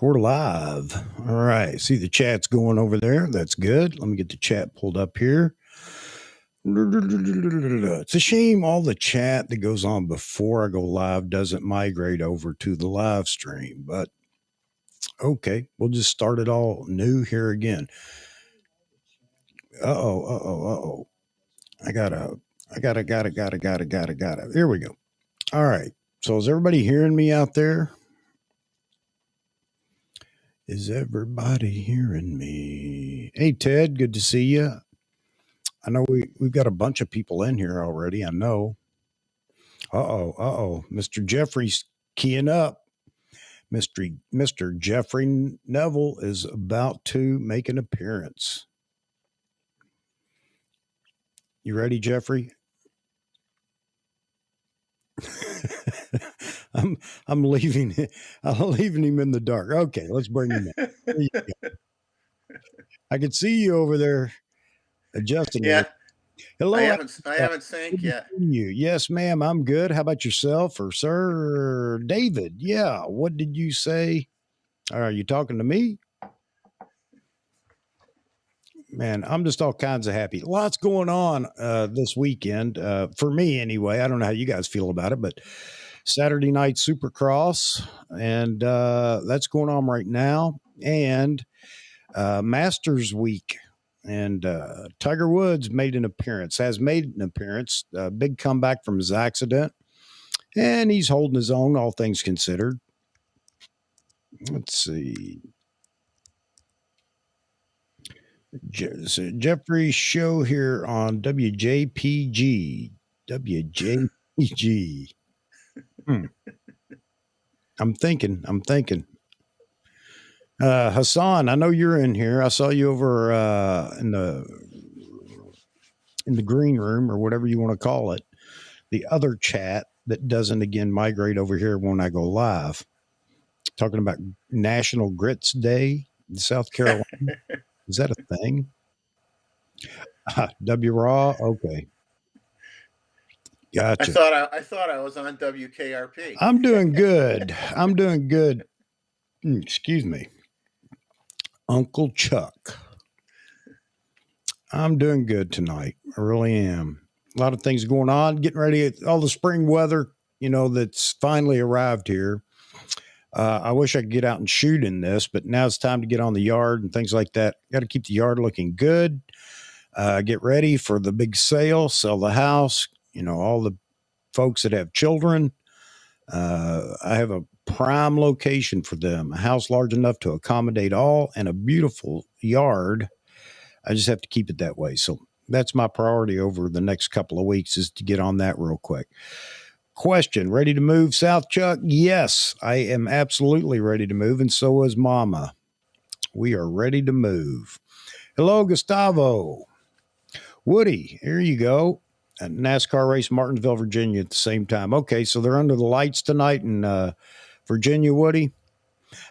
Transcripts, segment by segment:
We're live. All right. See the chat's going over there. That's good. Let me get the chat pulled up here. It's a shame all the chat that goes on before I go live doesn't migrate over to the live stream, but okay, we'll just start it all new here again. Uh-oh. I gotta. Here we go. All right. So is everybody hearing me out there? Is everybody hearing me? Hey, Ted, good to see you. I know we've got a bunch of people in here already. I know. Mr. Jeffrey's keying up. Mr. Jeffrey Neville is about to make an appearance. You ready, Jeffrey? I'm leaving him in the dark. Okay, let's bring him in. I can see you over there adjusting. Yeah. Hello. I haven't sank yet. You. Yes, ma'am. I'm good. How about yourself or sir David? Yeah. What did you say? Are you talking to me? Man, I'm just all kinds of happy. Lots going on this weekend for me anyway. I don't know how you guys feel about it, but Saturday night Supercross, and that's going on right now, and Masters Week, and Tiger Woods has made an appearance. Big comeback from his accident, and he's holding his own, all things considered. Let's see. Jeffrey's show here on WJPG. WJPG. I'm thinking. Hassan, I know you're in here. I saw you over in the green room or whatever you want to call it. The other chat that doesn't again migrate over here when I go live. Talking about National Grits Day in South Carolina. Is that a thing? W Raw? Okay. Gotcha. I thought I was on WKRP. I'm doing good. Excuse me. Uncle Chuck. I'm doing good tonight. I really am. A lot of things going on. Getting ready. All the spring weather, that's finally arrived here. I wish I could get out and shoot in this, but now it's time to get on the yard and things like that. Got to keep the yard looking good. Get ready for the big sale, sell the house. All the folks that have children. I have a prime location for them, a house large enough to accommodate all and a beautiful yard. I just have to keep it that way. So that's my priority over the next couple of weeks is to get on that real quick. Question, ready to move south, Chuck? Yes, I am absolutely ready to move, and so is Mama. We are ready to move. Hello, Gustavo. Woody, here you go. A NASCAR race, Martinsville, Virginia at the same time. Okay, so they're under the lights tonight in Virginia, Woody.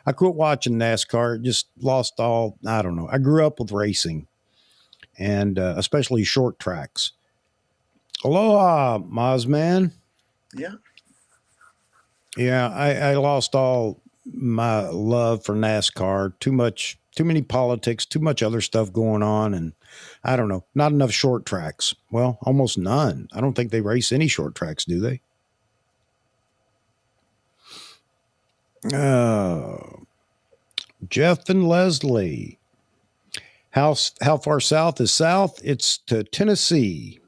I quit watching NASCAR. It just lost all, I don't know. I grew up with racing and especially short tracks. Aloha, Mazman. Yeah. Yeah, I lost all my love for NASCAR. Too many politics, too much other stuff going on, and I don't know, not enough short tracks. Well, almost none. I don't think they race any short tracks, do they? Jeff and Leslie. How far south is south? It's to Tennessee.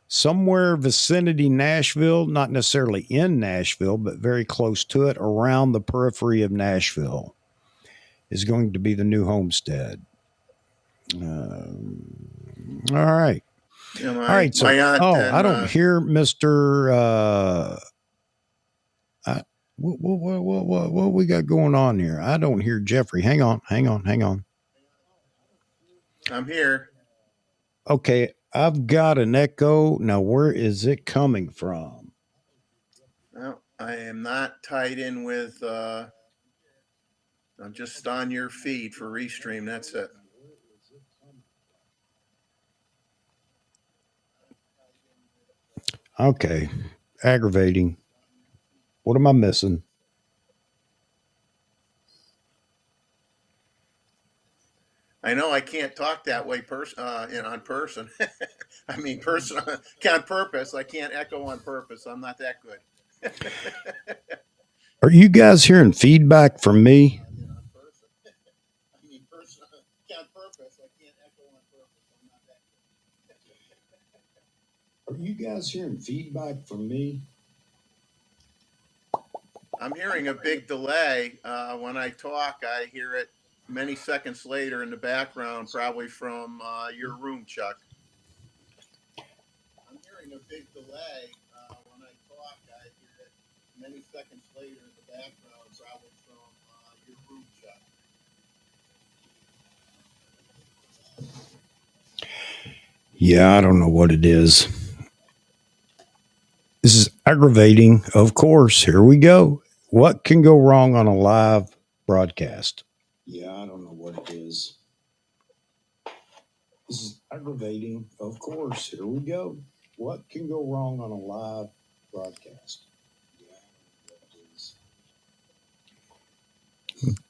Somewhere vicinity Nashville, not necessarily in Nashville, but very close to it, around the periphery of Nashville, is going to be the new homestead. All right. Yeah, all right. So, I don't hear Mr. What we got going on here? I don't hear Jeffrey. Hang on. I'm here. Okay. I've got an echo. Now, where is it coming from? Well, I am not tied in with, I'm just on your feed for Restream. That's it. Okay. Aggravating. What am I missing? I know I can't talk that way on person. I mean, person on purpose. I can't echo on purpose. I'm not that good. Are you guys hearing feedback from me? On person. I mean, person on purpose. I can't echo on purpose. I'm not that good. Are you guys hearing feedback from me? I'm hearing a big delay. When I talk, I hear it many seconds later in the background, probably from your room, Chuck. I'm hearing a big delay. When I talk, I hear it many seconds later in the background, probably from your room, Chuck. Yeah, I don't know what it is. This is aggravating, of course. Here we go. What can go wrong on a live broadcast? Yeah, I don't know what it is. This is aggravating, of course. Here we go. What can go wrong on a live broadcast? Yeah, I don't know what it is.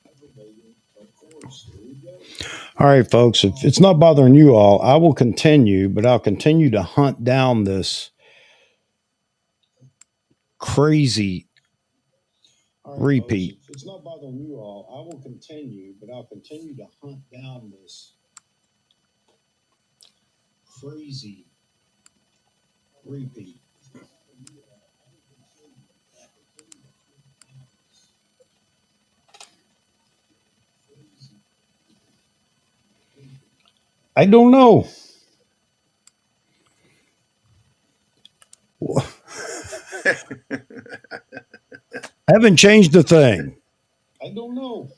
Aggravating, of course. Here we go. All right, folks, if it's not bothering you all, I will continue, but I'll continue to hunt down this crazy repeat. If it's not bothering you all, I will continue, but I'll continue to hunt down this crazy repeat. I don't know. I haven't changed a thing. I don't know.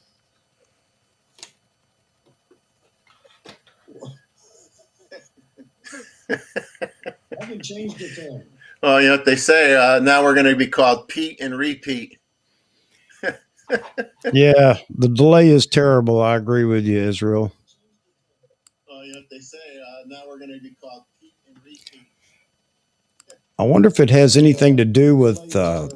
I haven't changed a thing. Well, you know what they say. Now we're going to be called Pete and Repeat. Yeah, the delay is terrible. I agree with you, Israel. Well, you know what they say. Now we're going to be called Pete and Repeat. I wonder if it has anything to do with I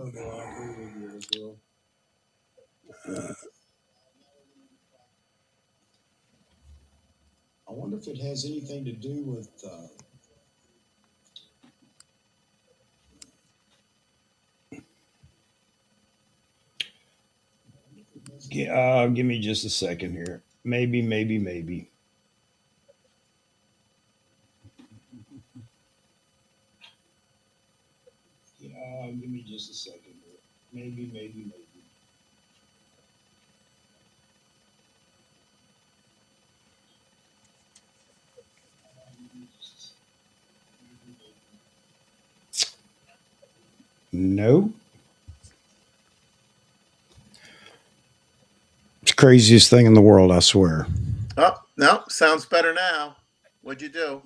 wonder if it has anything to do with give me just a second here. Maybe. Give me just a second here. Maybe. No. It's the craziest thing in the world, I swear. Oh, no, sounds better now. What'd you do?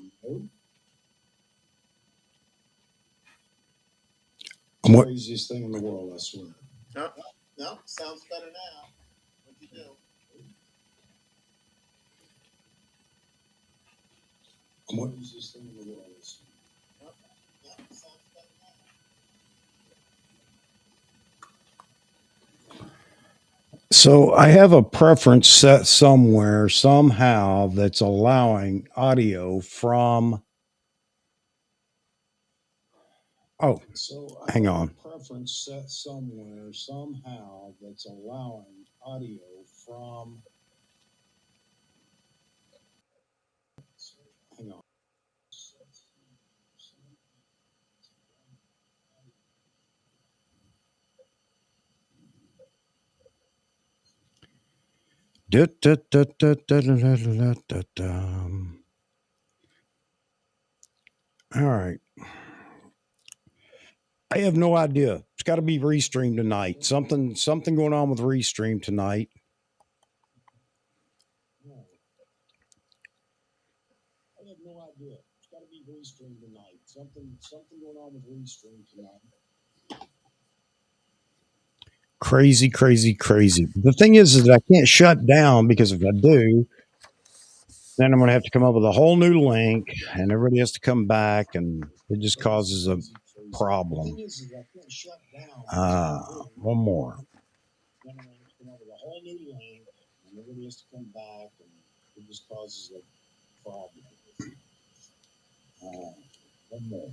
Craziest thing in the world, I swear. Oh, no, sounds better now. What'd you do? Craziest thing in the world, I swear. Oh, no, sounds better now. So I have a preference set somewhere, somehow, that's allowing audio from. Oh, so hang on. Preference set somewhere, somehow, that's allowing audio from. Hang on. All right. I have no idea. It's got to be Restream tonight. Something going on with Restream tonight. I have no idea. It's got to be Restream tonight. Something going on with Restream tonight. Crazy. The thing is that I can't shut down, because if I do, then I'm going to have to come up with a whole new link, and everybody has to come back, and it just causes a problem. One more. Then I'm going to have to come up with a whole new link, and everybody has to come back. It just causes a problem. One more.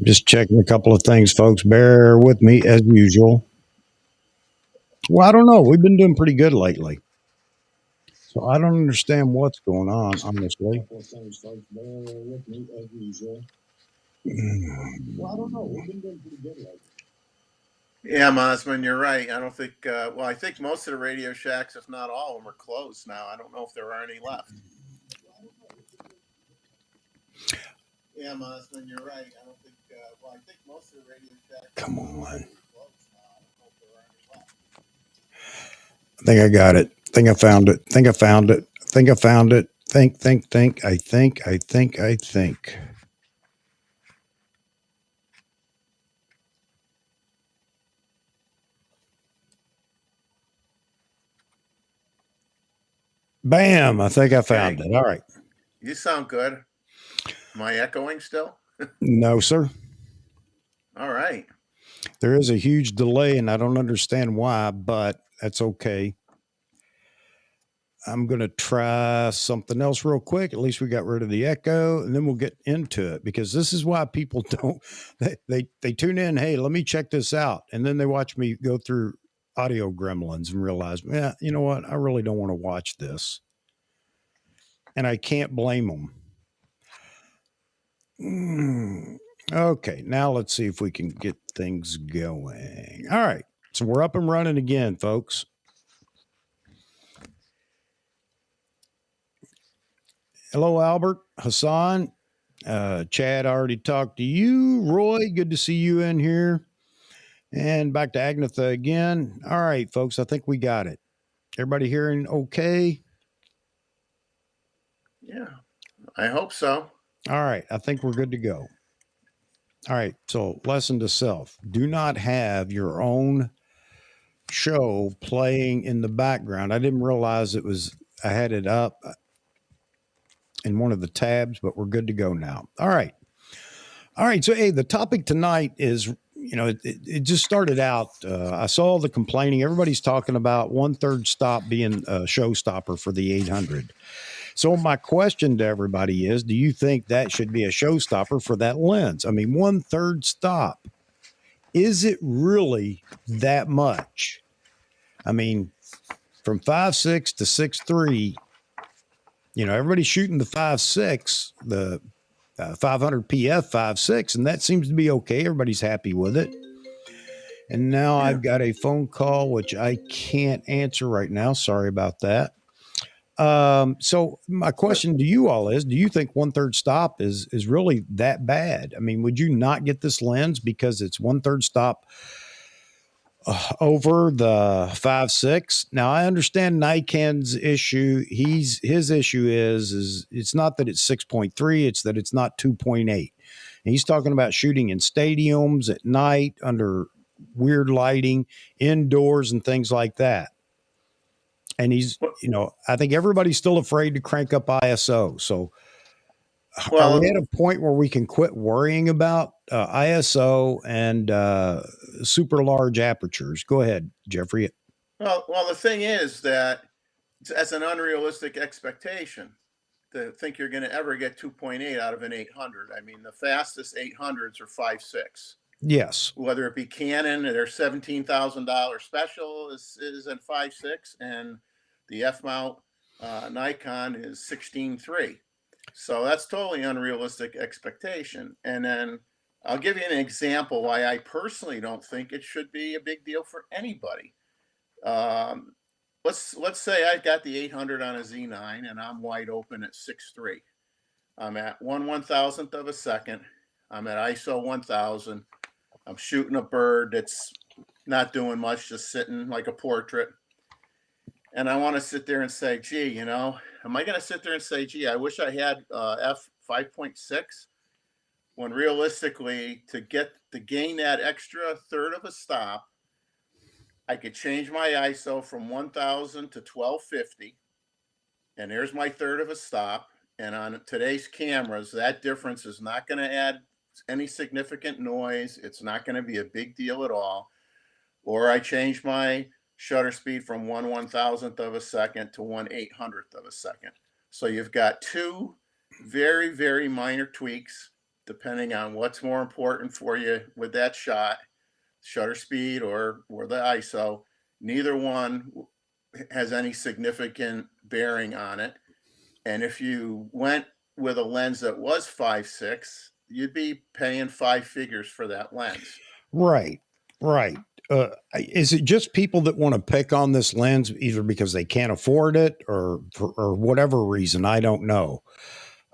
Just checking a couple of things, folks. Bear with me as usual. Well, I don't know. We've been doing pretty good lately. So I don't understand what's going on, honestly. Couple of things, folks. Bear with me as usual. Well, I don't know. We've been doing pretty good lately. Yeah, Mosman, you're right. I don't think, well, I think most of the Radio Shacks, if not all of them, are closed now. I don't know if there are any left. Yeah, Mosman, you're right. I don't think, well, I think most of the Radio Shacks. Come on. I think I got it. Think I found it. Think I found it. Think I found it. Think. I think. Bam. I think I found it. All right. You sound good. Am I echoing still? No, sir. All right. There is a huge delay, and I don't understand why, but that's okay. I'm going to try something else real quick. At least we got rid of the echo, and then we'll get into it because this is why people don't. They tune in. Hey, let me check this out, and then they watch me go through audio gremlins and realize, yeah, you know what? I really don't want to watch this, and I can't blame them. Okay, now let's see if we can get things going. All right, so we're up and running again, folks. Hello, Albert, Hassan, Chad. I already talked to you. Roy, good to see you in here. And back to Agnetha again. All right, folks, I think we got it. Everybody hearing okay? Yeah, I hope so. All right, I think we're good to go. All right, so lesson to self: do not have your own show playing in the background. I didn't realize I had it up in one of the tabs, but we're good to go now. All right. So, hey, the topic tonight is, it just started out. I saw the complaining. Everybody's talking about 1/3 stop being a showstopper for the 800. So, my question to everybody is, do you think that should be a showstopper for that lens? I mean, 1/3 stop. Is it really that much? I mean, from 5.6 to 6.3, everybody's shooting the 5.6, the 500 PF 5.6, and that seems to be okay. Everybody's happy with it. And now I've got a phone call, which I can't answer right now. Sorry about that. So my question to you all is, do you think 1/3 stop is really that bad? I mean, would you not get this lens because it's 1/3 stop over the 5.6? Now I understand Nikon's issue. His issue is it's not that it's 6.3, it's that it's not 2.8. And he's talking about shooting in stadiums at night under weird lighting, indoors and things like that. And he's, I think everybody's still afraid to crank up ISO. So are we at a point where we can quit worrying about ISO and super large apertures? Go ahead, Jeffrey. Well, the thing is that that's an unrealistic expectation to think you're going to ever get 2.8 out of an 800. I mean, the fastest 800s are 5.6. Yes. Whether it be Canon, their $17,000 special is at 5.6, and the F mount Nikon is 16.3. So that's totally unrealistic expectation. And then I'll give you an example why I personally don't think it should be a big deal for anybody. Let's say I got the 800 on a Z9 and I'm wide open at 6.3. I'm at 1/1000th of a second. I'm at ISO 1000. I'm shooting a bird that's not doing much, just sitting like a portrait. And I want to sit there and say, gee, am I going to sit there and say, gee, I wish I had f 5.6, when realistically to gain that extra third of a stop, I could change my ISO from 1000 to 1250, and there's my third of a stop. And on today's cameras, that difference is not going to add any significant noise, it's not going to be a big deal at all. Or I change my shutter speed from 1/1000th of a second to 1/800th of a second. So you've got two very, very minor tweaks depending on what's more important for you with that shot, shutter speed or the ISO. Neither one has any significant bearing on it. And if you went with a lens that was 5.6, you'd be paying five figures for that lens. Right. Right. Is it just people that want to pick on this lens either because they can't afford it or for whatever reason? I don't know.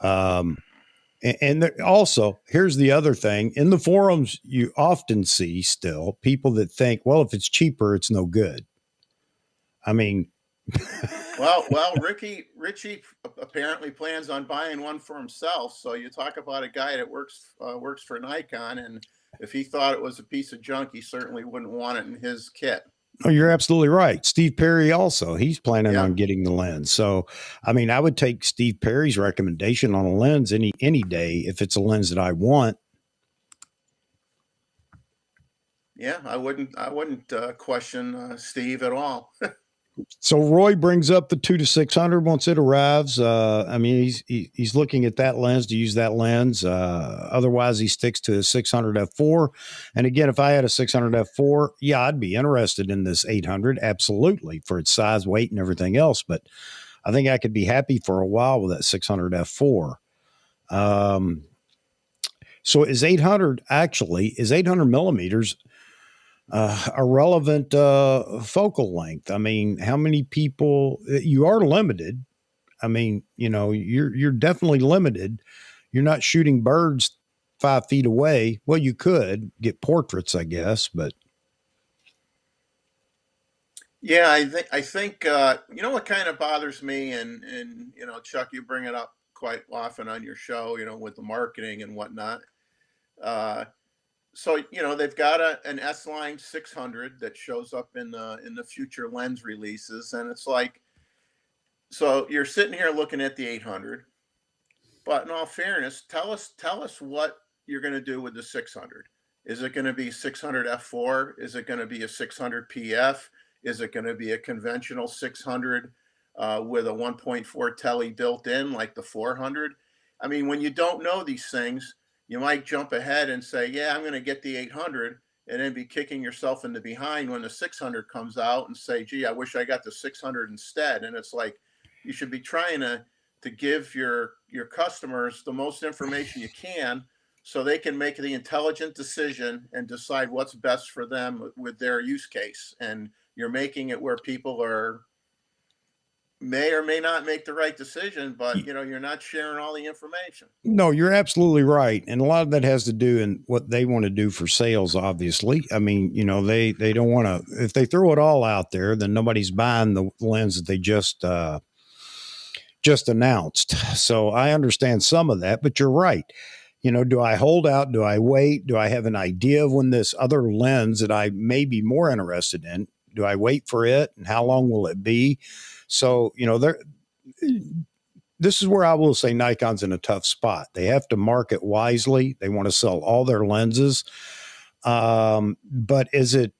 And also, here's the other thing. In the forums, you often see still people that think, well, if it's cheaper, it's no good. I mean, well, Richie apparently plans on buying one for himself. So you talk about a guy that works for Nikon, and if he thought it was a piece of junk, he certainly wouldn't want it in his kit. oh, you're absolutely right. Steve Perry also, he's planning Yeah. on getting the lens. So, I mean, I would take Steve Perry's recommendation on a lens any day if it's a lens that I want. Yeah, I wouldn't question Steve at all. So Roy brings up the 2-600 once it arrives. I mean, he's looking at that lens to use that lens. Otherwise, he sticks to his 600 f4. And again, if I had a 600 f4, yeah, I'd be interested in this 800, absolutely, for its size, weight, and everything else. But I think I could be happy for a while with that 600 f4. So is 800 millimeters a relevant focal length? I mean, how many people? You are limited. I mean, you know, you're definitely limited. You're not shooting birds 5 feet away. Well, you could get portraits, I guess, but Yeah, I think you know what kind of bothers me, and you know, Chuck, you bring it up quite often on your show, you know, with the marketing and whatnot. Uh, so you know they've got an S line 600 that shows up in the future lens releases, and it's like, so you're sitting here looking at the 800, but in all fairness, tell us what you're going to do with the 600. Is it going to be 600 f4? Is it going to be a 600 pf? Is it going to be a conventional 600 with a 1.4 tele built in like the 400? I mean, when you don't know these things, you might jump ahead and say, yeah, I'm going to get the 800, and then be kicking yourself in the behind when the 600 comes out and say, gee, I wish I got the 600 instead. And it's like, you should be trying to give your customers the most information you can so they can make the intelligent decision and decide what's best for them with their use case. And you're making it where people may or may not make the right decision, but you know, you're not sharing all the information. no, you're absolutely right. And a lot of that has to do in what they want to do for sales, obviously. I mean, you know, they don't want to, if they throw it all out there, then nobody's buying the lens that they just announced. So I understand some of that, but you're right. You know, do I hold out? Do I wait? Do I have an idea of when this other lens that I may be more interested in, do I wait for it? And how long will it be? So, you know, this is where I will say Nikon's in a tough spot. They have to market wisely. They want to sell all their lenses. But is it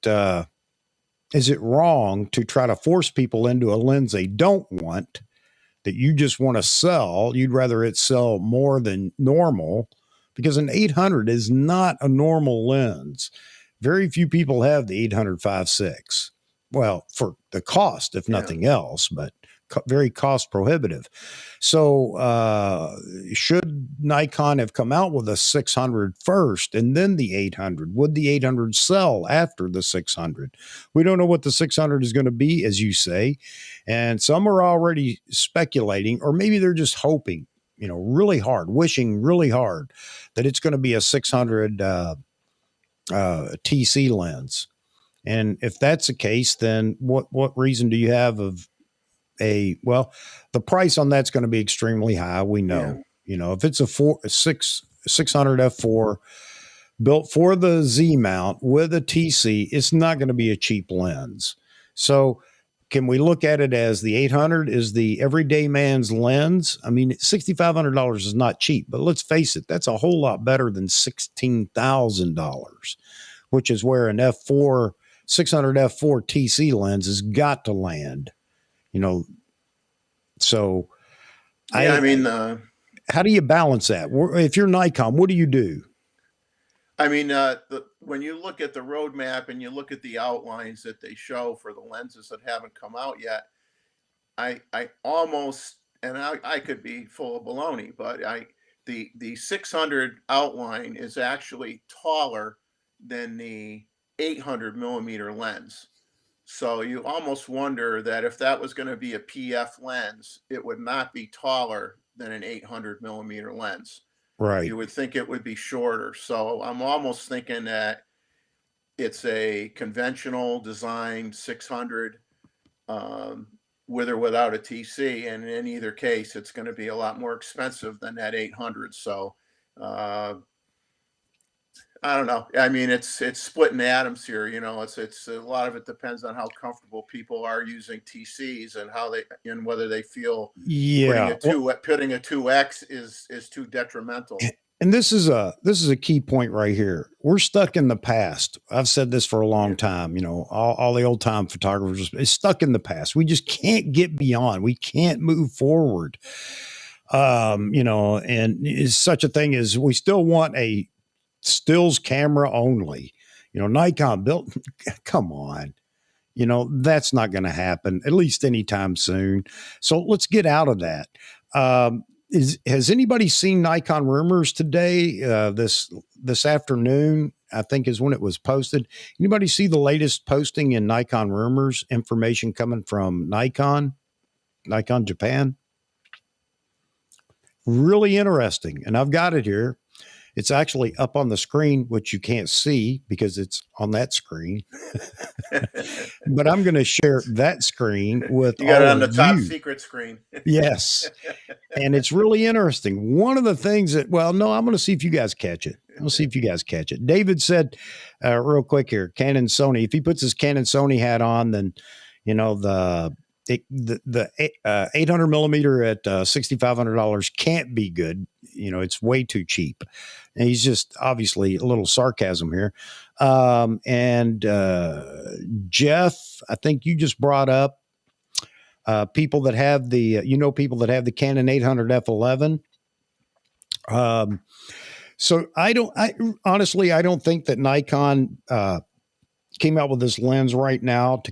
wrong to try to force people into a lens they don't want, that you just want to sell? You'd rather it sell more than normal, because an 800 is not a normal lens. Very few people have the 800 5.6. Well, for the cost, if nothing else, but very cost prohibitive. So should Nikon have come out with a 600 first and then the 800? Would the 800 sell after the 600? We don't know what the 600 is going to be, as you say. And some are already speculating, or maybe they're just hoping, you know, really hard, wishing really hard that it's going to be a 600 TC lens. And if that's the case, then what reason do you have of well, the price on that's going to be extremely high. We know, Yeah. you know, if it's a 600 f4 built for the Z mount with a TC, it's not going to be a cheap lens. So can we look at it as the 800 is the everyday man's lens? I mean, $6,500 is not cheap, but let's face it, that's a whole lot better than $16,000, which is where an F4 600 F4 TC lens has got to land. So Yeah, I mean, how do you balance that? If you're Nikon, what do you do? I mean, when you look at the roadmap and you look at the outlines that they show for the lenses that haven't come out yet, I almost, and I could be full of baloney, but the 600 outline is actually taller than the 800 millimeter lens. So you almost wonder that if that was going to be a PF lens, it would not be taller than an 800 millimeter lens. Right. You would think it would be shorter. So I'm almost thinking that it's a conventional design 600 with or without a TC. And in either case, it's going to be a lot more expensive than that 800. So I don't know. I mean, it's splitting atoms here. It's a lot of it depends on how comfortable people are using TCs and whether they feel putting a 2X is too detrimental. And this is a key point right here. We're stuck in the past. I've said this for a long time. All the old time photographers is stuck in the past. We just can't get beyond. We can't move forward. And is such a thing as we still want a stills camera only. Nikon built. Come on. That's not going to happen, at least anytime soon. So let's get out of that. Has anybody seen Nikon Rumors today? This afternoon, I think, is when it was posted. Anybody see the latest posting in Nikon Rumors? Information coming from Nikon Japan. Really interesting, and I've got it here. It's actually up on the screen, which you can't see because it's on that screen. But I'm going to share that screen with you got all it on the top you. Secret screen. Yes. And it's really interesting. One of the things I'm going to see if you guys catch it. I'll see if you guys catch it. David said, real quick here, Canon Sony. If he puts his Canon Sony hat on, then, the 800 millimeter at $6,500 can't be good. It's way too cheap. And he's just obviously a little sarcasm here. And Jeff, I think you just brought up people that have the Canon 800 F11. So I honestly don't think that Nikon came out with this lens right now to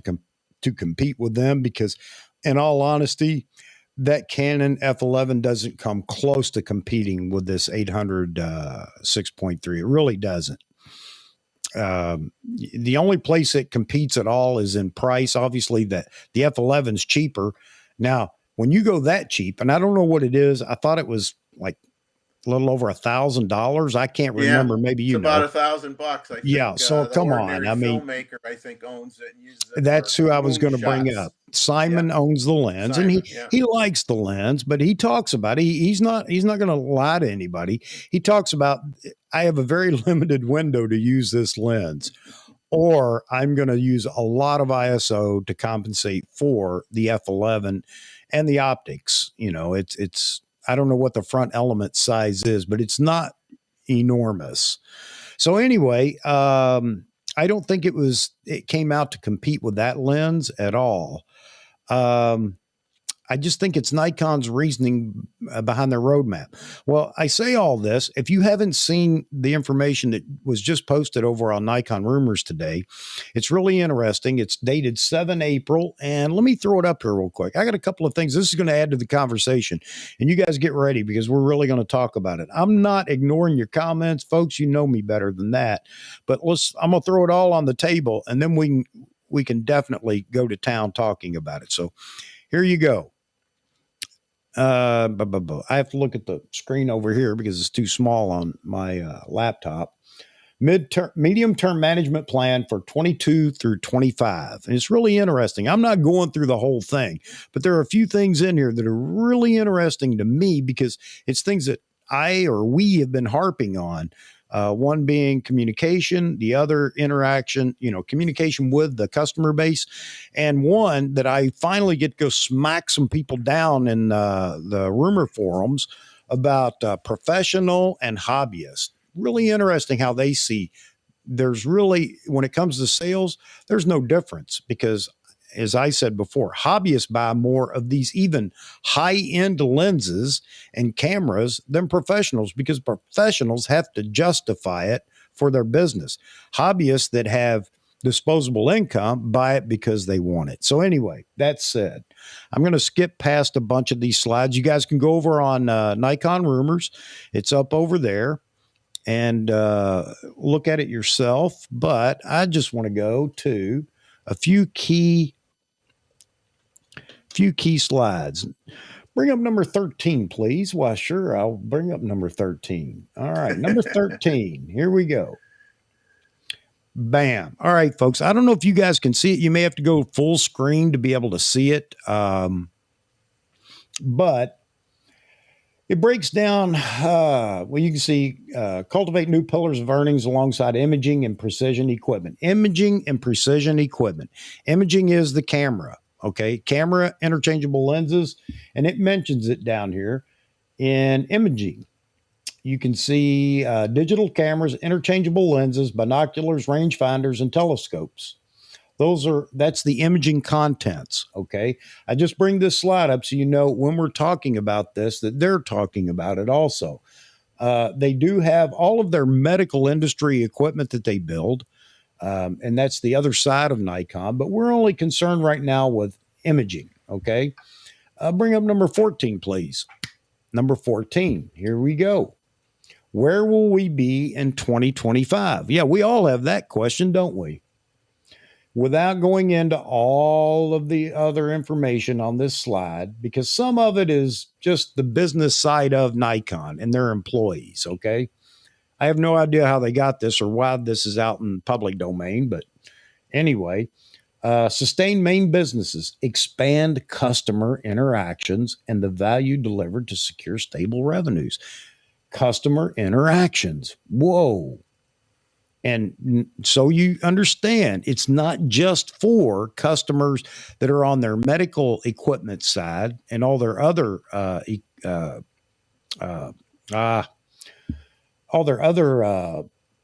compete with them, because in all honesty, that Canon F11 doesn't come close to competing with this 800 6.3. It really doesn't. The only place it competes at all is in price. Obviously, the F11 is cheaper. Now, when you go that cheap, and I don't know what it is, I thought it was like a little over $1,000. I can't remember. Maybe it's about $1,000. I think. Yeah. So come on. I mean, filmmaker, I think, owns it and uses it. That's who I was going to bring up. Simon owns the lens, and he likes the lens, but he talks about it. He's not going to lie to anybody. He talks about, I have a very limited window to use this lens, or I'm going to use a lot of ISO to compensate for the F11 and the optics. It's I don't know what the front element size is, but it's not enormous. So anyway, I don't think it came out to compete with that lens at all. I just think it's Nikon's reasoning behind their roadmap. Well, I say all this. If you haven't seen the information that was just posted over on Nikon Rumors today, it's really interesting. It's dated 7 April. And let me throw it up here real quick. I got a couple of things. This is going to add to the conversation. And you guys get ready, because we're really going to talk about it. I'm not ignoring your comments, folks. You know me better than that. But I'm going to throw it all on the table, and then we can definitely go to town talking about it. So here you go. I have to look at the screen over here because it's too small on my laptop. Medium-term management plan for 22 through 25. And it's really interesting. I'm not going through the whole thing, but there are a few things in here that are really interesting to me, because it's things that we have been harping on One being communication, the other interaction, communication with the customer base, and one that I finally get to go smack some people down in the rumor forums about professional and hobbyist. Really interesting how they see. There's really, when it comes to sales, there's no difference because, as I said before, hobbyists buy more of these even high-end lenses and cameras than professionals because professionals have to justify it for their business. Hobbyists that have disposable income buy it because they want it. So anyway, that said, I'm going to skip past a bunch of these slides. You guys can go over on Nikon Rumors. It's up over there and look at it yourself. But I just want to go to a few key slides. Bring up number 13, please. Why, sure, I'll bring up number 13. All right, number 13. Here we go. Bam. All right, folks. I don't know if you guys can see it. You may have to go full screen to be able to see it. But it breaks down, you can see cultivate new pillars of earnings alongside imaging and precision equipment. Imaging and precision equipment. Imaging is the camera, okay? Camera, interchangeable lenses, and it mentions it down here in imaging. You can see digital cameras, interchangeable lenses, binoculars, rangefinders, and telescopes. That's the imaging contents. Okay. I just bring this slide up so you know when we're talking about this, that they're talking about it also. They do have all of their medical industry equipment that they build. And that's the other side of Nikon, but we're only concerned right now with imaging. Okay. Bring up number 14, please. Number 14. Here we go. Where will we be in 2025? Yeah, we all have that question, don't we? Without going into all of the other information on this slide, because some of it is just the business side of Nikon and their employees, okay? I have no idea how they got this or why this is out in public domain, but anyway, sustain main businesses, expand customer interactions, and the value delivered to secure stable revenues. Customer interactions. Whoa. And so you understand, it's not just for customers that are on their medical equipment side and all their other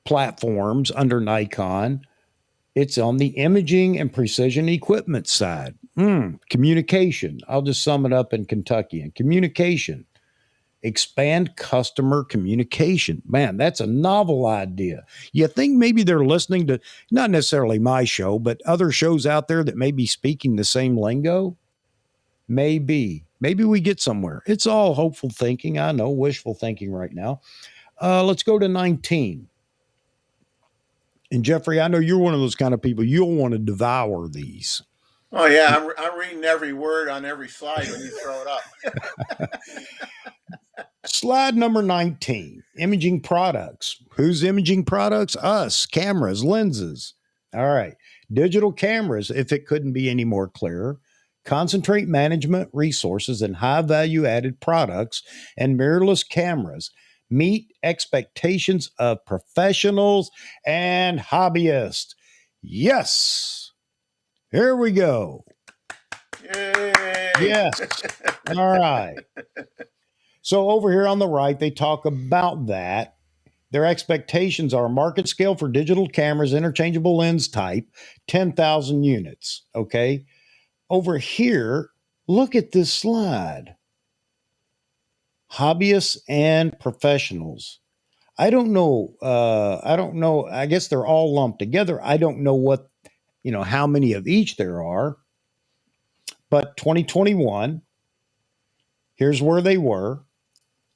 platforms under Nikon. It's on the imaging and precision equipment side. Communication. I'll just sum it up in Kentuckian. Communication. Expand customer communication. Man, that's a novel idea. You think maybe they're listening to not necessarily my show, but other shows out there that may be speaking the same lingo? Maybe. Maybe we get somewhere. It's all hopeful thinking. I know, wishful thinking right now. Let's go to 19. And Jeffrey, I know you're one of those kind of people. You'll want to devour these. Oh, yeah. I'm reading every word on every slide when you throw it up. Slide number 19, imaging products. Who's imaging products? Us, cameras, lenses. All right. Digital cameras, if it couldn't be any more clearer. Concentrate management resources in high value added products and mirrorless cameras. Meet expectations of professionals and hobbyists. Yes. Here we go. Yay. Yes. All right. So over here on the right, they talk about that. Their expectations are market scale for digital cameras, interchangeable lens type, 10,000 units. Okay. Over here, look at this slide. Hobbyists and professionals. I don't know. I guess they're all lumped together. I don't know how many of each there are. But 2021, here's where they were.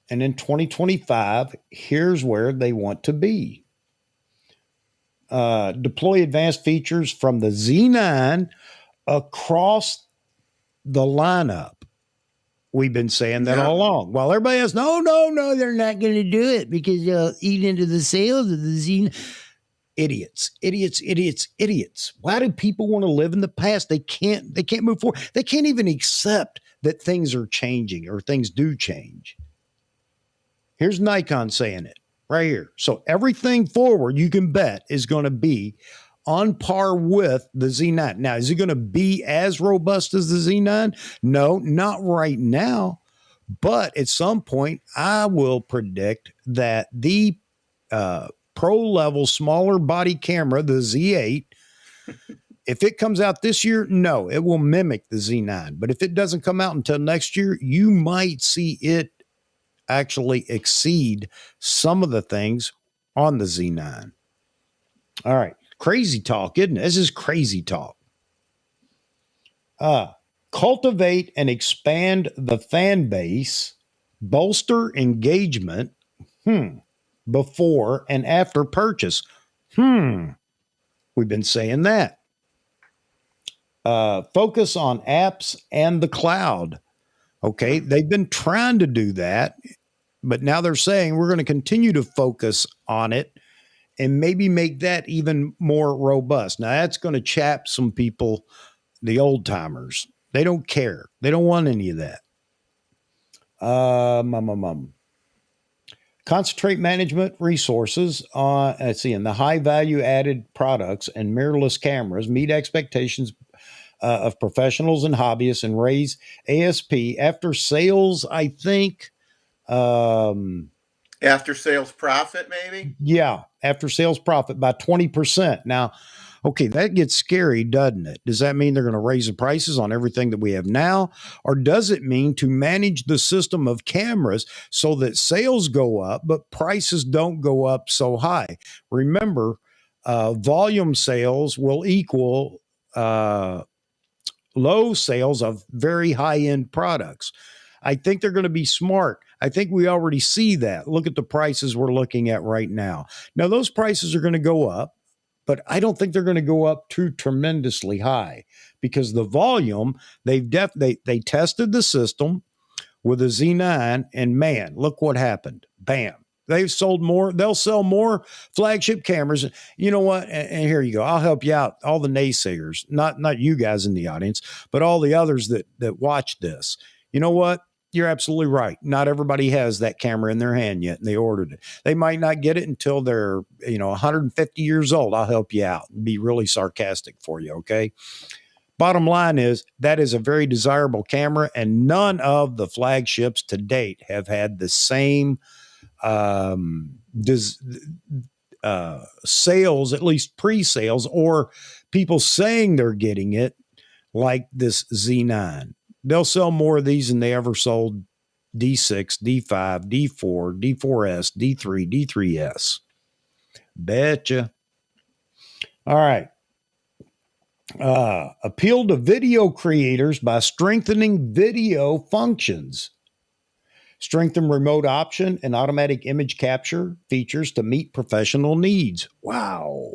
And in 2025, here's where they want to be. Deploy advanced features from the Z9 across the lineup. We've been saying that all along. While everybody else, no, they're not going to do it because they'll eat into the sales of the Z9. Idiots. Why do people want to live in the past? They can't move forward. They can't even accept that things are changing or things do change. Here's Nikon saying it. right here. So everything forward, you can bet, is going to be on par with the Z9. Now, is it going to be as robust as the Z9? No, not right now. But at some point, I will predict that the pro level smaller body camera, the Z8, if it comes out this year, no, it will mimic the Z9. But if it doesn't come out until next year, you might see it actually exceed some of the things on the Z9. All right. Crazy talk, isn't it? This is crazy talk. Cultivate and expand the fan base, bolster engagement, before and after purchase. We've been saying that. Focus on apps and the cloud. Okay. They've been trying to do that, but now they're saying we're going to continue to focus on it and maybe make that even more robust. Now, that's going to chap some people, the old timers. They don't care. They don't want any of that. Concentrate management resources on, in the high value added products and mirrorless cameras, meet expectations of professionals and hobbyists, and raise ASP after sales. I think, after sales profit, maybe. Yeah, after sales profit by 20%. Now, okay, that gets scary, doesn't it? Does that mean they're going to raise the prices on everything that we have now? Or does it mean to manage the system of cameras so that sales go up, but prices don't go up so high? Remember, volume sales will equal low sales of very high end products. I think they're going to be smart. I think we already see that. Look at the prices we're looking at right now. Now, those prices are going to go up, but I don't think they're going to go up too tremendously high because the volume, they tested the system with a Z9, and man, look what happened. Bam. They've sold more. They'll sell more flagship cameras. You know what? And here you go. I'll help you out. All the naysayers, not you guys in the audience, but all the others that watch this. You know what? You're absolutely right. Not everybody has that camera in their hand yet, and they ordered it. They might not get it until they're 150 years old. I'll help you out and be really sarcastic for you. Okay. Bottom line is that is a very desirable camera, and none of the flagships to date have had the same sales, at least pre-sales, or people saying they're getting it, like this Z9. They'll sell more of these than they ever sold D6, D5, D4, D4S, D3, D3S. Betcha. All right. Appeal to video creators by strengthening video functions. Strengthen remote option and automatic image capture features to meet professional needs. Wow.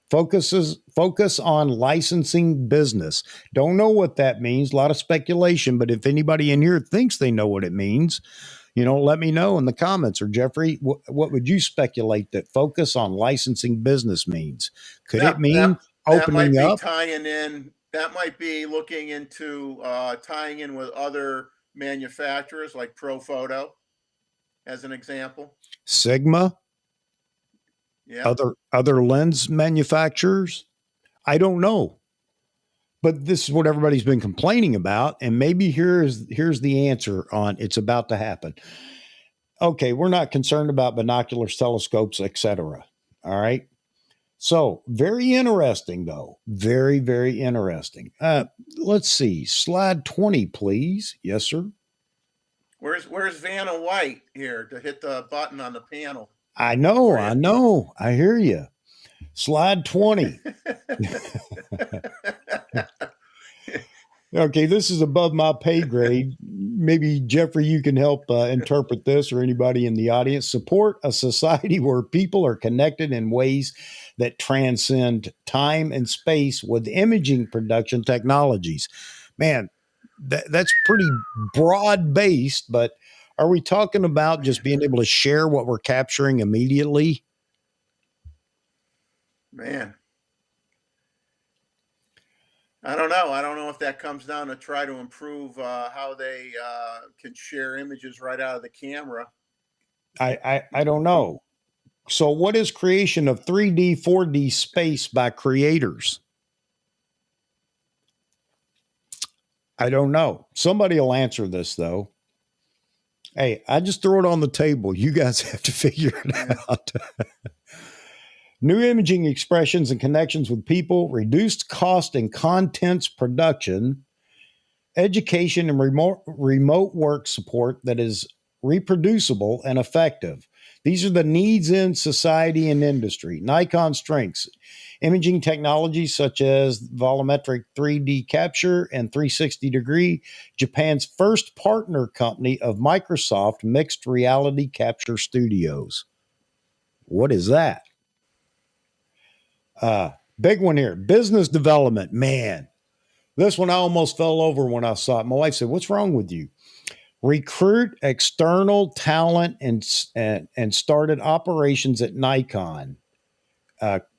Focus on licensing business. Don't know what that means. A lot of speculation, but if anybody in here thinks they know what it means, let me know in the comments. Or Jeffrey, what would you speculate that focus on licensing business means? Could it mean that might opening be up? tying in. That might be looking into tying in with other manufacturers like Profoto, as an example. Sigma. Yeah. Other lens manufacturers. I don't know. But this is what everybody's been complaining about, and maybe here's the answer on it's about to happen. Okay, we're not concerned about binoculars, telescopes, etc. All right. So very interesting, though. Very, very interesting. Let's see. Slide 20, please. Yes, sir. Where's Vanna White here to hit the button on the panel? I know. I hear you. Slide 20. Okay, this is above my pay grade. Maybe, Jeffrey, you can help interpret this, or anybody in the audience. Support a society where people are connected in ways that transcend time and space with imaging production technologies. Man, that's pretty broad-based, but are we talking about just being able to share what we're capturing immediately? Man. I don't know. I don't know if that comes down to try to improve how they can share images right out of the camera. I don't know. So what is creation of 3D, 4D space by creators? I don't know. Somebody will answer this though. Hey, I just throw it on the table. You guys have to figure it out. New imaging expressions and connections with people, reduced cost and contents production, education and remote work support that is reproducible and effective. These are the needs in society and industry. Nikon Strengths, imaging technologies such as volumetric 3D capture and 360 degree, Japan's first partner company of Microsoft Mixed Reality Capture Studios. What is that? Big one here, business development. Man, this one I almost fell over when I saw it. My wife said, "What's wrong with you?" Recruit external talent and started operations at Nikon.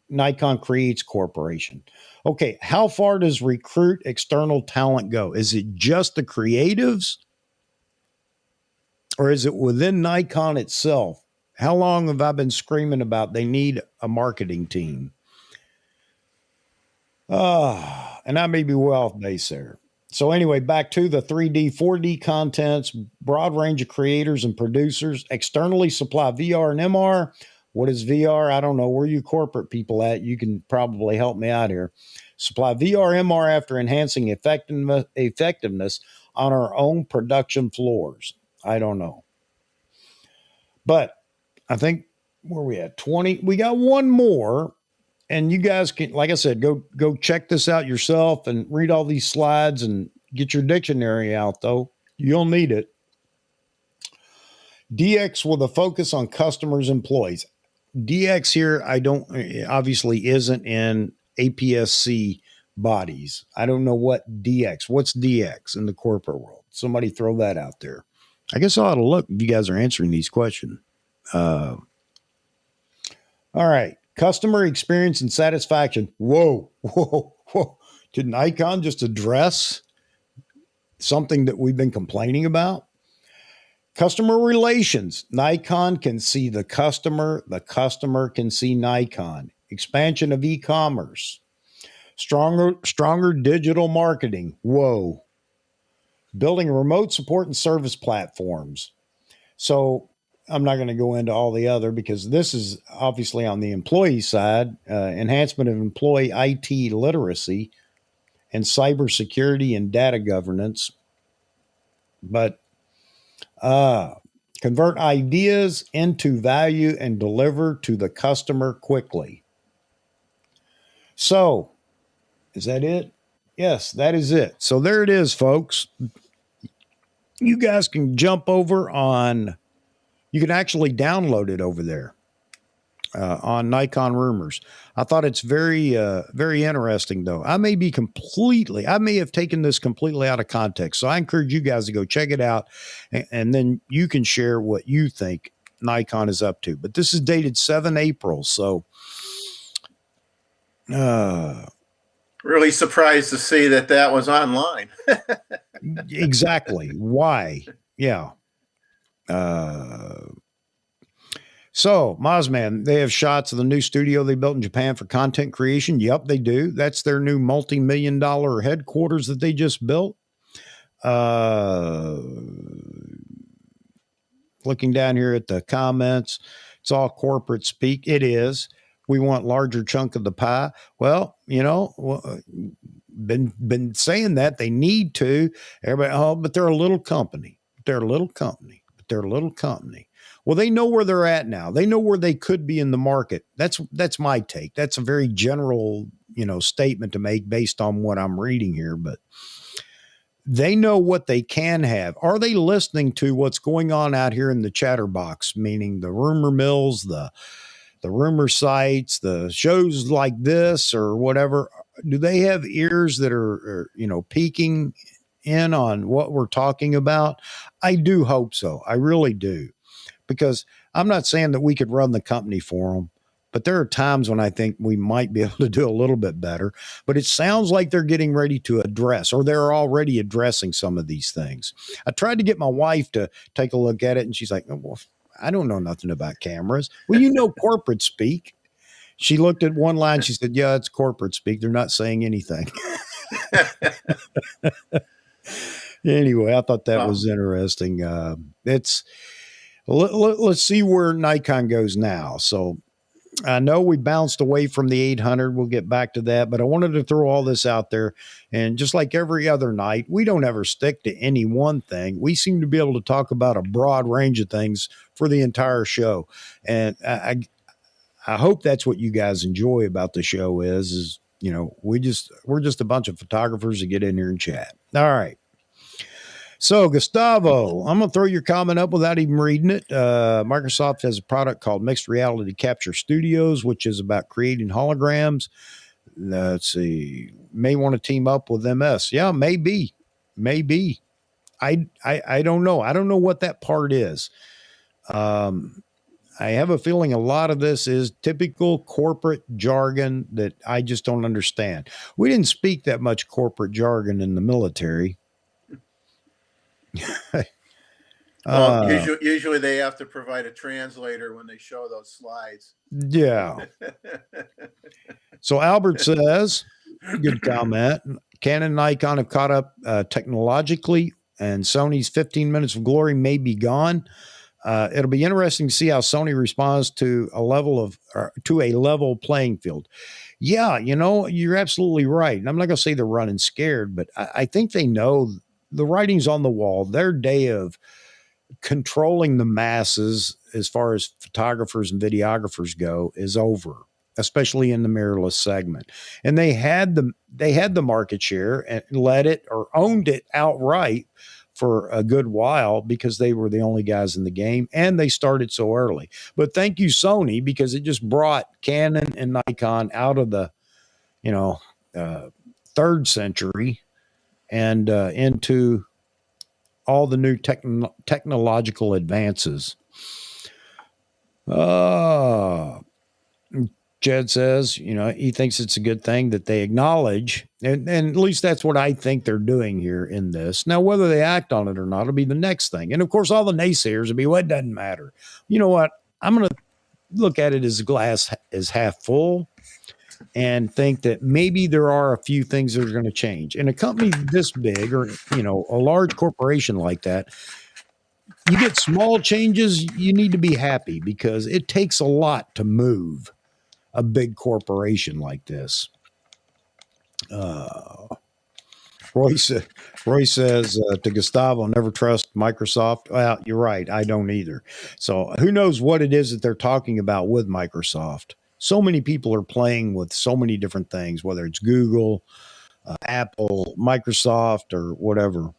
Nikon Creates Corporation. Okay, how far does recruit external talent go? Is it just the creatives, or is it within Nikon itself? How long have I been screaming about they need a marketing team? And I may be well off base there. So anyway, back to the 3D, 4D contents, broad range of creators and producers, externally supply VR and MR. What is VR? I don't know. Where are you corporate people at? You can probably help me out here. Supply VR, MR after enhancing effectiveness on our own production floors. I don't know. But I think where we at? 20. We got one more. And you guys can, like I said, go check this out yourself and read all these slides and get your dictionary out, though. You'll need it. DX with a focus on customers' employees. DX here, I don't, obviously isn't in APS-C bodies. I don't know what DX. What's DX in the corporate world? Somebody throw that out there. I guess I ought to look if you guys are answering these questions. All right. Customer experience and satisfaction. Whoa. Did Nikon just address something that we've been complaining about? Customer relations. Nikon can see the customer can see Nikon. Expansion of e-commerce. Stronger digital marketing. Whoa. Building remote support and service platforms. So I'm not going to go into all the other because this is obviously on the employee side, enhancement of employee IT literacy and cybersecurity and data governance. But convert ideas into value and deliver to the customer quickly. So is that it? Yes, that is it. So there it is, folks. You guys can jump over on, you can actually download it over there on Nikon Rumors. I thought it's very interesting, though. I may have taken this completely out of context. So I encourage you guys to go check it out, and then you can share what you think Nikon is up to. But this is dated 7 April. So really surprised to see that was online. Exactly. Why? Yeah. So, Mozman, they have shots of the new studio they built in Japan for content creation. Yep, they do. That's their new multi-million-dollar headquarters that they just built. Looking down here at the comments, it's all corporate speak. It is. We want larger chunk of the pie. Well, been saying that they need to. Everybody, but they're a little company. They're a little company. Well, they know where they're at now. They know where they could be in the market. That's my take. That's a very general, statement to make based on what I'm reading here, but they know what they can have. Are they listening to what's going on out here in the chatterbox, meaning the rumor mills, the rumor sites, the shows like this or whatever? Do they have ears that are peeking in on what we're talking about? I do hope so. I really do. Because I'm not saying that we could run the company for them, but there are times when I think we might be able to do a little bit better. But it sounds like they're getting ready to address, or they're already addressing some of these things. I tried to get my wife to take a look at it, and she's like, well, I don't know nothing about cameras. Well, you know corporate speak. She looked at one line. She said, yeah, it's corporate speak. They're not saying anything. Anyway, I thought that was interesting. Let's see where Nikon goes now. So I know we bounced away from the 800. We'll get back to that, but I wanted to throw all this out there. And just like every other night, we don't ever stick to any one thing. We seem to be able to talk about a broad range of things for the entire show. And I hope that's what you guys enjoy about the show is, you know, we're just a bunch of photographers that get in here and chat. All right. So, Gustavo, I'm going to throw your comment up without even reading it. Microsoft has a product called Mixed Reality Capture Studios, which is about creating holograms. Let's see. May want to team up with MS. Yeah, maybe. I don't know. I don't know what that part is. I have a feeling a lot of this is typical corporate jargon that I just don't understand. We didn't speak that much corporate jargon in the military. Well, usually they have to provide a translator when they show those slides. Yeah. So Albert says, good comment. Canon and Nikon have caught up technologically, and Sony's 15 minutes of glory may be gone. It'll be interesting to see how Sony responds to a level playing field. Yeah, you know, you're absolutely right. And I'm not going to say they're running scared, but I think they know the writing's on the wall. Their day of controlling the masses as far as photographers and videographers go is over, especially in the mirrorless segment. And they had the market share and led it or owned it outright for a good while because they were the only guys in the game and they started so early. But thank you, Sony, because it just brought Canon and Nikon out of the, third century and into all the new technological advances. Jed says, he thinks it's a good thing that they acknowledge, and at least that's what I think they're doing here in this. Now, whether they act on it or not will be the next thing. And of course, all the naysayers will be, well, it doesn't matter. You know what? I'm going to look at it as a glass is half full and think that maybe there are a few things that are going to change. In a company this big or, a large corporation like that, you get small changes, you need to be happy because it takes a lot to move a big corporation like this. Roy says to Gustavo, never trust Microsoft. Well, you're right. I don't either. So who knows what it is that they're talking about with Microsoft. So many people are playing with so many different things, whether it's Google, Apple, Microsoft, or whatever.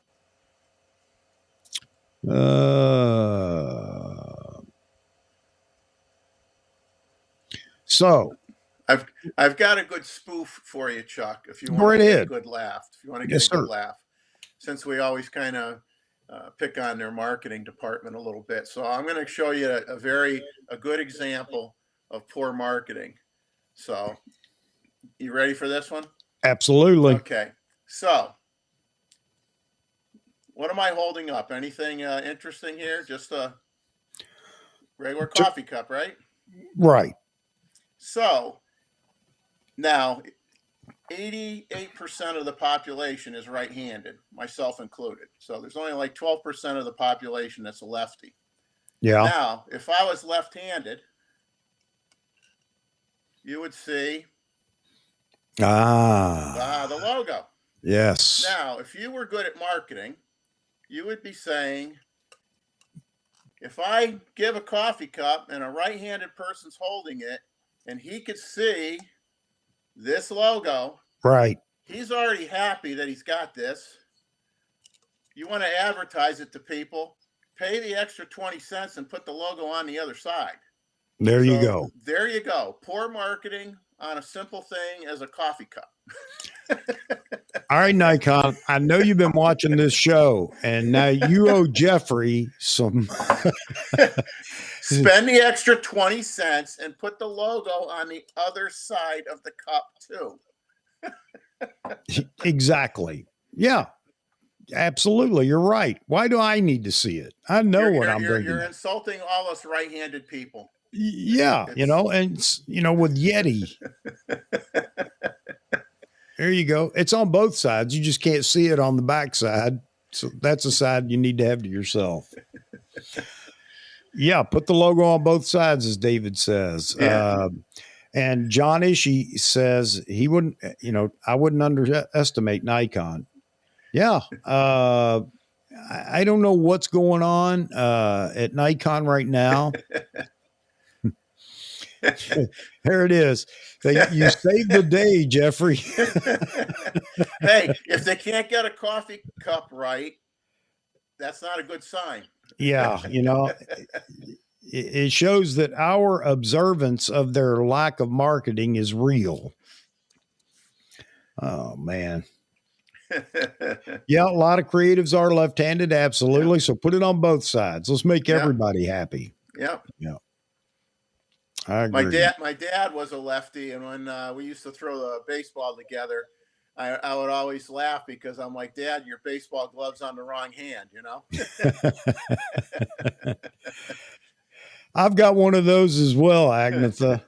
So I've got a good spoof for you, Chuck. If you want to get a good laugh, good laugh, since we always kind of pick on their marketing department a little bit. So I'm going to show you a good example of poor marketing. So you ready for this one? Absolutely. Okay. So what am I holding up? Anything interesting here? Just a regular coffee cup, right? Right. So now 88% of the population is right-handed, myself included. So there's only like 12% of the population that's a lefty. Yeah. Now, if I was left-handed, you would see the logo. Yes. Now, if you were good at marketing, you would be saying, if I give a coffee cup and a right-handed person's holding it, and he could see this logo, right? He's already happy that he's got this. You want to advertise it to people, pay the extra 20 cents and put the logo on the other side. There you go. There you go. Poor marketing on a simple thing as a coffee cup. All right, Nikon, I know you've been watching this show, and now you owe Jeffrey some. Spend the extra 20 cents and put the logo on the other side of the cup, too. Exactly. Yeah. Absolutely, you're right. Why do I need to see it? I know what I'm bringing. You're insulting all us right-handed people. Yeah, It's and with Yeti, there you go. It's on both sides. You just can't see it on the back side. So that's a side you need to have to yourself. Yeah, put the logo on both sides, as David says. yeah. And John Ishii says he wouldn't, I wouldn't underestimate Nikon. Yeah. I don't know what's going on at Nikon right now. There it is. You saved the day, Jeffrey. Hey, if they can't get a coffee cup right, that's not a good sign. Yeah, it shows that our observance of their lack of marketing is real. Oh man. Yeah, a lot of creatives are left-handed, absolutely. So put it on both sides. Let's make Yeah. everybody happy. Yeah. Yeah. I agree. My dad was a lefty, and when we used to throw the baseball together, I would always laugh because I'm like, Dad, your baseball glove's on the wrong hand, you know? I've got one of those as well, Agnetha.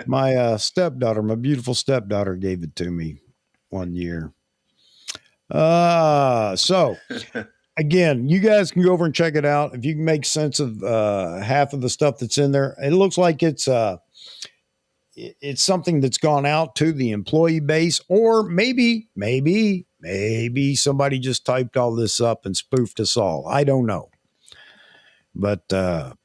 My stepdaughter, my beautiful stepdaughter, gave it to me one year. So again, you guys can go over and check it out. If you can make sense of half of the stuff that's in there, it looks like it's something that's gone out to the employee base, or maybe somebody just typed all this up and spoofed us all. I don't know. But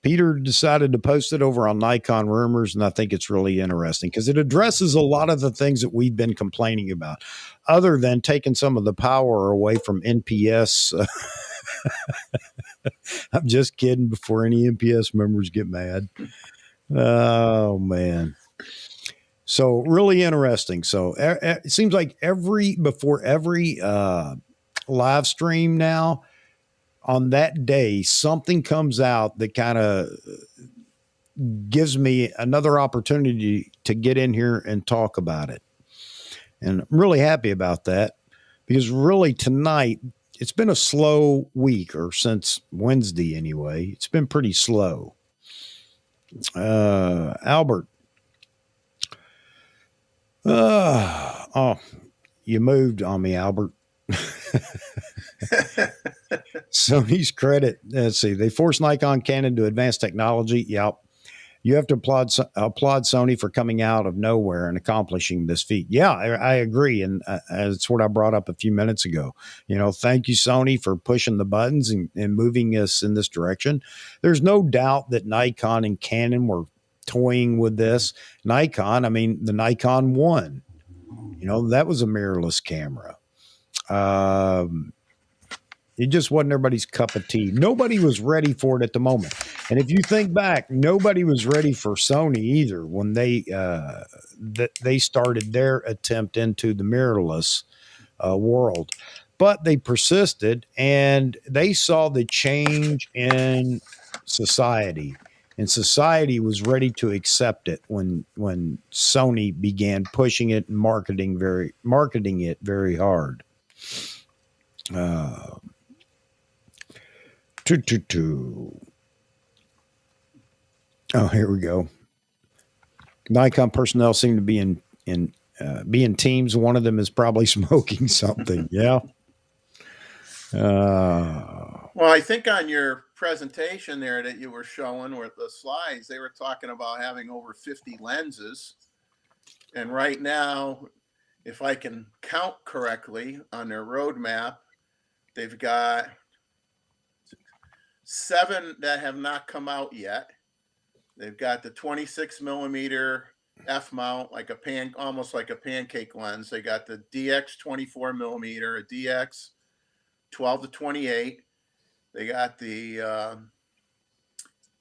Peter decided to post it over on Nikon Rumors, and I think it's really interesting because it addresses a lot of the things that we've been complaining about, other than taking some of the power away from NPS. I'm just kidding before any NPS members get mad. Oh, man. So really interesting. So it seems like before every live stream now, on that day, something comes out that kind of gives me another opportunity to get in here and talk about it. And I'm really happy about that because really tonight, it's been a slow week, or since Wednesday anyway. It's been pretty slow. Albert. Oh, you moved on me, Albert. Sony's credit. Let's see. They forced Nikon Canon to advance technology. Yep. You have to applaud Sony for coming out of nowhere and accomplishing this feat. Yeah, I agree. And it's what I brought up a few minutes ago. Thank you, Sony, for pushing the buttons and moving us in this direction. There's no doubt that Nikon and Canon were toying with this. Nikon, the Nikon 1, that was a mirrorless camera. It just wasn't everybody's cup of tea. Nobody was ready for it at the moment. And if you think back, nobody was ready for Sony either when they started their attempt into the mirrorless world. But they persisted, and they saw the change in society. And society was ready to accept it when Sony began pushing it and marketing it very hard. Oh, here we go. Nikon personnel seem to be in teams. One of them is probably smoking something. Yeah. Well, I think on your presentation there that you were showing with the slides, they were talking about having over 50 lenses. And right now, if I can count correctly on their roadmap, they've got 7 that have not come out yet. They've got the 26 millimeter F mount, almost like a pancake lens. They got the DX 24 millimeter, a DX 12 to 28. They got the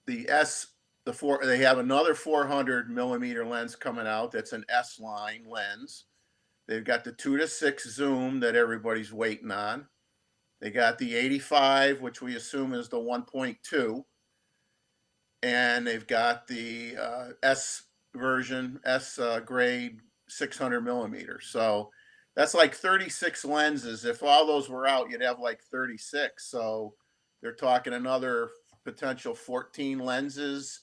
S, they have another 400 millimeter lens coming out. That's an S line lens. They've got the 2 to 6 zoom that everybody's waiting on. They got the 85, which we assume is the 1.2. And they've got the S version, S grade 600 millimeter. So that's like 36 lenses. If all those were out, you'd have like 36. So they're talking another potential 14 lenses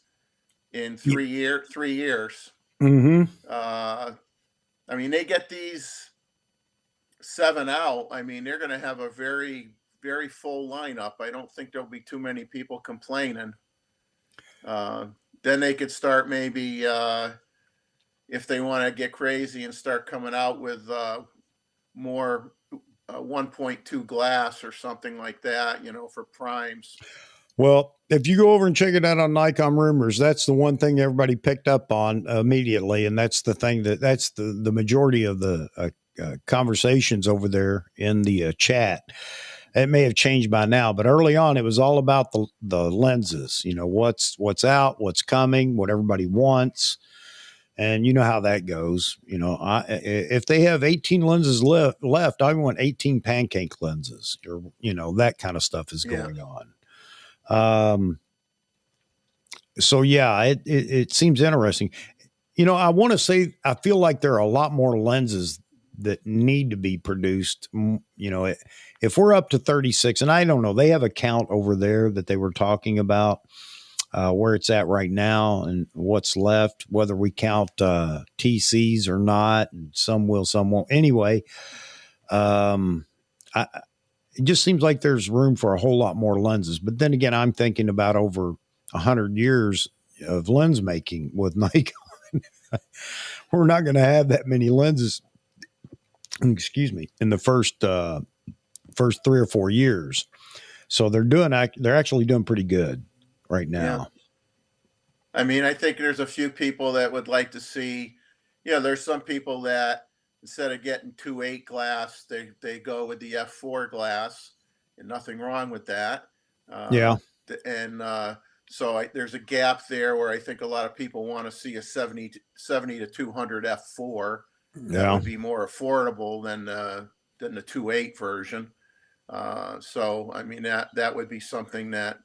in 3 years. Mm-hmm. Uh, I mean, they get these 7 out. I mean, they're going to have a very, very full lineup. I don't think there'll be too many people complaining. Uh, then they could start maybe, if they want to get crazy and start coming out with more 1.2 glass or something like that, for primes. Well, if you go over and check it out on Nikon Rumors, that's the one thing everybody picked up on immediately, and that's the thing that's the majority of the conversations over there in the chat. It may have changed by now, but early on, it was all about the lenses. What's out, what's coming, what everybody wants, and you know how that goes. If they have 18 lenses left, I want 18 pancake lenses, or that kind of stuff is going on. So yeah, it seems interesting. I want to say, I feel like there are a lot more lenses that need to be produced. If we're up to 36, and I don't know, they have a count over there that they were talking about, where it's at right now and what's left, whether we count TCs or not, and some will, some won't. Anyway, it just seems like there's room for a whole lot more lenses. But then again, I'm thinking about over 100 years of lens making with Nikon. We're not going to have that many lenses, excuse me, in the first 3 or 4 years. So they're actually doing pretty good right now. Yeah. I mean, I think there's a few people that would like to see, there's some people that instead of getting 2.8 glass, they go with the f4 glass, and nothing wrong with that. Yeah. And so there's a gap there where I think a lot of people want to see a 70 to 200 f4. That would be more affordable than the 2.8 version. So I mean, that would be something that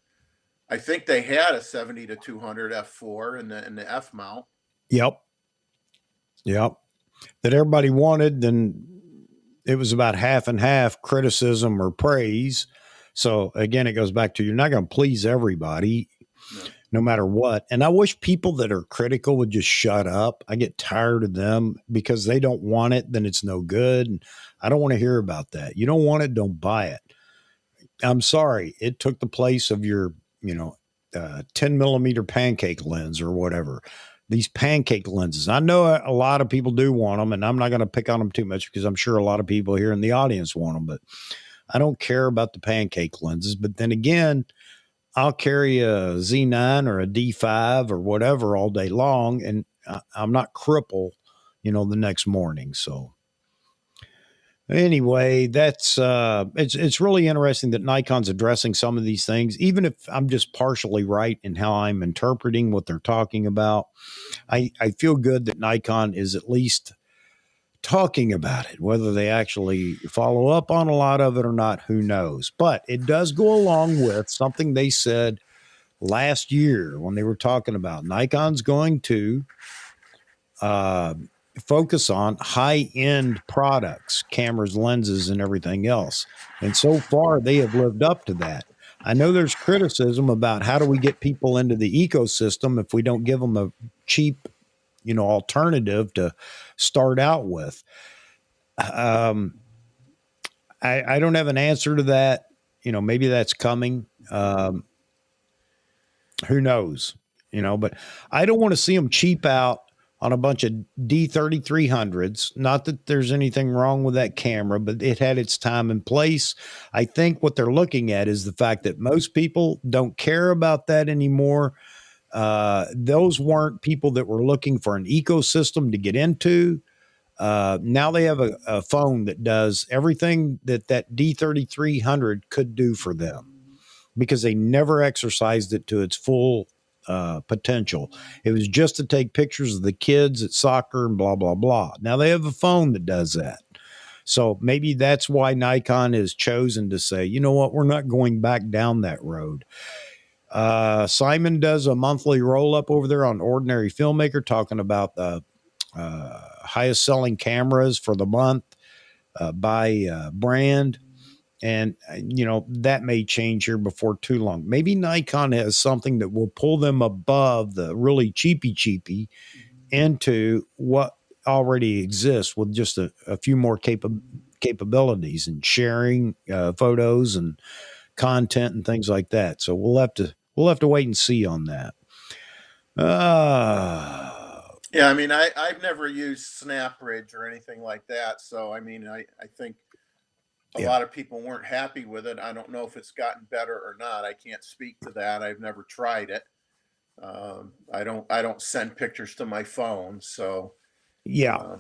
I think they had a 70 to 200 f4 in the F mount. Yep. That everybody wanted. Then it was about half and half, criticism or praise. So again, it goes back to, you're not going to please everybody, no matter what. And I wish people that are critical would just shut up. I get tired of them because they don't want it, then it's no good. And I don't want to hear about that. You don't want it, don't buy it. I'm sorry. It took the place of your, 10 millimeter pancake lens or whatever. These pancake lenses. I know a lot of people do want them, and I'm not going to pick on them too much because I'm sure a lot of people here in the audience want them, but I don't care about the pancake lenses. But then again, I'll carry a Z9 or a D5 or whatever all day long, and I'm not crippled, the next morning. So anyway, that's it's really interesting that Nikon's addressing some of these things, even if I'm just partially right in how I'm interpreting what they're talking about. I feel good that Nikon is at least talking about it. Whether they actually follow up on a lot of it or not, who knows? But it does go along with something they said last year when they were talking about Nikon's going to focus on high-end products, cameras, lenses, and everything else. And so far, they have lived up to that. I know there's criticism about how do we get people into the ecosystem if we don't give them a cheap, alternative to start out with. I don't have an answer to that. Maybe that's coming. Who knows? But I don't want to see them cheap out on a bunch of D3300s. Not that there's anything wrong with that camera, but it had its time and place. I think what they're looking at is the fact that most people don't care about that anymore. Those weren't people that were looking for an ecosystem to get into. Now they have a phone that does everything that D3300 could do for them because they never exercised it to its full potential. It was just to take pictures of the kids at soccer and blah, blah, blah. Now they have a phone that does that. So maybe that's why Nikon has chosen to say, you know what, we're not going back down that road. Simon does a monthly roll up over there on Ordinary Filmmaker talking about the highest selling cameras for the month. by brand. And, that may change here before too long. Maybe Nikon has something that will pull them above the really cheapy into what already exists with just a few more capabilities and sharing photos and content and things like that. So we'll have to wait and see on that. Yeah, I mean, I've never used SnapBridge or anything like that. So, I mean, I think a Yeah. lot of people weren't happy with it. I don't know if it's gotten better or not. I can't speak to that. I've never tried it. I don't send pictures to my phone, so Yeah. uh,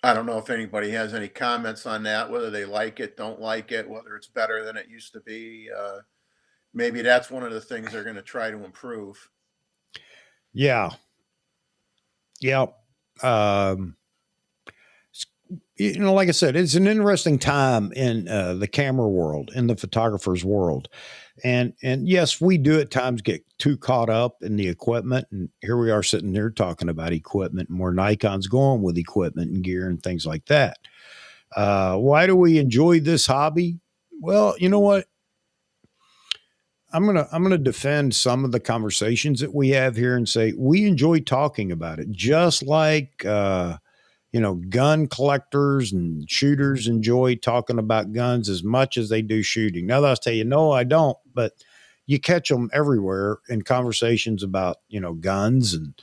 I don't know if anybody has any comments on that, whether they like it, don't like it, whether it's better than it used to be. Maybe that's one of the things they're going to try to improve. Yeah. Yeah. Um, like I said, it's an interesting time in the camera world, in the photographer's world. And yes, we do at times get too caught up in the equipment. And here we are sitting there talking about equipment and where Nikon's going with equipment and gear and things like that. Why do we enjoy this hobby? Well, you know what? I'm gonna defend some of the conversations that we have here and say we enjoy talking about it, just like gun collectors and shooters enjoy talking about guns as much as they do shooting. Now, I'll tell you, no, I don't, but you catch them everywhere in conversations about guns and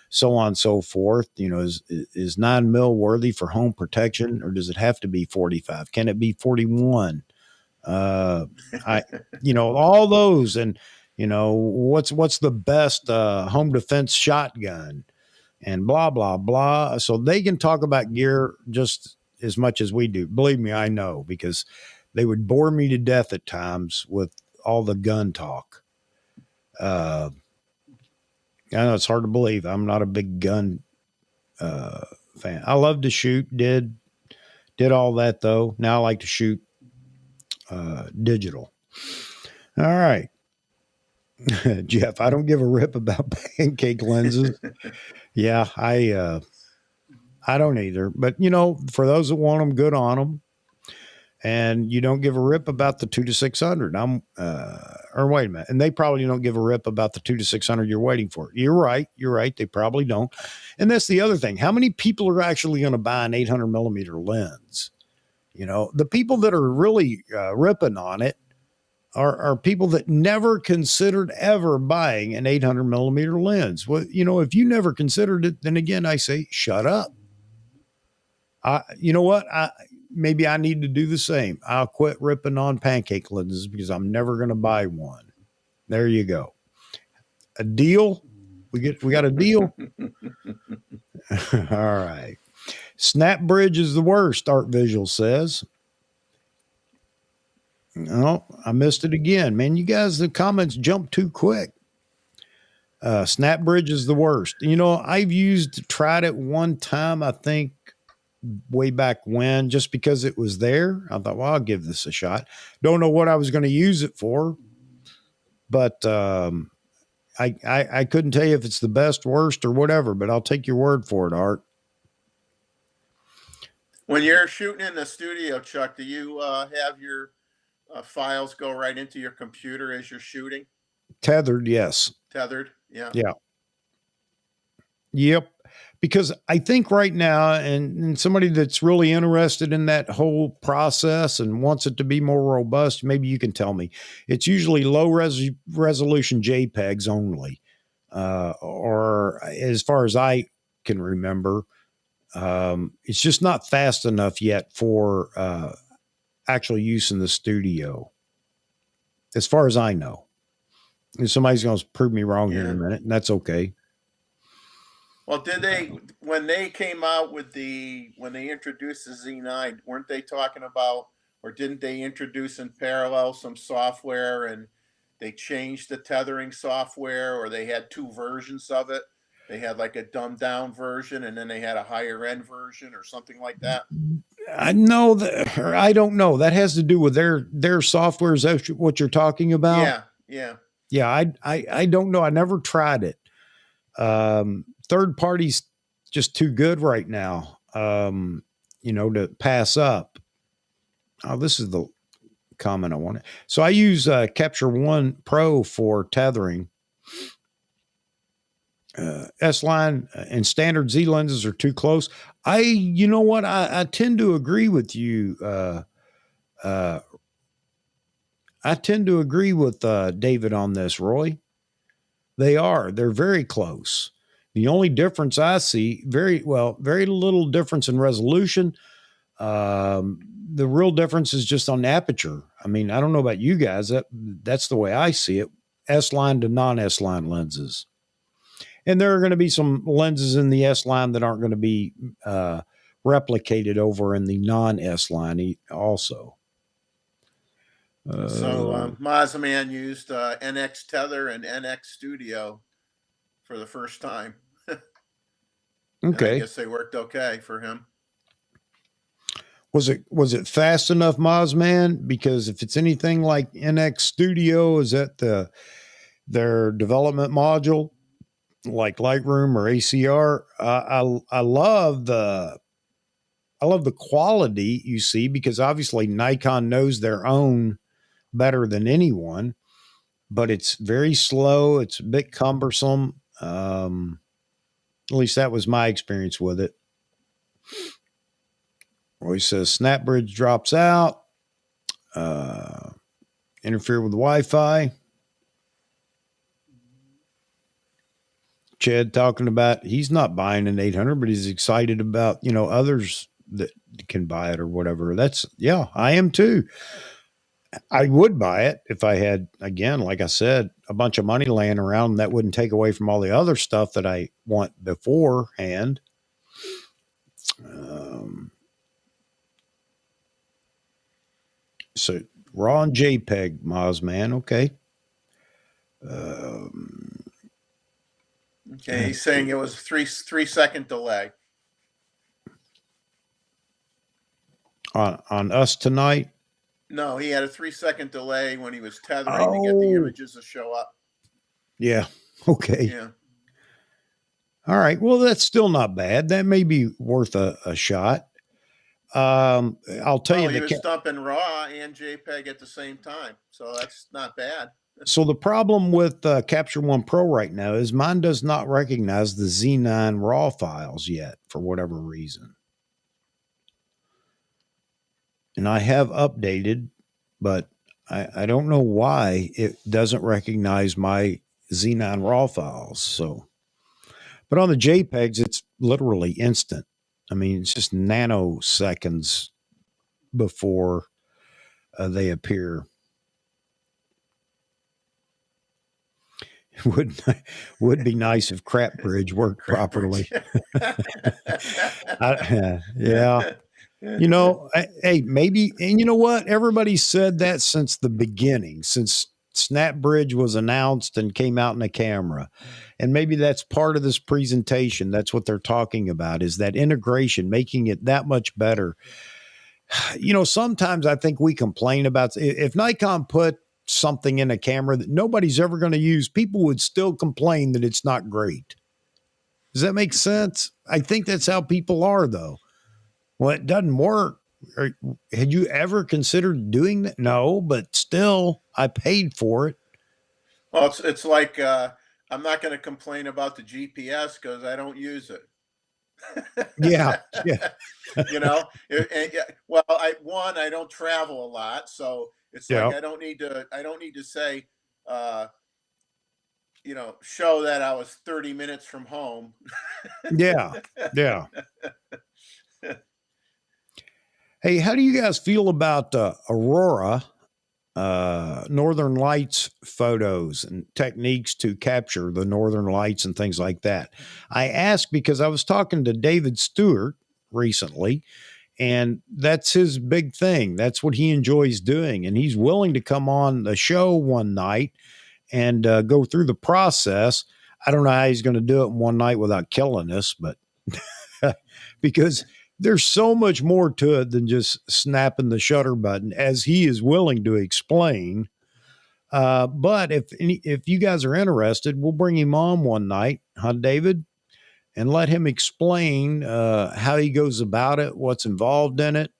so on and so forth. Is 9 mil worthy for home protection, or does it have to be 45? Can it be 41? uh I all those. And what's the best home defense shotgun, and blah blah blah. So they can talk about gear just as much as we do. Believe me, I know, because they would bore me to death at times with all the gun talk. uh I know it's hard to believe I'm not a big gun uh fan. I love to shoot, did all that, though. Now I like to shoot digital. All right. Jeff, I don't give a rip about pancake lenses. Yeah, I don't either. But for those that want them, good on them. And you don't give a rip about the 2 to 600. Or wait a minute, and they probably don't give a rip about the 2 to 600 you're waiting for. You're right. You're right. They probably don't. And that's the other thing. How many people are actually going to buy an 800 millimeter lens? The people that are really ripping on it are people that never considered ever buying an 800 millimeter lens. Well, if you never considered it, then again, I say, shut up. You know what? Maybe I need to do the same. I'll quit ripping on pancake lenses because I'm never going to buy one. There you go. A deal. We got a deal. All right. SnapBridge is the worst, Art Visual says. Oh, I missed it again. Man, you guys, the comments jump too quick. SnapBridge is the worst. I've tried it one time, I think, way back when, just because it was there. I thought, well, I'll give this a shot. Don't know what I was going to use it for, but I couldn't tell you if it's the best, worst, or whatever, but I'll take your word for it, Art. When you're shooting in the studio, Chuck, do you have your files go right into your computer as you're shooting? Tethered, yes. Tethered, yeah. Yeah. Yep. Because I think right now, and somebody that's really interested in that whole process and wants it to be more robust, maybe you can tell me. It's usually low resolution JPEGs only, or as far as I can remember, it's just not fast enough yet for actual use in the studio, as far as I know. And somebody's going to prove me wrong here in a minute, and that's okay. Well, when they came out when they introduced the Z9, weren't they talking about, or didn't they introduce in parallel some software, and they changed the tethering software, or they had two versions of it? They had like a dumbed down version, and then they had a higher end version or something like that. I know that, or I don't know. That has to do with their software. Is that what you're talking about? Yeah. I don't know. I never tried it. Third party's just too good right now. to pass up. Oh, this is the comment I wanted. So I use Capture One Pro for tethering. S-line and standard Z lenses are too close. You know what? I tend to agree with you. I tend to agree with David on this, Roy. They're very close. The only difference I see, very little difference in resolution. The real difference is just on aperture. I mean, I don't know about you guys. That's the way I see it. S-line to non-S-line lenses. And there are going to be some lenses in the S-line that aren't going to be replicated over in the non-S-line also. So Mazman used NX Tether and NX Studio for the first time. Okay. I guess they worked okay for him. Was it fast enough, Mazman? Because if it's anything like NX Studio, is that their development module, like Lightroom or ACR? I love the quality you see, because obviously Nikon knows their own better than anyone, but it's very slow. It's a bit cumbersome. At least that was my experience with it. Roy says snap bridge drops out, interfere with Wi-Fi. Chad talking about he's not buying an 800, but he's excited about, others that can buy it or whatever. I am too. I would buy it if I had, again, like I said, a bunch of money laying around, that wouldn't take away from all the other stuff that I want beforehand. So raw and JPEG, Mozman. Okay. Okay, he's saying it was 3-second delay on us tonight. No, he had a 3-second delay when he was tethering to get the images to show up. Yeah. Okay. Yeah. All right. Well, that's still not bad. That may be worth a shot. I'll tell you, he was dumping raw and JPEG at the same time, so that's not bad. So the problem with Capture One Pro right now is mine does not recognize the Z9 RAW files yet for whatever reason. And I have updated, but I don't know why it doesn't recognize my Z9 RAW files. So, but on the JPEGs, it's literally instant. I mean, it's just nanoseconds before they appear. Would be nice if Crap Bridge worked properly. Yeah. Hey, maybe, and you know what? Everybody said that since the beginning, since Snap Bridge was announced and came out in a camera. And maybe that's part of this presentation. That's what they're talking about, is that integration, making it that much better. Sometimes I think we complain about, if Nikon put something in a camera that nobody's ever going to use, people would still complain that it's not great. Does that make sense? I think that's how people are, though. Well, it doesn't work. Had you ever considered doing that? No, but still, I paid for it. Well, it's like I'm not going to complain about the GPS because I don't use it. Yeah. Well, I don't travel a lot, so it's like I don't need to say, show that I was 30 minutes from home. Yeah. Hey, how do you guys feel about Aurora, Northern Lights photos and techniques to capture the Northern Lights and things like that? I ask because I was talking to David Stewart recently, and that's his big thing. That's what he enjoys doing. And he's willing to come on the show one night and go through the process. I don't know how he's going to do it in one night without killing us, but because there's so much more to it than just snapping the shutter button, as he is willing to explain. But if you guys are interested, we'll bring him on one night, huh, David? and let him explain how he goes about it, what's involved in it,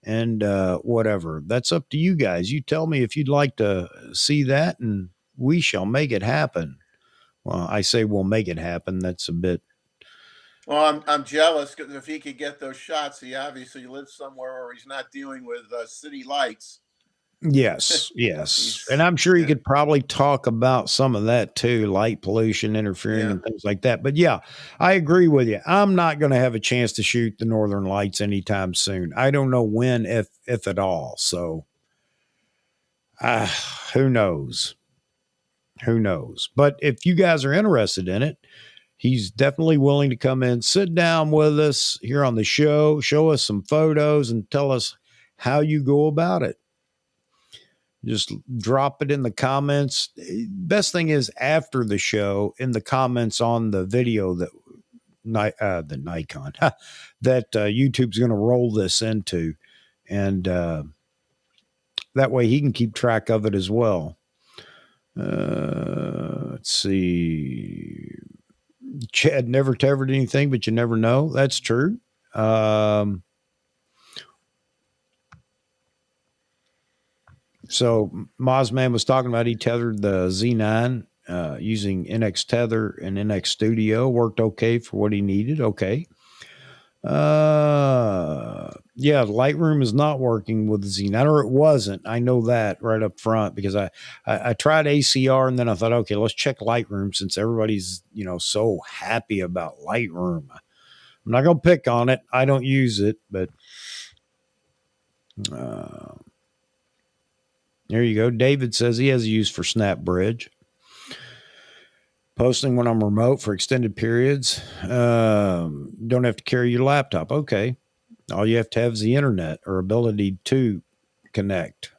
and whatever. That's up to you guys. You tell me if you'd like to see that, and we shall make it happen. Well, I say we'll make it happen. That's a bit. Well, I'm jealous because if he could get those shots, he obviously lives somewhere where he's not dealing with city lights. Yes, yes. And He's I'm sure you yeah, could probably talk about some of that too, light pollution interfering yeah. and things like that. But yeah, I agree with you. I'm not going to have a chance to shoot the Northern Lights anytime soon. I don't know when, if at all. So, uh, who knows? Who knows? But if you guys are interested in it, he's definitely willing to come in, sit down with us here on the show, show us some photos, and tell us how you go about it. Just drop it in the comments. Best thing is after the show in the comments on the video that the Nikon that YouTube's going to roll this into, and that way he can keep track of it as well. Let's see. Chad never tethered anything, but you never know. That's true. So Mozman was talking about he tethered the Z9 using NX Tether and NX Studio. Worked okay for what he needed. Okay. Yeah, Lightroom is not working with the Z9, or it wasn't. I know that right up front because I tried ACR and then I thought, okay, let's check Lightroom since everybody's so happy about Lightroom. I'm not gonna pick on it. I don't use it, but there you go. David says he has a use for SnapBridge. Posting when I'm remote for extended periods. Don't have to carry your laptop. Okay. All you have to have is the internet or ability to connect.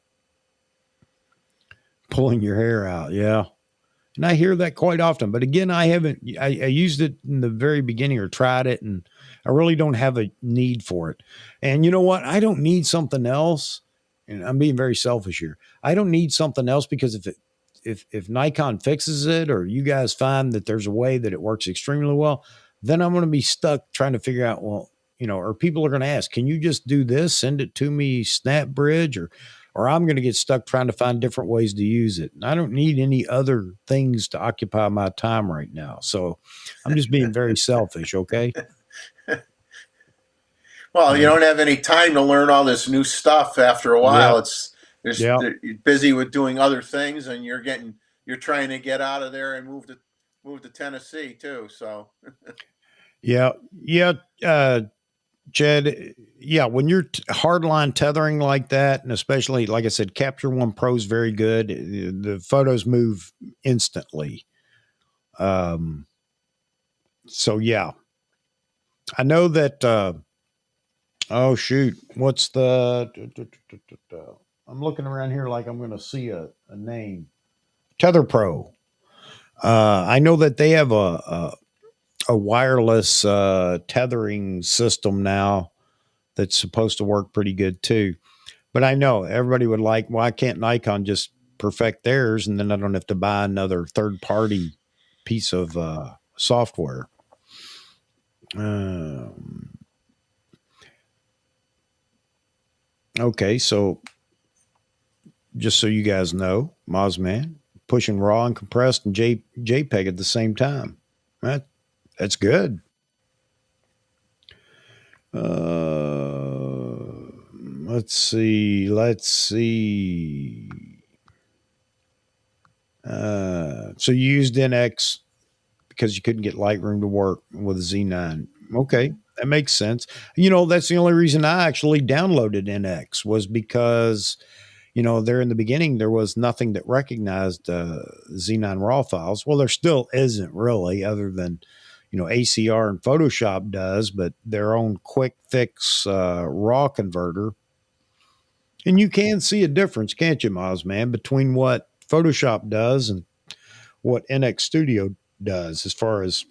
Pulling your hair out. Yeah. And I hear that quite often. But again, I used it in the very beginning or tried it, and I really don't have a need for it. And you know what? I don't need something else. And I'm being very selfish here. I don't need something else because if Nikon fixes it or you guys find that there's a way that it works extremely well, then I'm going to be stuck trying to figure out, well, or people are going to ask, can you just do this? Send it to me, SnapBridge, or I'm going to get stuck trying to find different ways to use it. And I don't need any other things to occupy my time right now. So I'm just being very selfish. Okay. Well, you don't have any time to learn all this new stuff after a Yeah. while. You're busy with doing other things, and you're trying to get out of there and move to Tennessee too. So Yeah. Chad, yeah, when you're hardline tethering like that, and especially, like I said, Capture One Pro is very good. The photos move instantly. So yeah, I know that. Oh shoot, what's the? I'm looking around here like I'm going to see a name. Tether Pro. I know that they have a wireless tethering system now that's supposed to work pretty good too. But I know everybody would like, why can't Nikon just perfect theirs and then I don't have to buy another third party piece of software? Okay, so just so you guys know, Mozman pushing raw and compressed and JPEG at the same time. That's good. Let's see. So you used NX because you couldn't get Lightroom to work with a Z9. Okay, that makes sense. That's the only reason I actually downloaded NX was because, there in the beginning, there was nothing that recognized Z9 RAW files. Well, there still isn't really, other than, ACR and Photoshop does, but their own quick fix RAW converter. And you can see a difference, can't you, Moz, man, between what Photoshop does and what NX Studio does as far as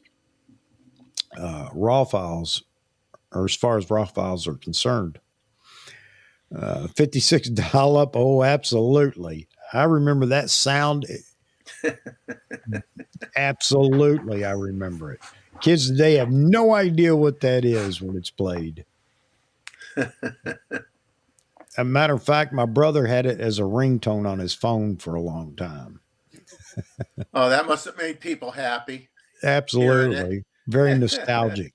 raw files, or as far as raw files are concerned. 56 dollop. Oh, absolutely. I remember that sound. Absolutely. I remember it. Kids today have no idea what that is when it's played. A matter of fact, my brother had it as a ringtone on his phone for a long time. Oh, that must have made people happy hearing it. Absolutely. Very nostalgic.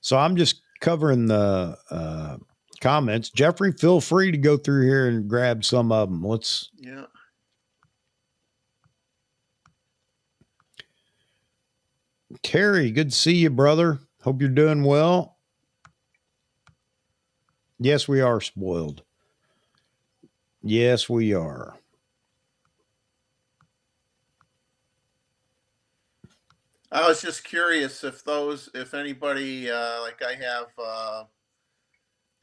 So I'm just covering the comments. Jeffrey, feel free to go through here and grab some of them. Yeah. Terry, good to see you, brother. Hope you're doing well. Yes, we are spoiled. Yes, we are. I was just curious if anybody, like I have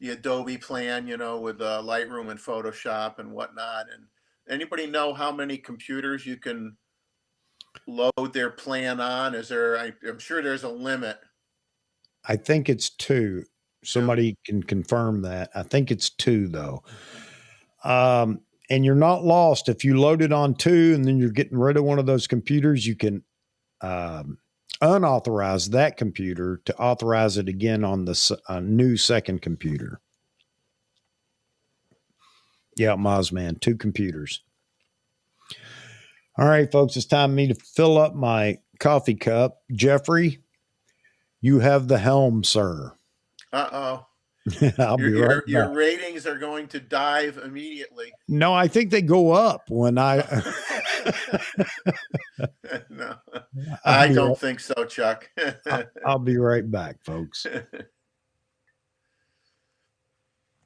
the Adobe plan, with Lightroom and Photoshop and whatnot, and anybody know how many computers you can load their plan on? I'm sure there's a limit. I think it's 2. Somebody can confirm that. I think it's 2 though. And you're not lost if you load it on 2 and then you're getting rid of one of those computers. You can unauthorize that computer to authorize it again on the new second computer. Yeah, Mozman, 2 computers. All right, folks, it's time for me to fill up my coffee cup. Jeffrey, you have the helm, sir. Uh-oh. I'll be right back. Your ratings are going to dive immediately. No, I think they go up when I. No, I don't think so, Chuck. I'll be right back, folks.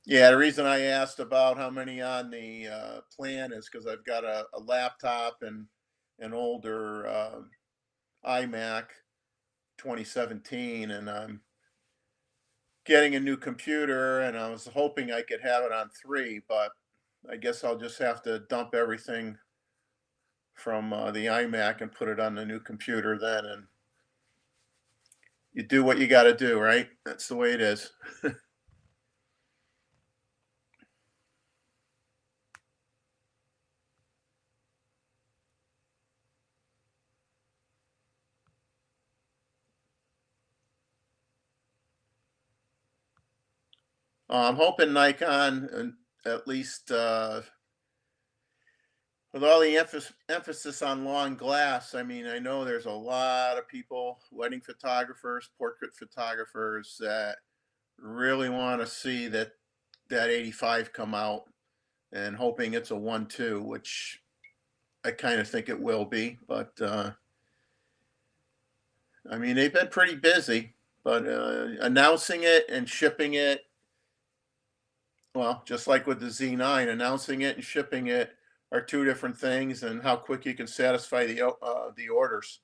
Yeah, the reason I asked about how many on the plan is because I've got a laptop and an older iMac 2017, and I'm getting a new computer, and I was hoping I could have it on 3, but I guess I'll just have to dump everything from the iMac and put it on the new computer then, and you do what you got to do, right? That's the way it is. I'm hoping Nikon, at least with all the emphasis on long glass, I mean, I know there's a lot of people, wedding photographers, portrait photographers, that really want to see that 85 come out, and hoping it's a 1.2, which I kind of think it will be. But I mean, they've been pretty busy, but announcing it and shipping it, well, just like with the Z9, announcing it and shipping it are 2 different things, and how quick you can satisfy the orders.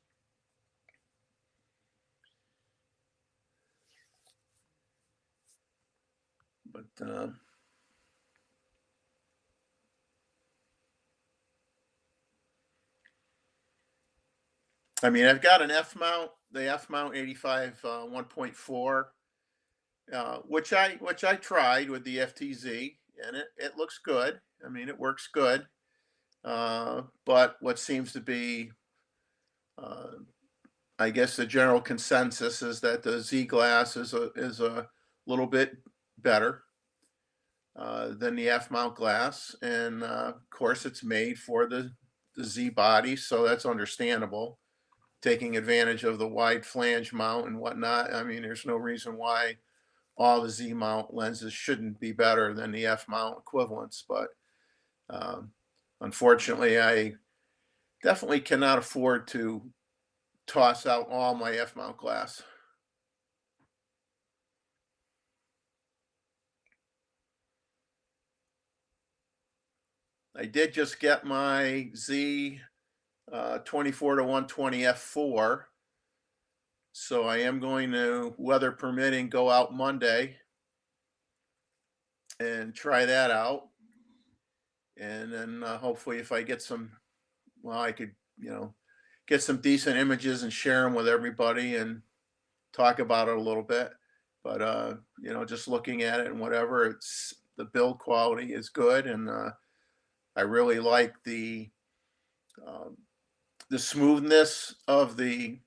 But I mean, I've got an F mount, the F mount 85 1.4, which I tried with the FTZ, and it looks good. I mean, it works good. But what seems to be, uh, I guess, the general consensus is that the Z glass is a little bit better than the F mount glass, and of course, it's made for the Z body, so that's understandable. Taking advantage of the wide flange mount and whatnot. I mean, there's no reason why all the Z mount lenses shouldn't be better than the F mount equivalents, but um, unfortunately, I definitely cannot afford to toss out all my F mount glass. I did just get my Z 24 to 120 f4, so I am going to, weather permitting, go out Monday and try that out, and then hopefully, if I get some, well, I could, get some decent images and share them with everybody and talk about it a little bit. But just looking at it and whatever, the build quality is good, and I really like the the smoothness of the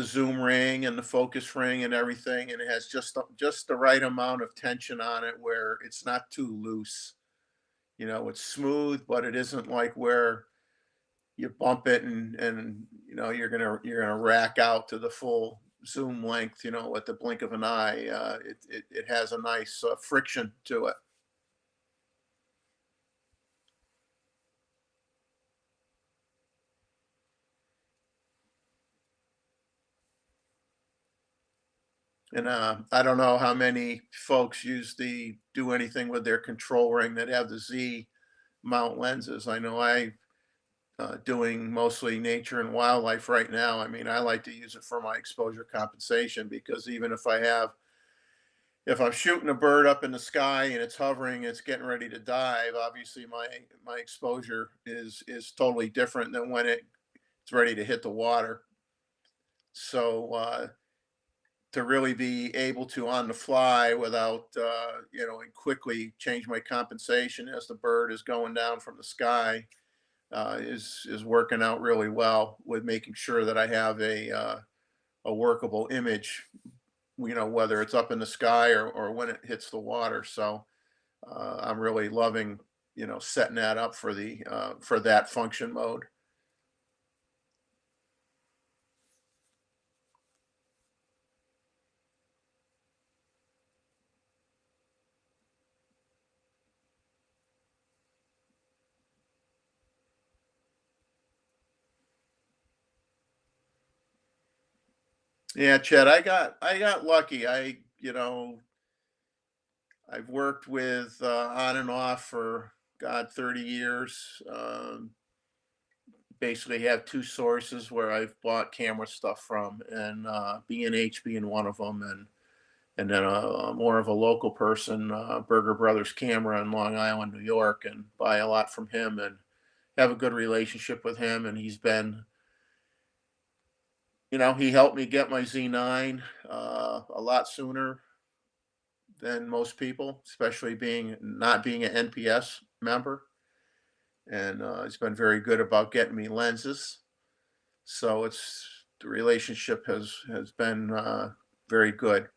zoom ring and the focus ring and everything, and it has just the right amount of tension on it where it's not too loose. You know, it's smooth, but it isn't like where you bump it and you know you're gonna rack out to the full zoom length. You know, at the blink of an eye, it has a nice friction to it. And I don't know how many folks do anything with their control ring that have the Z mount lenses. I know I doing mostly nature and wildlife right now. I mean, I like to use it for my exposure compensation because even if I'm shooting a bird up in the sky and it's hovering, it's getting ready to dive. Obviously, my exposure is totally different than when it's ready to hit the water. So to really be able to on the fly without you know, and quickly change my compensation as the bird is going down from the sky is working out really well with making sure that I have a workable image, you know, whether it's up in the sky or when it hits the water. So I'm really loving, you know, setting that up for that function mode. Yeah, Chad, I got lucky. You know, I've worked with on and off for God 30 years. Basically have two sources where I've bought camera stuff from, and B&H being one of them, and then more of a local person, Berger Brothers Camera in Long Island, New York, and buy a lot from him and have a good relationship with him. And he's been, you know, he helped me get my Z9 a lot sooner than most people, especially being not being an NPS member. And he's been very good about getting me lenses. So it's the relationship has been very good.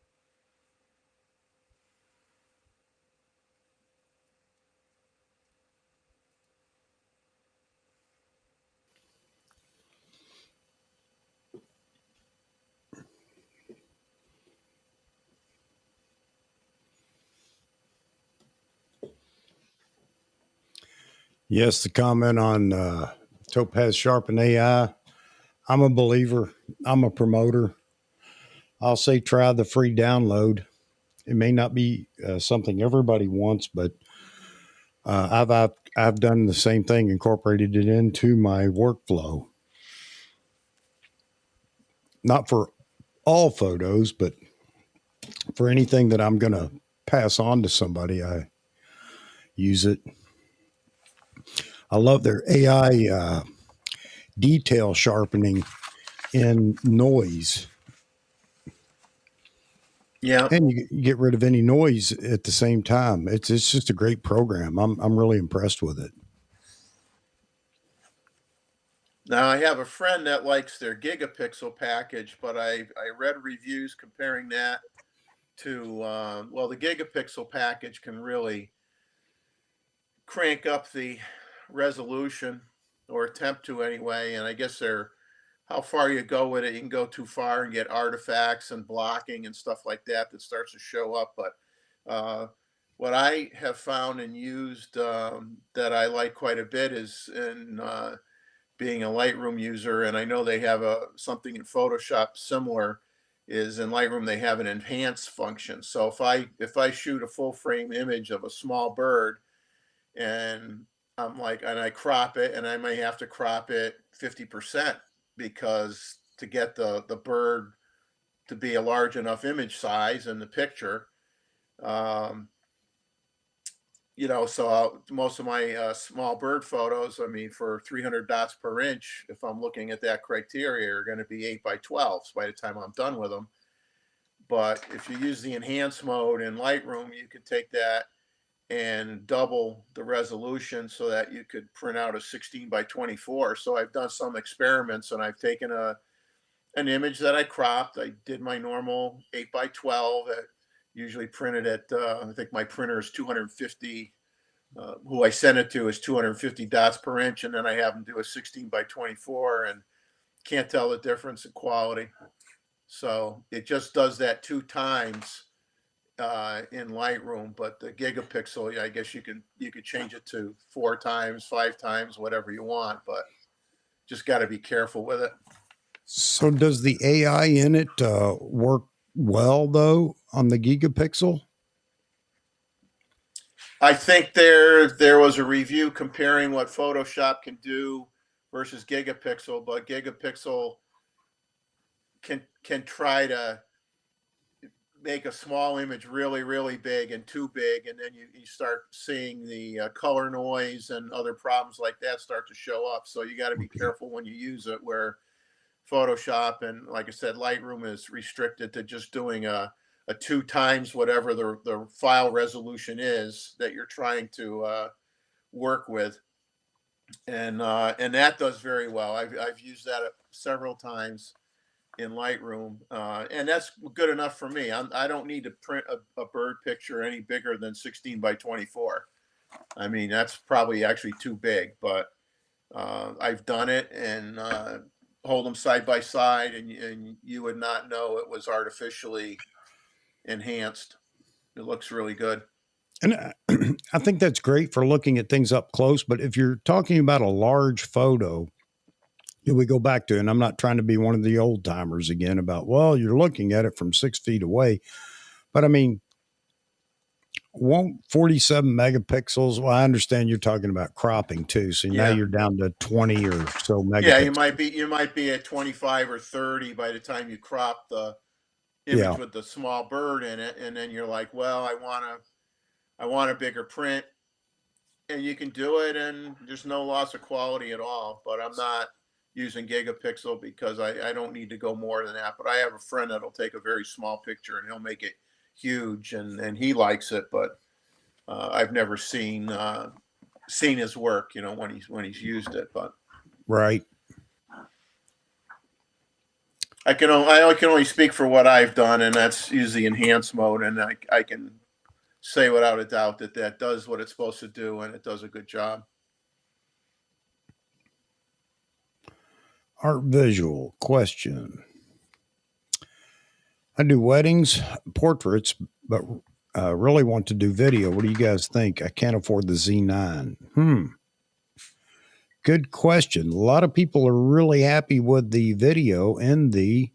Yes, the comment on Topaz Sharpen AI. I'm a believer. I'm a promoter. I'll say try the free download. It may not be something everybody wants, but I've done the same thing, incorporated it into my workflow. Not for all photos, but for anything that I'm going to pass on to somebody, I use it. I love their AI detail sharpening in noise, Yeah. and you get rid of any noise at the same time. It's just a great program. I'm really impressed with it. Now I have a friend that likes their gigapixel package, but I read reviews comparing that to well, the gigapixel package can really crank up the resolution or attempt to anyway. And I guess they're how far you go with it, you can go too far and get artifacts and blocking and stuff like that that starts to show up. But uh, what I have found and used that I like quite a bit is in being a Lightroom user, and I know they have a something in Photoshop similar. Is in Lightroom they have an enhance function. So if I shoot a full frame image of a small bird and and I crop it, and I may have to crop it 50% because to get the bird to be a large enough image size in the picture. Um, you know, so most of my small bird photos, I mean, for 300 dots per inch, if I'm looking at that criteria, are going to be 8x12s by the time I'm done with them. But if you use the enhance mode in Lightroom, you can take that and double the resolution so that you could print out a 16 by 24. So I've done some experiments, and I've taken an image that I cropped. I did my normal 8 by 12 that usually printed at, I think my printer is 250, who I send it to is 250 dots per inch. And then I have them do a 16 by 24 and can't tell the difference in quality. So it just does that 2 times in Lightroom, but the gigapixel, I guess you could change it to 4 times, 5 times, whatever you want, but just got to be careful with it. So does the AI in it work well though on the gigapixel? I think there was a review comparing what Photoshop can do versus gigapixel, but gigapixel can try to make a small image really, really big and too big, and then you start seeing the color noise and other problems like that start to show up. So you got to be careful when you use it, where Photoshop and, like I said, Lightroom is restricted to just doing a 2 times whatever the file resolution is that you're trying to work with, and that does very well. I've used that several times in Lightroom, and that's good enough for me. I don't need to print a bird picture any bigger than 16 by 24. I mean, that's probably actually too big, but I've done it, and hold them side by side, and you would not know it was artificially enhanced. It looks really good. And I think that's great for looking at things up close. But if you're talking about a large photo, we go back to, and I'm not trying to be one of the old timers again about, well, you're looking at it from 6 feet away. But I mean, won't 47 megapixels? Well, I understand you're talking about cropping too. So now Yeah. you're down to 20 or so Yeah, megapixels. you might be at 25 or 30 by the time you crop the image Yeah. with the small bird in it, and then you're like, well, I want a bigger print, and you can do it, and there's no loss of quality at all. But I'm not using gigapixel because I don't need to go more than that. But I have a friend that'll take a very small picture and he'll make it huge, and he likes it, but I've never seen his work, when he's used it. But Right. I can only speak for what I've done, and that's use the enhance mode, and I can say without a doubt that does what it's supposed to do, and it does a good job. Art visual question. I do weddings, portraits, but really want to do video. What do you guys think? I can't afford the Z9. Good question. A lot of people are really happy with the video and in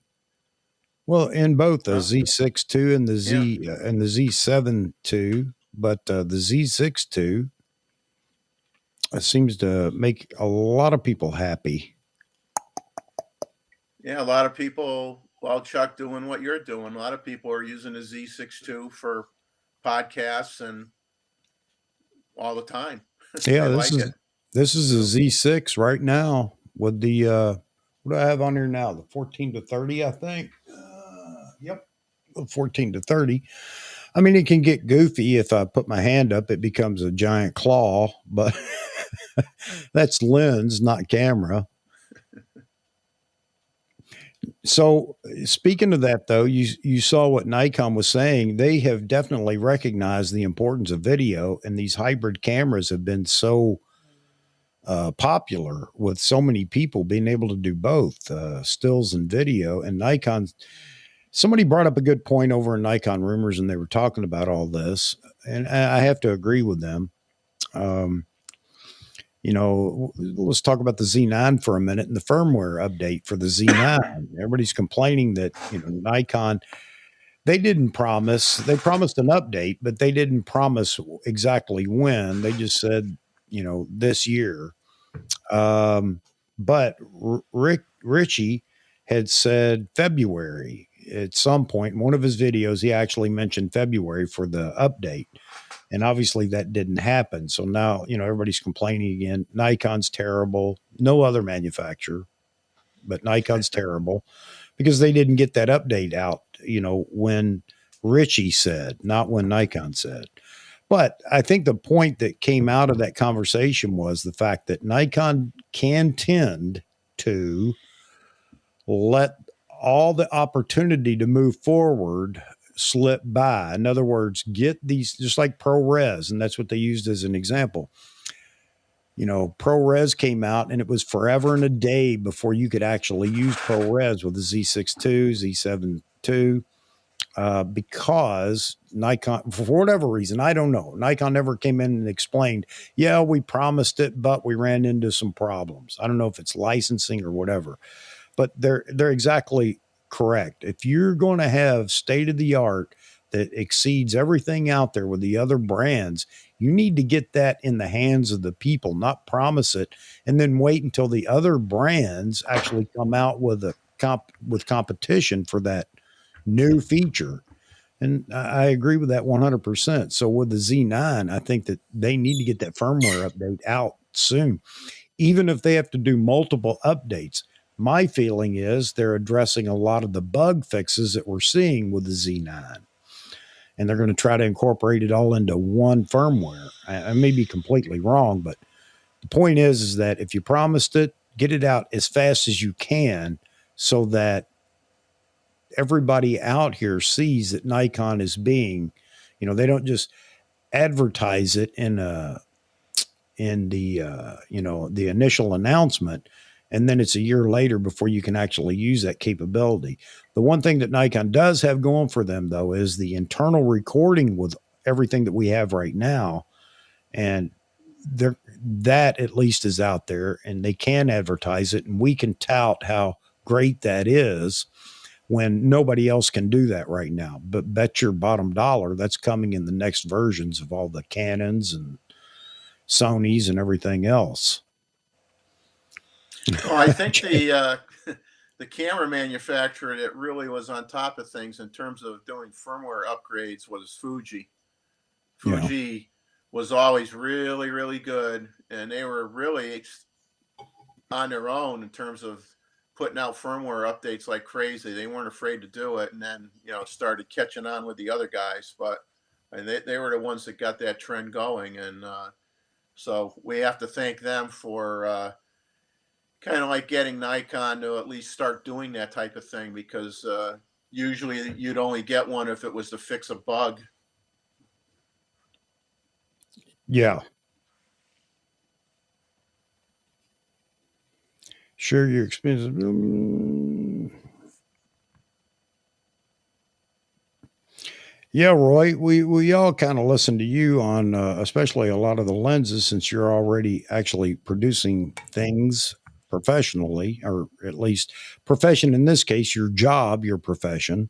both the Huh? Z6 II and the Yeah. Z7 II, but the Z6 II seems to make a lot of people happy. Yeah, a lot of people, well, Chuck, doing what you're doing, a lot of people are using the Z6 II for podcasts and all the time. Yeah, They like it. this is You a know? Z6 right now with the what do I have on here now? The 14 to 30, I think. Yep, 14 to 30. I mean, it can get goofy if I put my hand up, it becomes a giant claw, but that's lens, not camera. So, speaking of that, though, you saw what Nikon was saying. They have definitely recognized the importance of video, and these hybrid cameras have been so popular with so many people being able to do both stills and video. And Nikon, somebody brought up a good point over in Nikon Rumors, and they were talking about all this, and I have to agree with them. Um, let's talk about the Z9 for a minute and the firmware update for the Z9. Everybody's complaining that, Nikon, they promised an update, but they didn't promise exactly when. They just said, this year. But Richie had said February at some point in one of his videos. He actually mentioned February for the update. And obviously that didn't happen. So now, everybody's complaining again. Nikon's terrible. No other manufacturer, but Nikon's terrible because they didn't get that update out, when Richie said, not when Nikon said. But I think the point that came out of that conversation was the fact that Nikon can tend to let all the opportunity to move forward slip by. In other words, get these just like ProRes, and that's what they used as an example. You know, ProRes came out and it was forever and a day before you could actually use ProRes with the Z6 II, Z7 II, because Nikon, for whatever reason, I don't know, Nikon never came in and explained, yeah, we promised it, but we ran into some problems. I don't know if it's licensing or whatever, but they're exactly correct. If you're going to have state of the art that exceeds everything out there with the other brands, you need to get that in the hands of the people, not promise it and then wait until the other brands actually come out with with competition for that new feature. And I agree with that 100%. So with the Z9, I think that they need to get that firmware update out soon, even if they have to do multiple updates. My feeling is they're addressing a lot of the bug fixes that we're seeing with the Z9, and they're going to try to incorporate it all into one firmware. I may be completely wrong, but the point is that if you promised it, get it out as fast as you can so that everybody out here sees that Nikon is being, you know, they don't just advertise it in the you know, the initial announcement, and then it's a year later before you can actually use that capability. The one thing that Nikon does have going for them though is the internal recording with everything that we have right now, and there, that at least is out there and they can advertise it and we can tout how great that is when nobody else can do that right now. But bet your bottom dollar that's coming in the next versions of all the Canons and Sonys and everything else. Well, I think the the camera manufacturer that really was on top of things in terms of doing firmware upgrades was Fuji. Yeah. Fuji was always really good, and they were really on their own in terms of putting out firmware updates like crazy. They weren't afraid to do it, and then started catching on with the other guys. But and they were the ones that got that trend going, and so we have to thank them for kind of like getting Nikon to at least start doing that type of thing, because usually you'd only get one if it was to fix a bug. Yeah. Share your experience. Yeah, Roy, we all kind of listen to you on, especially a lot of the lenses, since you're already actually producing things professionally, or at least profession in this case, your job, your profession.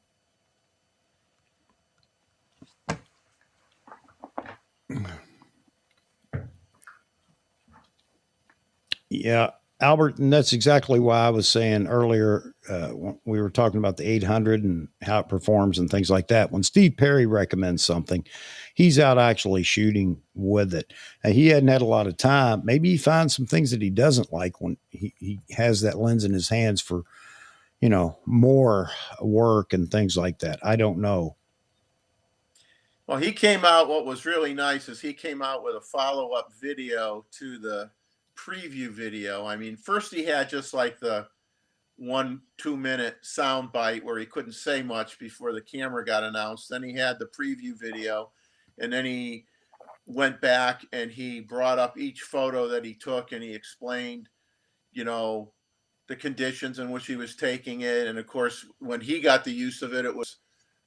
Yeah, Albert, and that's exactly why I was saying earlier, when we were talking about the 800 and how it performs and things like that. When Steve Perry recommends something, he's out actually shooting with it. And he hadn't had a lot of time. Maybe he finds some things that he doesn't like when he has that lens in his hands for, you know, more work and things like that. I don't know. Well, he came out. What was really nice is he came out with a follow up video to the preview video. I mean, first he had just like the 1 2 minute sound bite where he couldn't say much before the camera got announced. Then he had the preview video, and then he went back and he brought up each photo that he took and he explained, you know, the conditions in which he was taking it. And of course, when he got the use of it, it was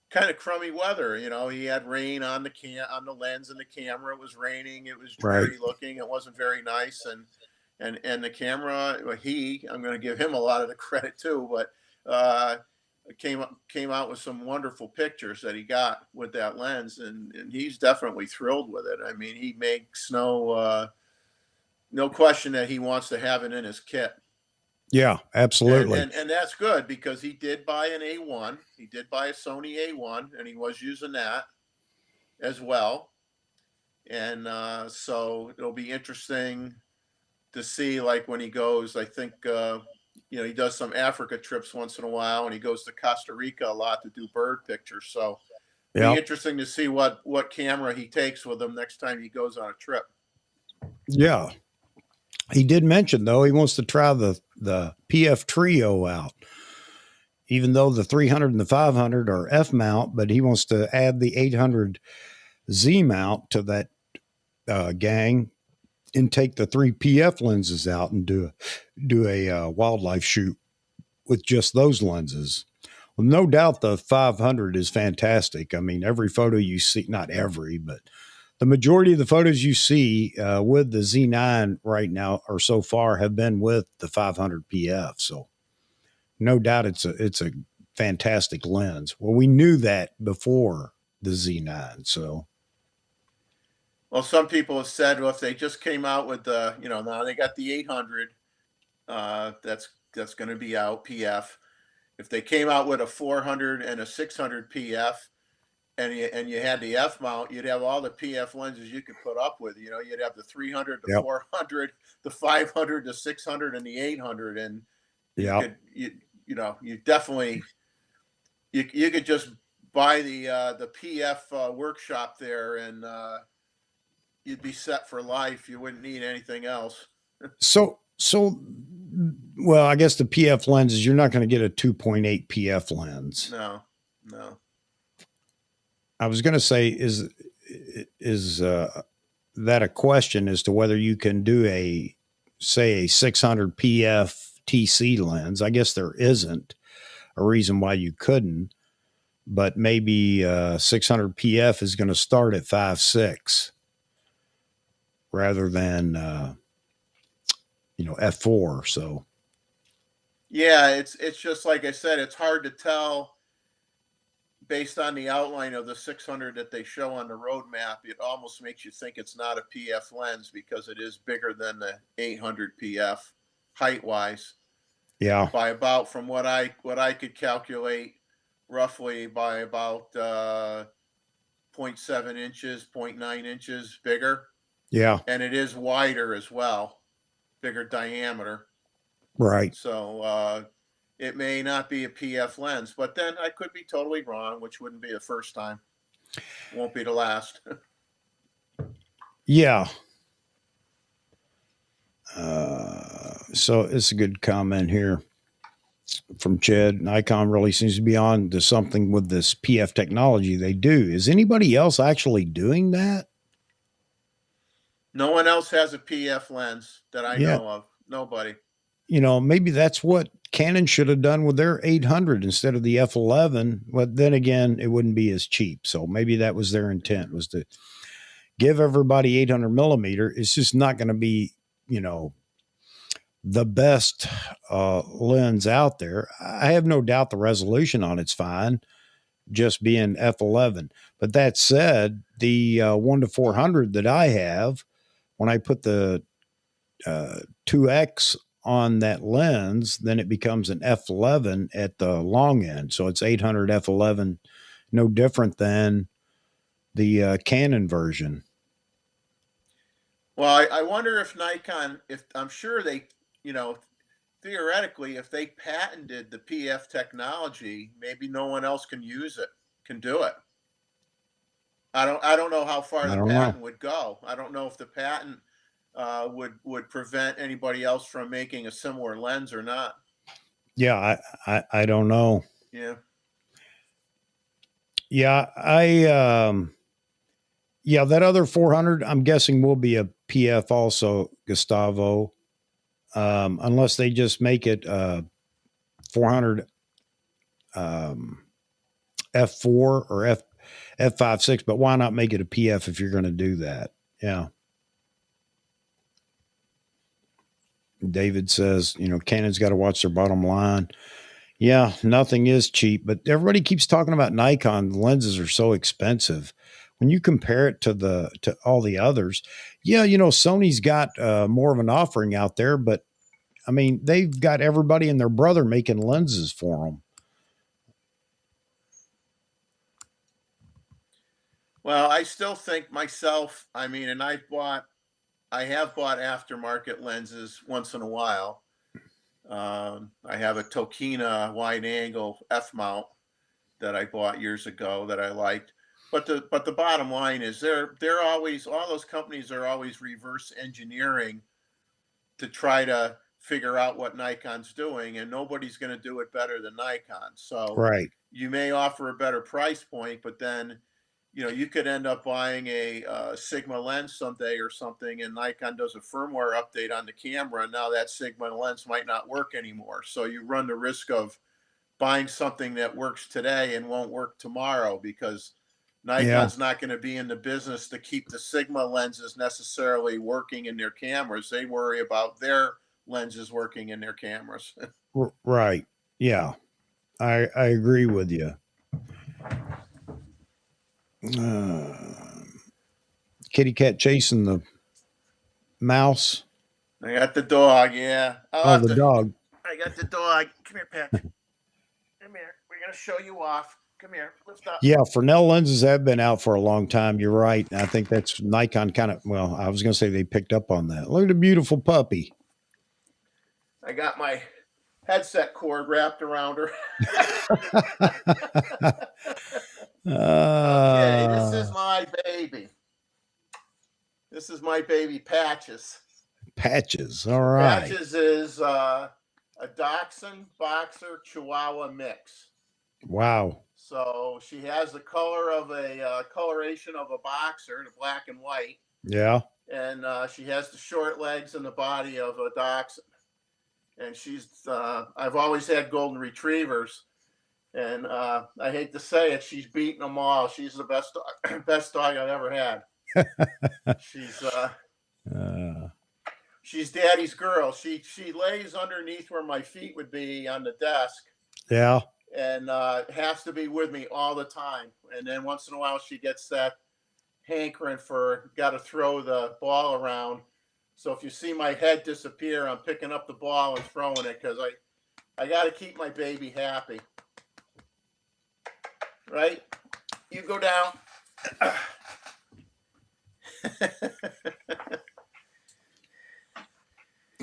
kind of crummy weather. You know, he had rain on the lens and the camera. It was raining. It was Right. dreary looking. It wasn't very nice. And the camera, I'm going to give him a lot of the credit too, but uh, came out with some wonderful pictures that he got with that lens, and he's definitely thrilled with it. I mean, he makes no question that he wants to have it in his kit. Yeah, and absolutely. and and that's good, because he did buy an A1. He did buy a Sony A1, and he was using that as well. And so it'll be interesting to see, like when he goes. I think he does some Africa trips once in a while, and he goes to Costa Rica a lot to do bird pictures. So Be Yeah. interesting to see what camera he takes with him next time he goes on a trip. Yeah. He did mention though he wants to try the PF Trio out, even though the 300 and the 500 are F mount, but he wants to add the 800 Z mount to that gang and take the three PF lenses out and do a wildlife shoot with just those lenses. Well, no doubt the 500 is fantastic. I mean, every photo you see, not every, but the majority of the photos you see with the Z9 right now or so far have been with the 500 PF. So no doubt it's a fantastic lens. Well, we knew that before the Z9. So Well, some people have said, well, if they just came out with the, now they got the 800, that's going to be out PF. If they came out with a 400 and a 600 PF, and you had the F mount, you'd have all the PF lenses you could put up with. You'd have the 300, the yep, 400, the 500, the 600, and the 800, and you yep. could you definitely you could just buy the PF workshop there, and you'd be set for life. You wouldn't need anything else. So well, I guess the PF lenses, you're not going to get a 2.8 PF lens. No, no. I was going to say, is that a question as to whether you can do say a 600 PF TC lens? I guess there isn't a reason why you couldn't, but maybe 600 PF is going to start at 5.6 rather than F4. So Yeah, it's just like I said, it's hard to tell based on the outline of the 600 that they show on the roadmap. It almost makes you think it's not a PF lens because it is bigger than the 800 PF height wise yeah, by about, from what I could calculate, roughly by about 0.7 inches, 0.9 inches bigger, yeah, and it is wider as well, bigger diameter. right. So it may not be a PF lens, but then I could be totally wrong, which wouldn't be the first time. Won't be the last. Yeah. So it's a good comment here from Chad. Nikon really seems to be on to something with this PF technology they do. Is anybody else actually doing that? No one else has a PF lens that I Yeah. know of. Nobody. Maybe that's what Canon should have done with their 800 instead of the F11. But then again, it wouldn't be as cheap. So maybe that was their intent, was to give everybody 800 millimeter. It's just not going to be, the best lens out there. I have no doubt the resolution on it's fine, just being F11. But that said, the 1-400 that I have, when I put the 2X on that lens, then it becomes an F11 at the long end. So it's 800 F11, no different than the Canon version. Well, I wonder if Nikon, if I'm sure they, you know, theoretically, if they patented the PF technology, maybe no one else can use it, can do it. I don't know how far I the don't know. patent would go. I don't know if the patent would prevent anybody else from making a similar lens or not. Yeah, I don't know. Yeah. Yeah, yeah, that other 400, I'm guessing will be a PF also, Gustavo, unless they just make it 400 um, F4 or F5.6. But why not make it a PF if you're going to do that? Yeah. David says, Canon's got to watch their bottom line. Yeah, nothing is cheap, but everybody keeps talking about Nikon. The lenses are so expensive. When you compare it to all the others, yeah, Sony's got more of an offering out there, but I mean, they've got everybody and their brother making lenses for them. Well, I still think myself, I mean, and I have bought aftermarket lenses once in a while. I have a Tokina wide angle F mount that I bought years ago that I liked. But the bottom line is they're always, all those companies are always reverse engineering to try to figure out what Nikon's doing, and nobody's going to do it better than Nikon. So Right. you may offer a better price point, but then you could end up buying a Sigma lens someday or something, and Nikon does a firmware update on the camera, and now that Sigma lens might not work anymore. So you run the risk of buying something that works today and won't work tomorrow, because Yeah. Nikon's not going to be in the business to keep the Sigma lenses necessarily working in their cameras. They worry about their lenses working in their cameras. Right. Yeah. I agree with you. Kitty cat chasing the mouse. I got the dog. Yeah. Oh, the dog. I got the dog. Come here, Patch. Come here. We're going to show you off. Come here. Lift up. Yeah, Fresnel lenses have been out for a long time. You're right. I think that's Nikon kind of, well, I was going to say they picked up on that. Look at the beautiful puppy. I got my headset cord wrapped around her. Okay, this is my baby. This is my baby Patches. Patches. All right. Patches is a Dachshund Boxer Chihuahua mix. Wow. So she has the color of a coloration of a boxer, the black and white. Yeah. And she has the short legs and the body of a Dachshund. And she's, I've always had golden retrievers. And I hate to say it, she's beaten them all. She's the best dog I've ever had. She's daddy's girl. She lays underneath where my feet would be on the desk. Yeah. And has to be with me all the time. And then once in a while, she gets that hankering for got to throw the ball around. So if you see my head disappear, I'm picking up the ball and throwing it, because I got to keep my baby happy. Right? You go down.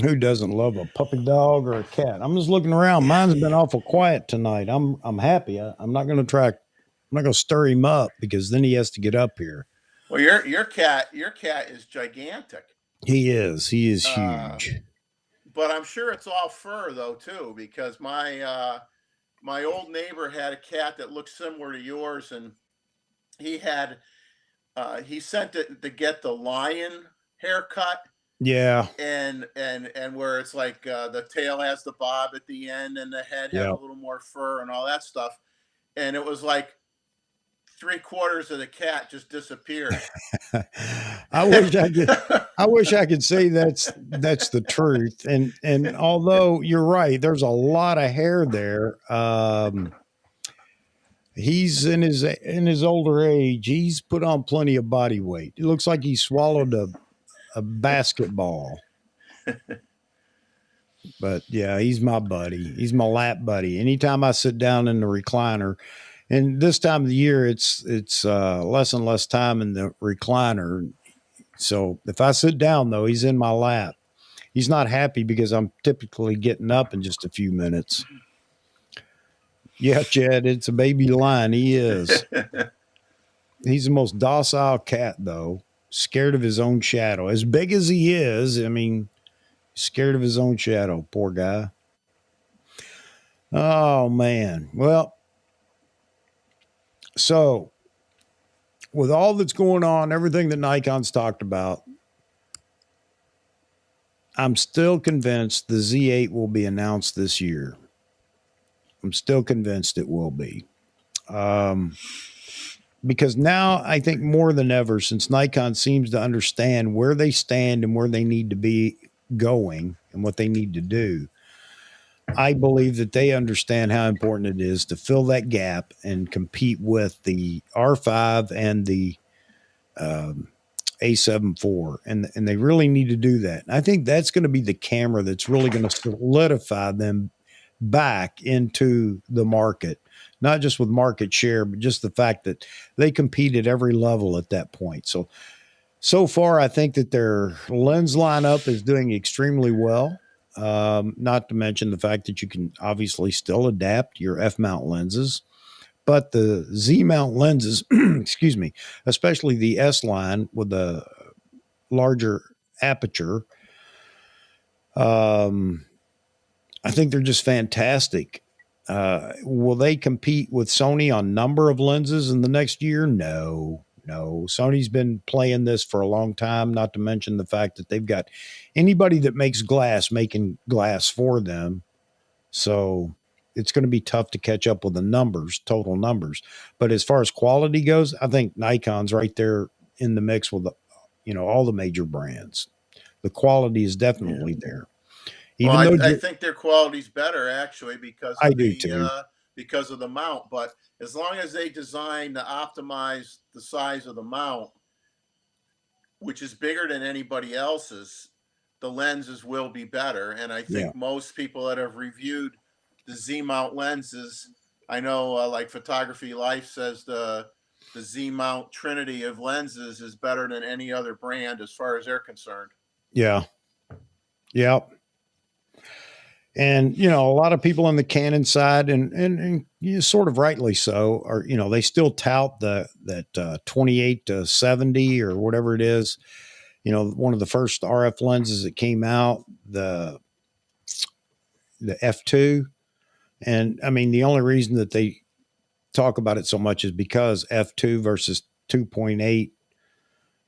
Who doesn't love a puppy dog or a cat? I'm just looking around. Mine's been awful quiet tonight. I'm happy. I'm not going to stir him up, because then he has to get up here. Well, your cat is gigantic. He is huge. But I'm sure it's all fur though too, because my old neighbor had a cat that looked similar to yours, and he sent it to get the lion haircut. Yeah. And where it's like the tail has the bob at the end, and the head has a little more fur and all that stuff. And it was like 3/4 of the cat just disappeared. I wish I could say that's the truth. And although you're right, there's a lot of hair there. He's in his older age. He's put on plenty of body weight. It looks like he swallowed a basketball. But yeah, he's my buddy. He's my lap buddy. Anytime I sit down in the recliner, and this time of the year, it's less and less time in the recliner. So if I sit down, though, he's in my lap. He's not happy because I'm typically getting up in just a few minutes. Yeah, Chad, it's a baby lion. He is. He's the most docile cat, though. Scared of his own shadow. As big as he is, I mean, scared of his own shadow. Poor guy. Oh, man. Well, so with all that's going on, everything that Nikon's talked about, I'm still convinced the Z8 will be announced this year. I'm still convinced it will be. Because now I think more than ever, since Nikon seems to understand where they stand and where they need to be going and what they need to do, I believe that they understand how important it is to fill that gap and compete with the R5 and the A7 IV. And they really need to do that. And I think that's going to be the camera that's really going to solidify them back into the market, not just with market share, but just the fact that they compete at every level at that point. So far, I think that their lens lineup is doing extremely well. Not to mention the fact that you can obviously still adapt your F-mount lenses, But the Z mount lenses, excuse me, especially the S line with the larger aperture, um, I think they're just fantastic. Will they compete with Sony on number of lenses in the next year? No, no. Sony's been playing this for a long time, not to mention the fact that they've got anybody that makes glass making glass for them. So it's going to be tough to catch up with the numbers, total numbers. But as far as quality goes, I think Nikon's right there in the mix with, all the major brands. The quality is Yeah. definitely there. Well, Even though I think their quality's better actually I do too. because of the mount. But as long as they design to optimize the size of the mount, which is bigger than anybody else's, the lenses will be better. And I Yeah. think most people that have reviewed the Z mount lenses, I know like Photography Life says the Z mount trinity of lenses is better than any other brand as far as they're concerned. Yeah. Yeah. And a lot of people on the Canon side, and sort of rightly so, are they still tout that 28 to 70 or whatever it is. One of the first RF lenses that came out, the f2, and I mean the only reason that they talk about it so much is because f2 versus 2.8,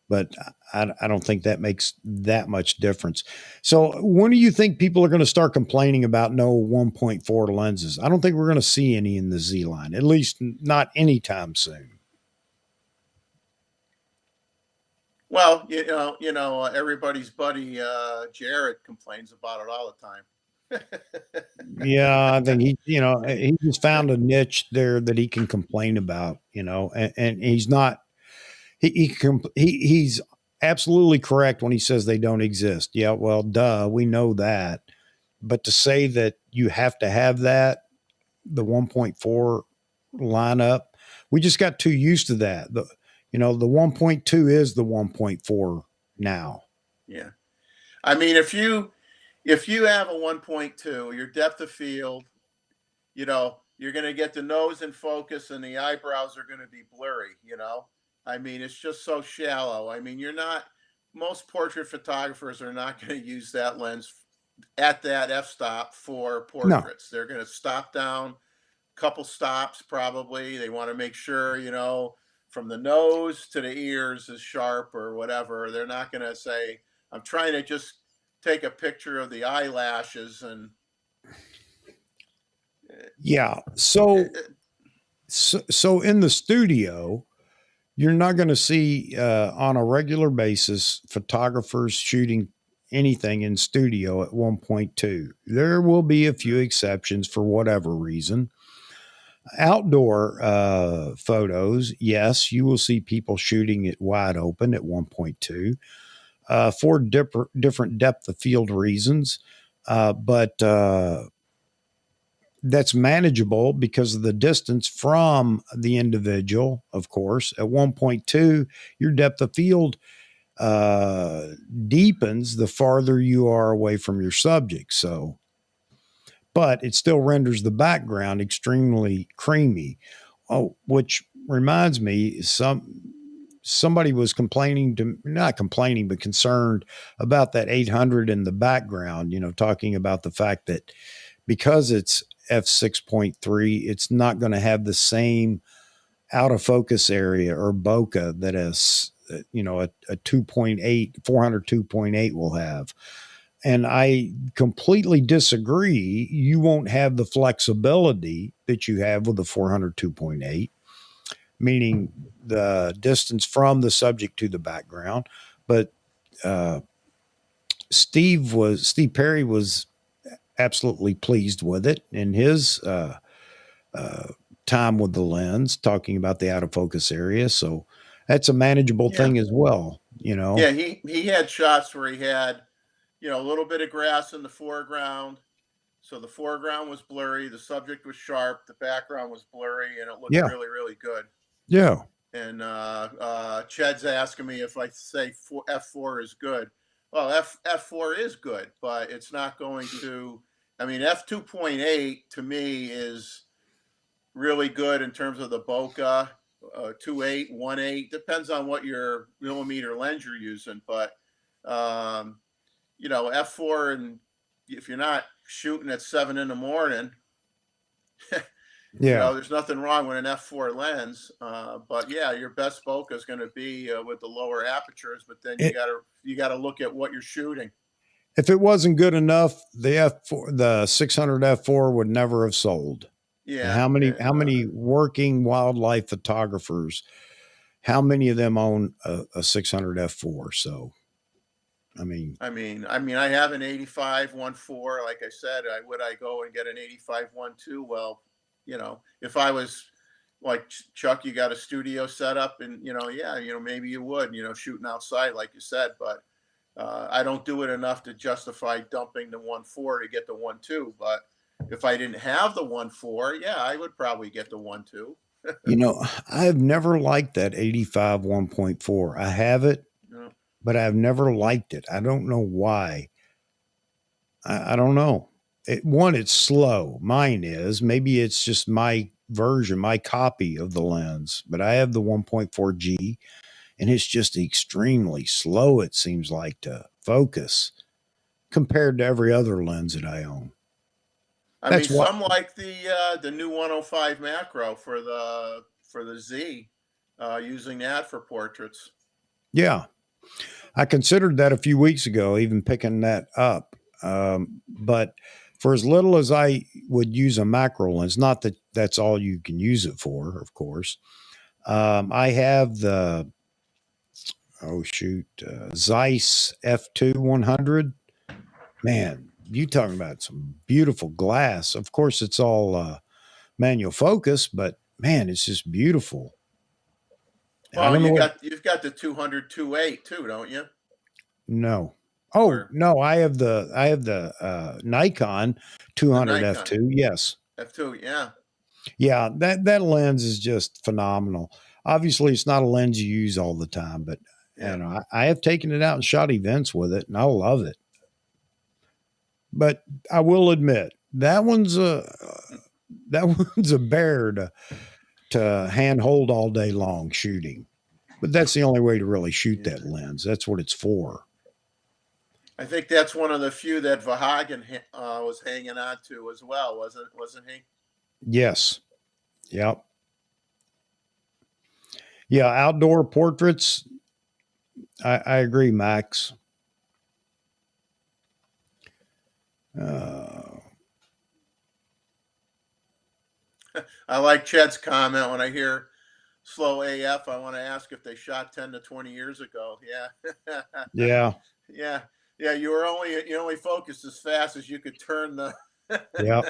but I don't think that makes that much difference. So when do you think people are going to start complaining about no 1.4 lenses? I don't think we're going to see any in the Z line, at least not anytime soon. Well, everybody's buddy Jared complains about it all the time. Yeah, I think he just found a niche there that he can complain about, and he's not he's absolutely correct when he says they don't exist. Yeah, well, duh, we know that. But to say that you have to have that, the 1.4 lineup, we just got too used to that. The 1.2 is the 1.4 now. Yeah. I mean, if you have a 1.2, your depth of field, you're going to get the nose in focus and the eyebrows are going to be blurry. I mean, it's just so shallow. I mean, most portrait photographers are not going to use that lens at that f-stop for No. portraits. They're going to stop down a couple stops probably. They want to make sure, from the nose to the ears is sharp or whatever. They're not going to say, I'm trying to just take a picture of the eyelashes and Yeah. So in the studio, you're not going to see on a regular basis photographers shooting anything in studio at 1.2. There will be a few exceptions for whatever reason. Outdoor photos, yes, you will see people shooting it wide open at 1.2 for different depth of field reasons. But that's manageable because of the distance from the individual, of course. At 1.2, your depth of field deepens the farther you are away from your subject. So, but it still renders the background extremely creamy. Oh, which reminds me, somebody was not complaining, but concerned about that 800 in the background. Talking about the fact that because it's f6.3, it's not going to have the same out of focus area or bokeh that a 2.8 400 2.8 will have. And I completely disagree. You won't have the flexibility that you have with the 400 2.8, meaning the distance from the subject to the background. But Steve Perry was absolutely pleased with it in his time with the lens, talking about the out of focus area. So that's a manageable yeah. thing as well. Yeah, he had shots where he had, a little bit of grass in the foreground. So the foreground was blurry, the subject was sharp, the background was blurry, and it looked Yeah. really, really good. Yeah. And Ched's asking me if I say F4 is good. Well, F4 is good, but it's not going to. I mean, F2.8 to me is really good in terms of the bokeh, 2.8, 1.8, depends on what your millimeter lens you're using. But um, you know, f4, and if you're not shooting at 7 in the morning, you Yeah. know, there's nothing wrong with an f4 lens. But yeah, your best bokeh is going to be with the lower apertures. But then It, you gotta look at what you're shooting. if it wasn't good enough, the F4, the 600 F4 would never have sold. And Yeah, how and many working wildlife photographers, how many of them own a 600 F4? So, I mean, I have an 85 1.4. Like I said, would I go and get an 85 1.2? Well, you know, if I was like Chuck, you got a studio set up, and you know, yeah, you know, maybe you would, you know, shooting outside, like you said. But I don't do it enough to justify dumping the 1.4 to get the 1.2. But if I didn't have the 1.4, yeah, I would probably get the 1.2. you know, I've never liked that 85 1.4. I have it, You know? but I've never liked it. I don't know why. I don't know. One, it's slow. Mine is. Maybe it's just my version, my copy of the lens, but I have the 1.4G and it's just extremely slow, it seems like, to focus compared to every other lens that I own. That's what, Some like the new 105 macro for the Z, using that for portraits. yeah. I considered that a few weeks ago, even picking that up. But for as little as I would use a macro lens, not that that's all you can use it for, of course. I have the, oh shoot, Zeiss F2 100. Man, you talking about some beautiful glass. Of course, it's all manual focus, but man, it's just beautiful. I Well, don't know what. you've got the 200 2.8 too, don't you? No. Oh Or no, I have the Nikon the 200 Nikon f2. Yes, f2? Yeah, yeah, that lens is just phenomenal. Obviously, it's not a lens you use all the time, but yeah. I have taken it out and shot events with it, and I love it. But I will admit that one's a bear to hand hold all day long shooting. But that's the only way to really shoot Yeah. that lens. That's what it's for. I think that's one of the few that Verhagen was hanging on to as well, wasn't he? Yes. Yep. Yeah. Outdoor portraits. I agree, Max. Uh, I like Ched's comment when I hear slow AF. I want to ask if they shot 10 to 20 years ago. Yeah. yeah. Yeah. Yeah, you only focused as fast as you could turn the Yeah.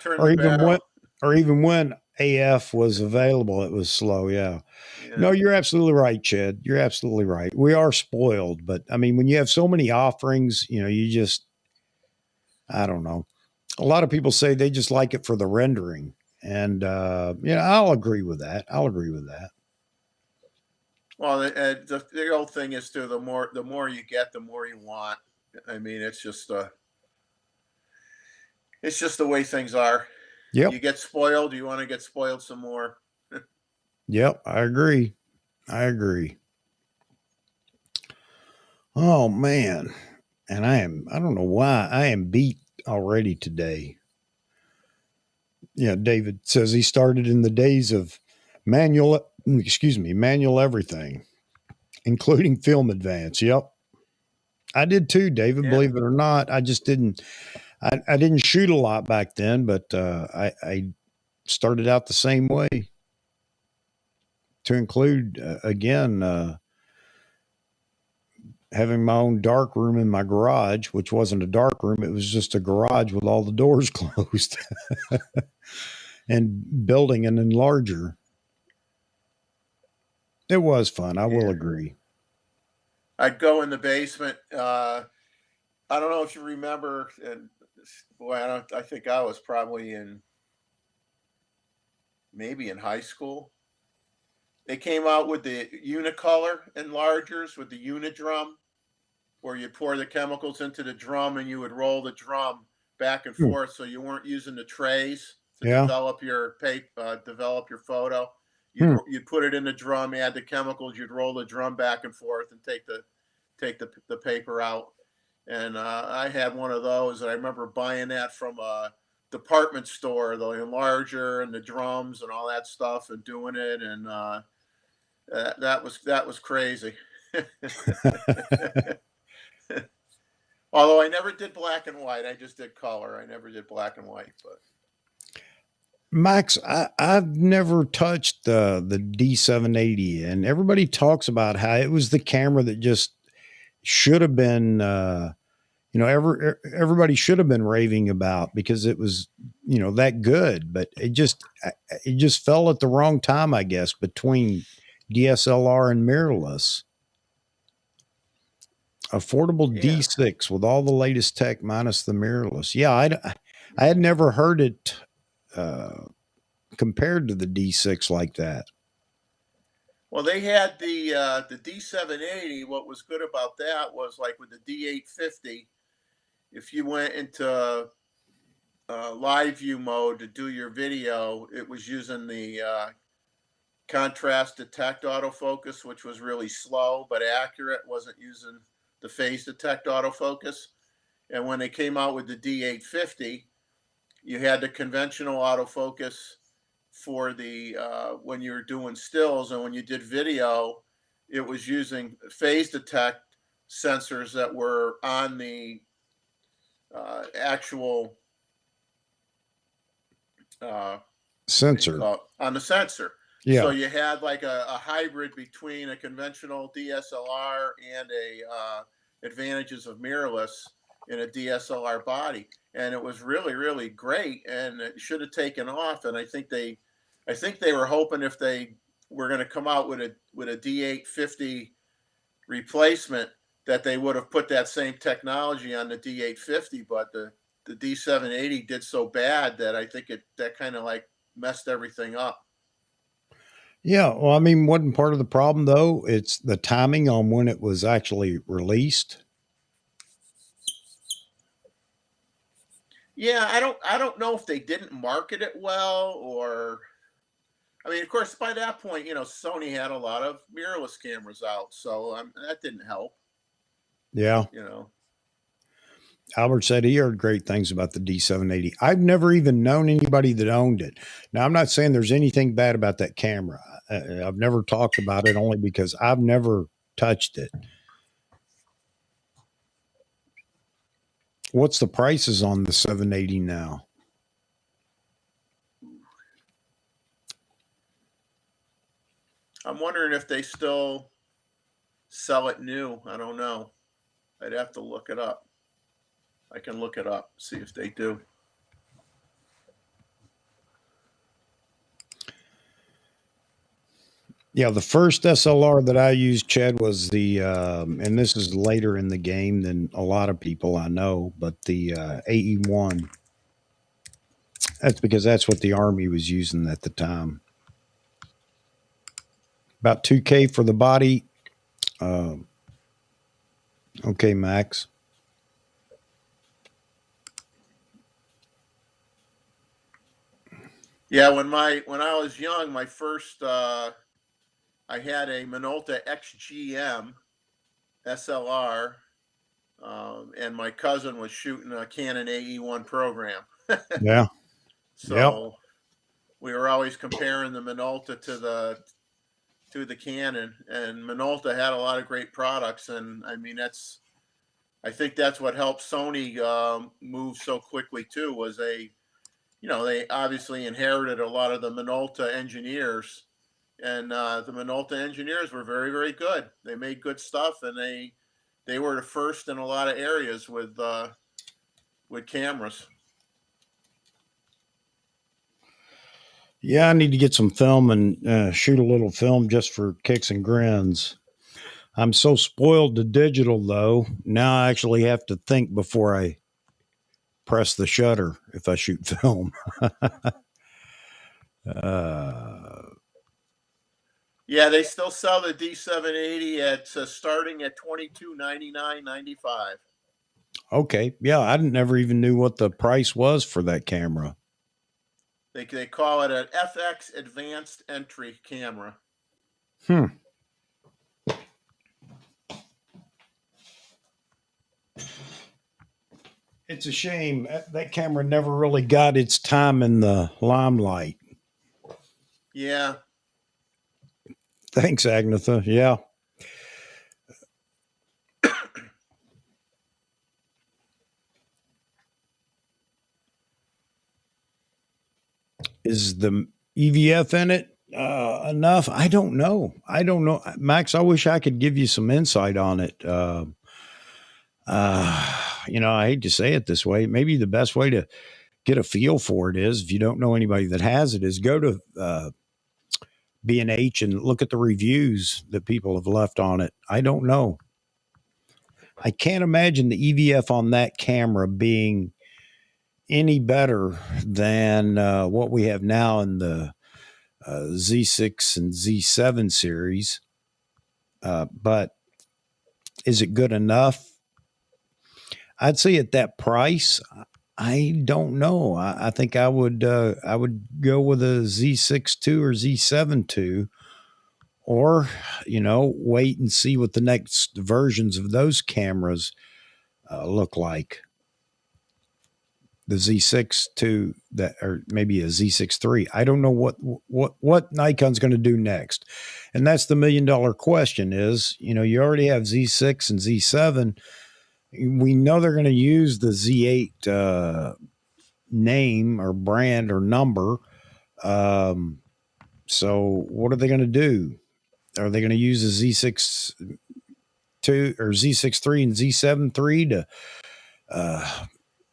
turn Or the even when, barrel. or even when AF was available, it was slow. Yeah. Yeah. No, you're absolutely right, Chad. You're absolutely right. We are spoiled, but I mean, when you have so many offerings, you just, I don't know. A lot of people say they just like it for the rendering. And, I'll agree with that. I'll agree with that. Well, the old thing is too, the more you get, the more you want. It's just the way things are. You Yep. get spoiled, you want to get spoiled some more. Yep. I agree. I agree. Oh, man. And I don't know why I am beat already today. Yeah. David says he started in the days of manual everything, including film advance. Yep. I did too, David, Yeah. believe it or not. I didn't shoot a lot back then, but I started out the same way to include, again, having my own dark room in my garage, which wasn't a dark room. It was just a garage with all the doors closed and building an enlarger. It was fun. I will Yeah. agree. I'd go in the basement. I don't know if you remember, and boy, I think I was probably maybe in high school. They came out with the unicolor enlargers with the unidrum, where you pour the chemicals into the drum and you would roll the drum back and Hmm. forth, so you weren't using the trays to Yeah. develop your photo. Hmm. You'd put it in the drum, add the chemicals, you'd roll the drum back and forth and take the paper out. And I had one of those, and I remember buying that from a department store, the enlarger and the drums and all that stuff, and doing it, and that was crazy. Although I never did black and white, I just did color. I never did black and white, but Max, I've never touched the D780, and everybody talks about how it was the camera that just should have been, everybody should have been raving about because it was, that good. But it just fell at the wrong time, I guess, between DSLR and mirrorless. Affordable yeah. D6 with all the latest tech minus the mirrorless. Yeah, I had never heard it uh, compared to the D6 like that. Well, they had the D780. What was good about that was like with the D850, if you went into live view mode to do your video, it was using the contrast detect autofocus, which was really slow but accurate. Wasn't using the phase detect autofocus. And when they came out with the D850, you had the conventional autofocus for the when you were doing stills, and when you did video, it was using phase detect sensors that were on the actual Sensor. on the sensor. So Yeah. you had like a hybrid between a conventional DSLR and a advantages of mirrorless in a DSLR body, and it was really great, and it should have taken off. And I think they were hoping if they were going to come out with a D850 replacement that they would have put that same technology on the D850, but the D780 did so bad that I think that kind of like messed everything up. Yeah. Well, I mean, wasn't part of the problem though? It's the timing on when it was actually released. Yeah, I don't know if they didn't market it well, or I mean, of course, by that point, Sony had a lot of mirrorless cameras out, so that didn't help. Yeah. You know. Albert said he heard great things about the D780. I've never even known anybody that owned it. Now, I'm not saying there's anything bad about that camera. I've never talked about it only because I've never touched it. What's the prices on the 780 now? I'm wondering if they still sell it new. I don't know. I'd have to look it up. I can look it up, see if they do. Yeah, the first SLR that I used, Chad, was and this is later in the game than a lot of people I know, but the AE1. That's because that's what the Army was using at the time. About 2K for the body. Uh, okay, Max. Yeah, when I was young, my first I had a Minolta XGM SLR, and my cousin was shooting a Canon AE1 program. Yeah. Yep. So we were always comparing the Minolta to the Canon, and Minolta had a lot of great products, and I mean I think that's what helped Sony move so quickly too. Was they obviously inherited a lot of the Minolta engineers, and the Minolta engineers were very good. They made good stuff, and they were the first in a lot of areas with cameras. Yeah, I need to get some film and shoot a little film just for kicks and grins. I'm so spoiled to digital, though. Now I actually have to think before I press the shutter if I shoot film. uh, Yeah, they still sell the D780 at starting at $22.99.95. okay. Yeah, I never even knew what the price was for that camera. They call it an FX advanced entry camera. Hmm. It's a shame that camera never really got its time in the limelight. Yeah. Thanks, Agnetha. Yeah. Is the EVF in it enough? I don't know. I don't know. Max, I wish I could give you some insight on it. You know, I hate to say it this way. Maybe the best way to get a feel for it is, if you don't know anybody that has it, is go to B&H and look at the reviews that people have left on it. I don't know. I can't imagine the EVF on that camera being any better than what we have now in the Z6 and Z7 series. But is it good enough? I'd say at that price, I don't know. I think I would go with a Z6 II or Z7 II, or wait and see what the next versions of those cameras look like. The Z6 II, that, or maybe a Z6 III. I don't know what Nikon's going to do next, and that's the $1,000,000 question. Is, you already have Z6 and Z7. We know they're going to use the Z8 name or brand or number. So what are they going to do? Are they going to use a Z6 II or Z6 III and Z7 III to?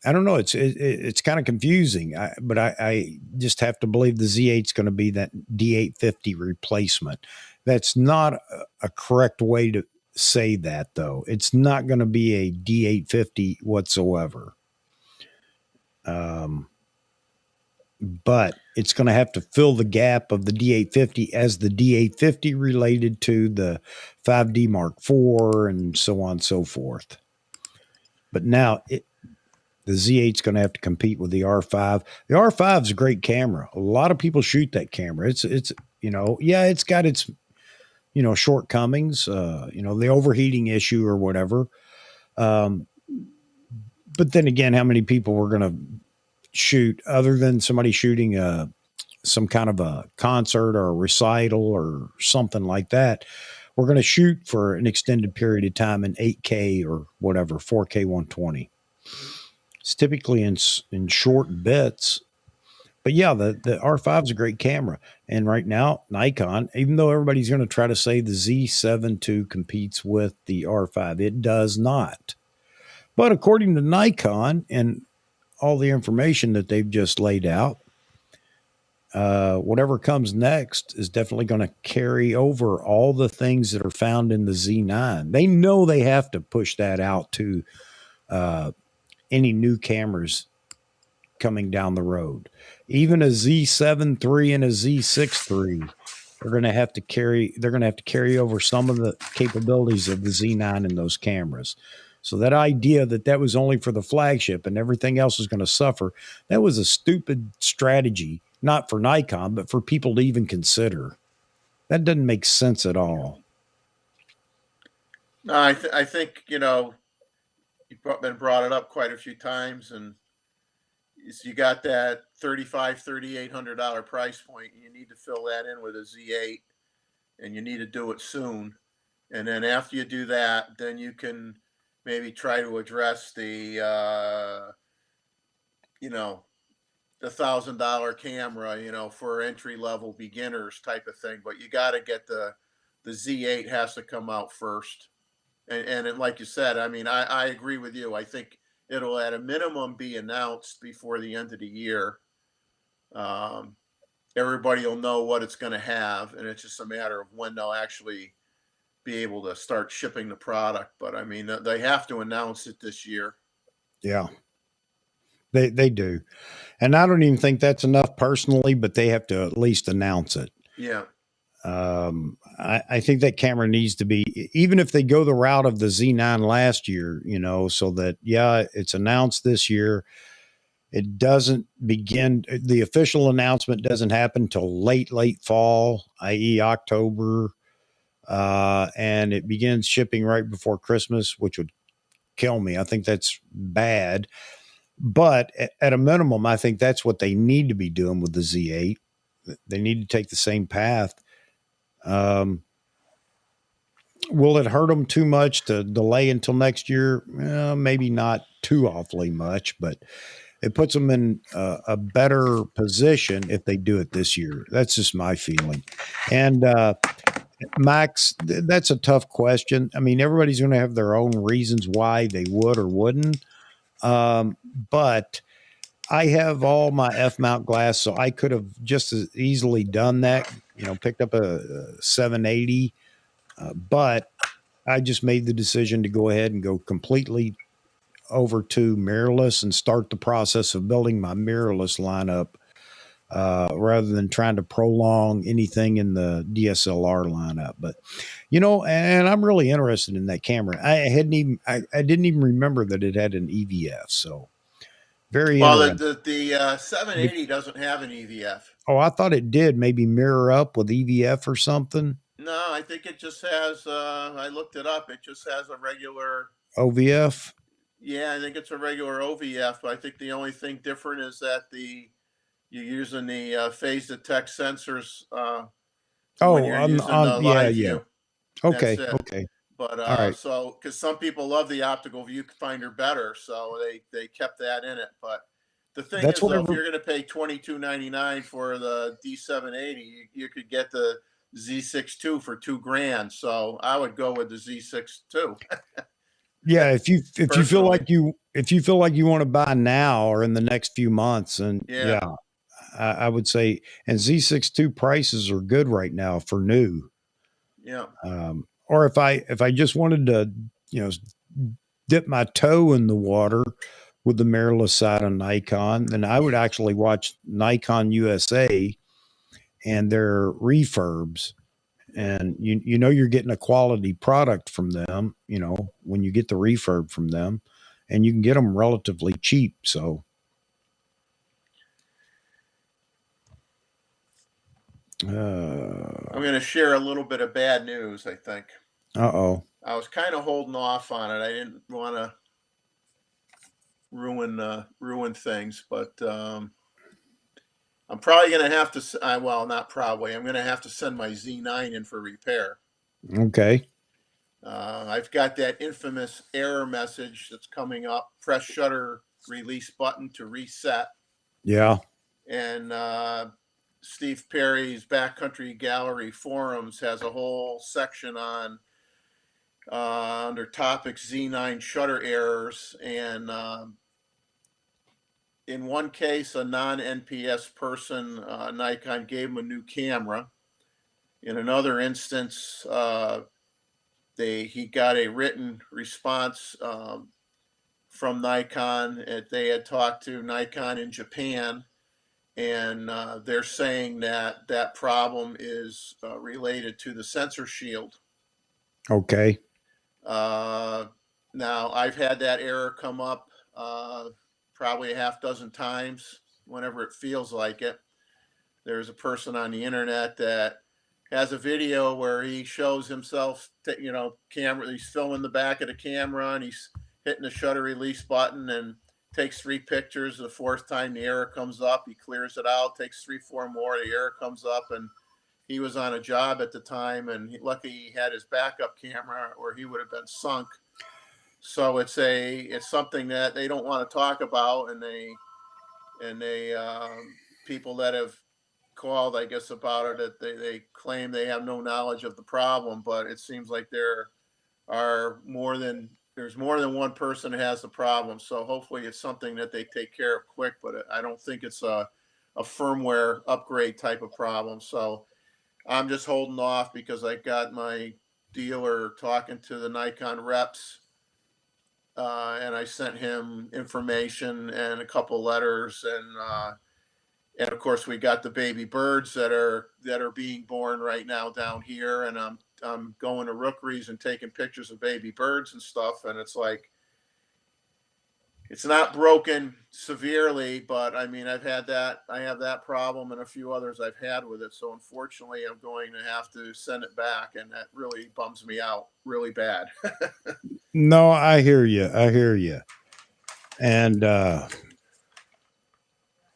I don't know. It's kind of confusing, but I just have to believe the Z8 is going to be that D850 replacement. That's not a correct way to say that, though. It's not going to be a D850 whatsoever. But it's going to have to fill the gap of the D850 as the D850 related to the 5D Mark IV and so on and so forth. But now the Z8 is going to have to compete with the R5. The R5 is a great camera. A lot of people shoot that camera. It's it's got its shortcomings, the overheating issue or whatever. But then again, how many people were going to shoot other than somebody shooting some kind of a concert or a recital or something like that? We're going to shoot for an extended period of time in 8K or whatever, 4K 120. It's typically in short bits. But yeah, the R5 is a great camera. And right now, Nikon, even though everybody's going to try to say the Z7 II competes with the R5, it does not. But according to Nikon and all the information that they've just laid out, whatever comes next is definitely going to carry over all the things that are found in the Z9. They know they have to push that out to any new cameras coming down the road. Even a Z7 III and a Z6 III are going to have to carry over some of the capabilities of the Z9 in those cameras. So that idea that was only for the flagship and everything else is going to suffer, that was a stupid strategy, not for Nikon, but for people to even consider. That doesn't make sense at all. No, I think, you've been brought it up quite a few times, and you got that $3,800 price point. You need to fill that in with a Z8, and you need to do it soon. And then after you do that, then you can maybe try to address the $1,000 camera, for entry level beginners type of thing. But you got to get the Z8 has to come out first. And like you said, I mean, I agree with you. I think it'll at a minimum be announced before the end of the year. Everybody will know what it's going to have, and it's just a matter of when they'll actually be able to start shipping the product. But I mean, they have to announce it this year. Yeah, they do. And I don't even think that's enough personally, but they have to at least announce it. Yeah. I think that camera needs to be, even if they go the route of the Z9 last year, so that, yeah, it's announced this year. It doesn't begin, the official announcement doesn't happen till late fall, i.e., October. And it begins shipping right before Christmas, which would kill me. I think that's bad. But at a minimum, I think that's what they need to be doing with the Z8. They need to take the same path. Um, will it hurt them too much to delay until next year? Maybe not too awfully much, but it puts them in a better position if they do it this year. That's just my feeling. And Max, that's a tough question. I mean, everybody's going to have their own reasons why they would or wouldn't. But I have all my F mount glass, so I could have just as easily done that, picked up a 780. But I just made the decision to go ahead and go completely over to mirrorless and start the process of building my mirrorless lineup rather than trying to prolong anything in the DSLR lineup. But and I'm really interested in that camera. I didn't even remember that it had an EVF. So very Well, interesting. the 780 doesn't have an EVF. Oh, I thought it did. Maybe mirror up with EVF or something. No, I think it just has. I looked it up. It just has a regular OVF. Yeah, I think it's a regular OVF. But I think the only thing different is that you're using the phase detect sensors when Oh, you're using on the yeah, live yeah. view. That's Okay, it. okay. But All right. so because some people love the optical viewfinder better, so they kept that in it. But the thing That's is, though, if whatever. you're going to pay $22.99 for the D780, you could get the Z6 II for $2,000. So I would go with the Z6 II. Yeah, Personally, if you feel like you want to buy now or in the next few months, and yeah, yeah, I would say, and Z62 prices are good right now for new. yeah. Or if I just wanted to, you know, dip my toe in the water with the mirrorless side on Nikon, then I would actually watch Nikon USA and their refurbs. Yeah. And you're getting a quality product from them, when you get the refurb from them, and you can get them relatively cheap. So, I'm going to share a little bit of bad news, I think. oh, I was kind of holding off on it. I didn't want to ruin things, but I'm probably going to have to. Well, not probably. I'm going to have to send my Z9 in for repair. okay, I've got that infamous error message that's coming up. Press shutter release button to reset. yeah, And Steve Perry's Backcountry Gallery Forums has a whole section on under topics Z9 shutter errors. And in one case, a non-NPS person, Nikon, gave him a new camera. In another instance, he got a written response from Nikon. They had talked to Nikon in Japan, and they're saying that problem is related to the sensor shield. okay, Now, I've had that error come up probably a half dozen times whenever it feels like it. There's a person on the internet that has a video where he shows himself, camera. He's filming the back of the camera and he's hitting the shutter release button and takes 3 pictures. The fourth time the error comes up, he clears it out, takes 3, 4 more. The error comes up, and he was on a job at the time, and lucky he had his backup camera, or he would have been sunk. So it's something that they don't want to talk about, and they people that have called, I guess, about it, that they claim they have no knowledge of the problem, but it seems like there's more than one person who has the problem. So hopefully it's something that they take care of quick, but I don't think it's a firmware upgrade type of problem. So I'm just holding off because I got my dealer talking to the Nikon reps, and I sent him information and a couple letters, and of course we got the baby birds that are being born right now down here, and I'm going to rookeries and taking pictures of baby birds and stuff, and it's like it's not broken severely, but I mean, I have that problem and a few others I've had with it. So unfortunately, I'm going to have to send it back, and that really bums me out really bad. No, I hear you. I hear you. And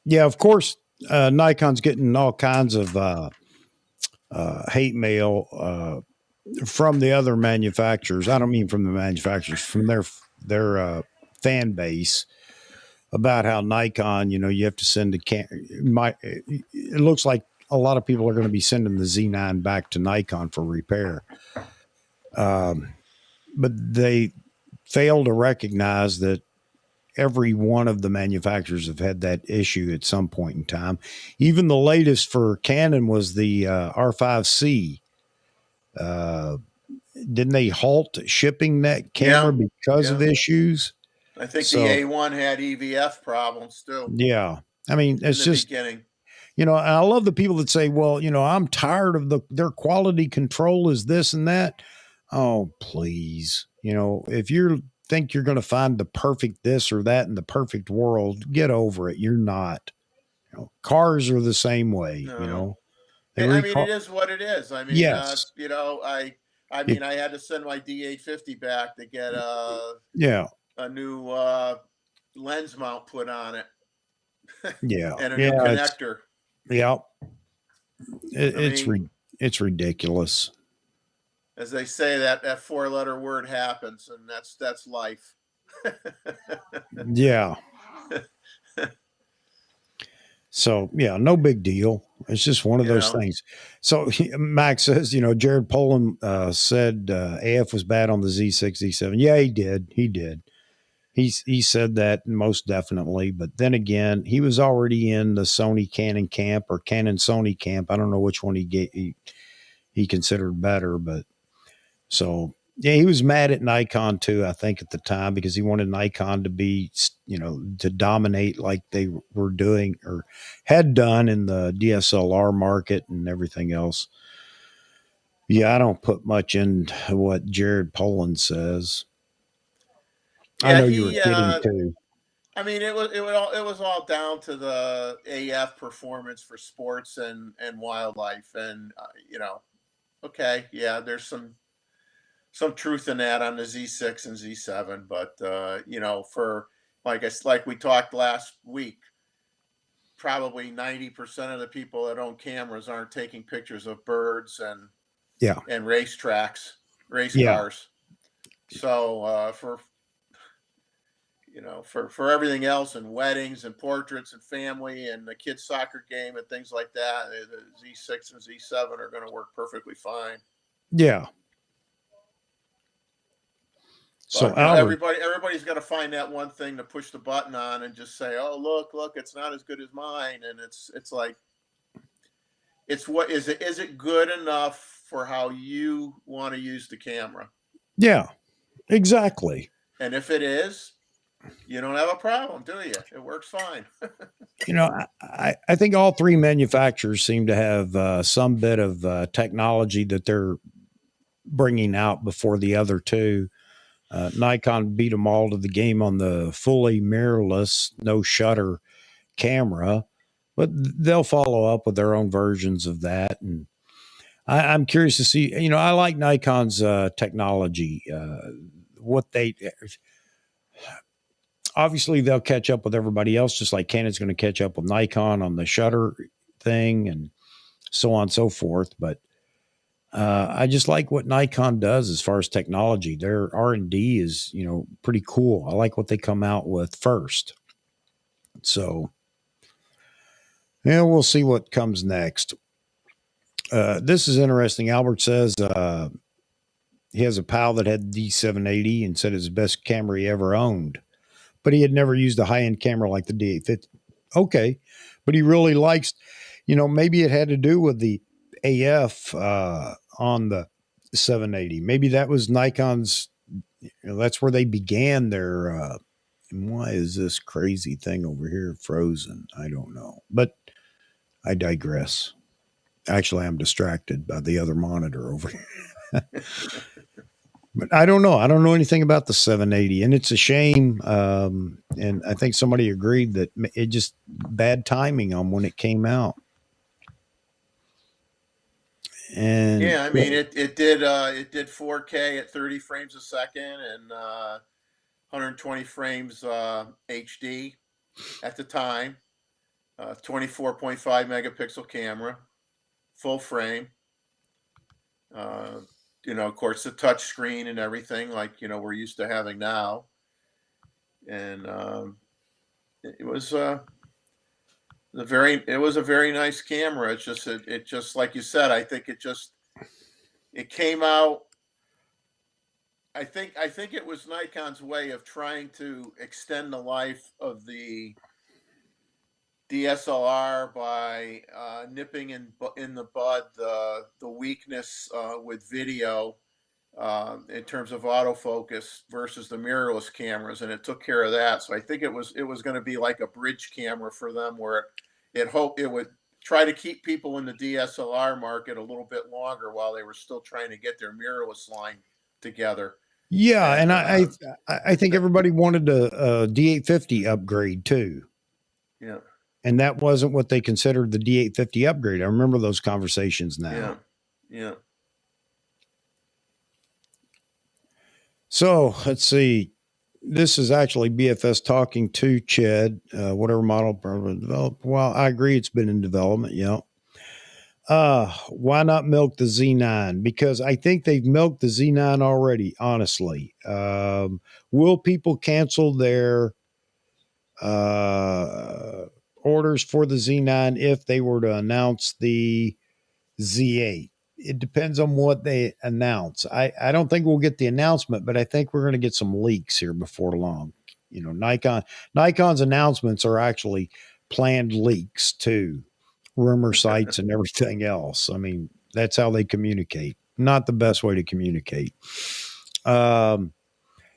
yeah, of course, Nikon's getting all kinds of hate mail from the other manufacturers. I don't mean from the manufacturers, from their fan base about how Nikon, you have to send it looks like a lot of people are going to be sending the Z9 back to Nikon for repair. But they fail to recognize that every one of the manufacturers have had that issue at some point in time. Even the latest for Canon was the R5C. Didn't they halt shipping that camera Yeah, because of yeah. issues? I think the So, A1 had EVF problems too yeah. I mean, in it's the just, beginning. and I love the people that say, well, I'm tired of their quality control is this and that. Oh, please. If you think you're going to find the perfect this or that in the perfect world, get over it. You're not. Cars are the same way, No, they I mean, it recall. is what it is. I mean, Yes. I It, mean, I had to send my D850 back to get yeah. a new lens mount put on it Yeah. and a new Yeah. connector. Yeah. I It's, mean, it's ridiculous. as they say, that four-letter word happens, and that's life. Yeah. So yeah, no big deal. It's just one of You those know, things. So Max says, Jared Poland said AF was bad on the Z6, Z7. Yeah, he did. He did. He said that most definitely. But then again, he was already in the Sony Canon camp or Canon Sony camp. I don't know which one he considered better, but so yeah, he was mad at Nikon too, I think at the time, because he wanted Nikon to be, to dominate like they were doing or had done in the DSLR market and everything else. Yeah, I don't put much into what Jared Poland says. I yeah, know you were he. kidding too. I mean, it was all down to the AF performance for sports and wildlife, and okay, yeah, there's some truth in that on the Z6 and Z7, but for like we talked last week, probably 90% of the people that own cameras aren't taking pictures of birds Yeah, and racetracks, race yeah, cars. So for everything else and weddings and portraits and family and the kids soccer game and things like that, the Z6 and Z7 are going to work perfectly fine. yeah. So But Albert, everybody's got to find that one thing to push the button on and just say, "Oh, look, it's not as good as mine." And it's like, it's what is it good enough for how you want to use the camera? yeah, exactly. And if it is, you don't have a problem, do you? It works fine. I think all three manufacturers seem to have some bit of technology that they're bringing out before the other two. Nikon beat them all to the game on the fully mirrorless, no shutter camera, but they'll follow up with their own versions of that. And I'm curious to see. I like Nikon's technology. What they obviously they'll catch up with everybody else, just like Canon's going to catch up with Nikon on the shutter thing and so on and so forth. But I just like what Nikon does as far as technology. Their R&D is, pretty cool. I like what they come out with first. So, yeah, we'll see what comes next. This is interesting. Albert says he has a pal that had D780 and said it's the best camera he ever owned, but he had never used a high end camera like the D850. Okay, but he really likes, maybe it had to do with the AF on the 780. Maybe that was Nikon's. That's where they began their. And why is this crazy thing over here frozen? I don't know, but I digress. Actually, I'm distracted by the other monitor over here. But I don't know. I don't know anything about the 780, and it's a shame. And I think somebody agreed that it just bad timing on when it came out. And Yeah, I mean it did 4K at 30 frames a second and 120 frames HD at the time. 24.5 megapixel camera, full frame. Uh, of course, the touch screen and everything like we're used to having now. And it was it was a very nice camera. It's just it just like you said. I think it came out. I think it was Nikon's way of trying to extend the life of the DSLR by nipping in the bud the weakness with video in terms of autofocus versus the mirrorless cameras, and it took care of that. So I think it was going to be like a bridge camera for them, where it hoped it would try to keep people in the DSLR market a little bit longer while they were still trying to get their mirrorless line together. yeah, and And I think everybody wanted a D850 upgrade too. yeah, And that wasn't what they considered the D850 upgrade. I remember those conversations yeah, now. yeah. So let's see. This is actually BFS talking to Chad, whatever model probably developed. Well, I agree it's been in development. Yeah. Why not milk the Z9? Because I think they've milked the Z9 already, honestly. Will people cancel their orders for the Z9 if they were to announce the Z8? It depends on what they announce. I don't think we'll get the announcement, but I think we're going to get some leaks here before long. Nikon's announcements are actually planned leaks too, rumor sites and everything else. I mean, that's how they communicate. Not the best way to communicate. Um,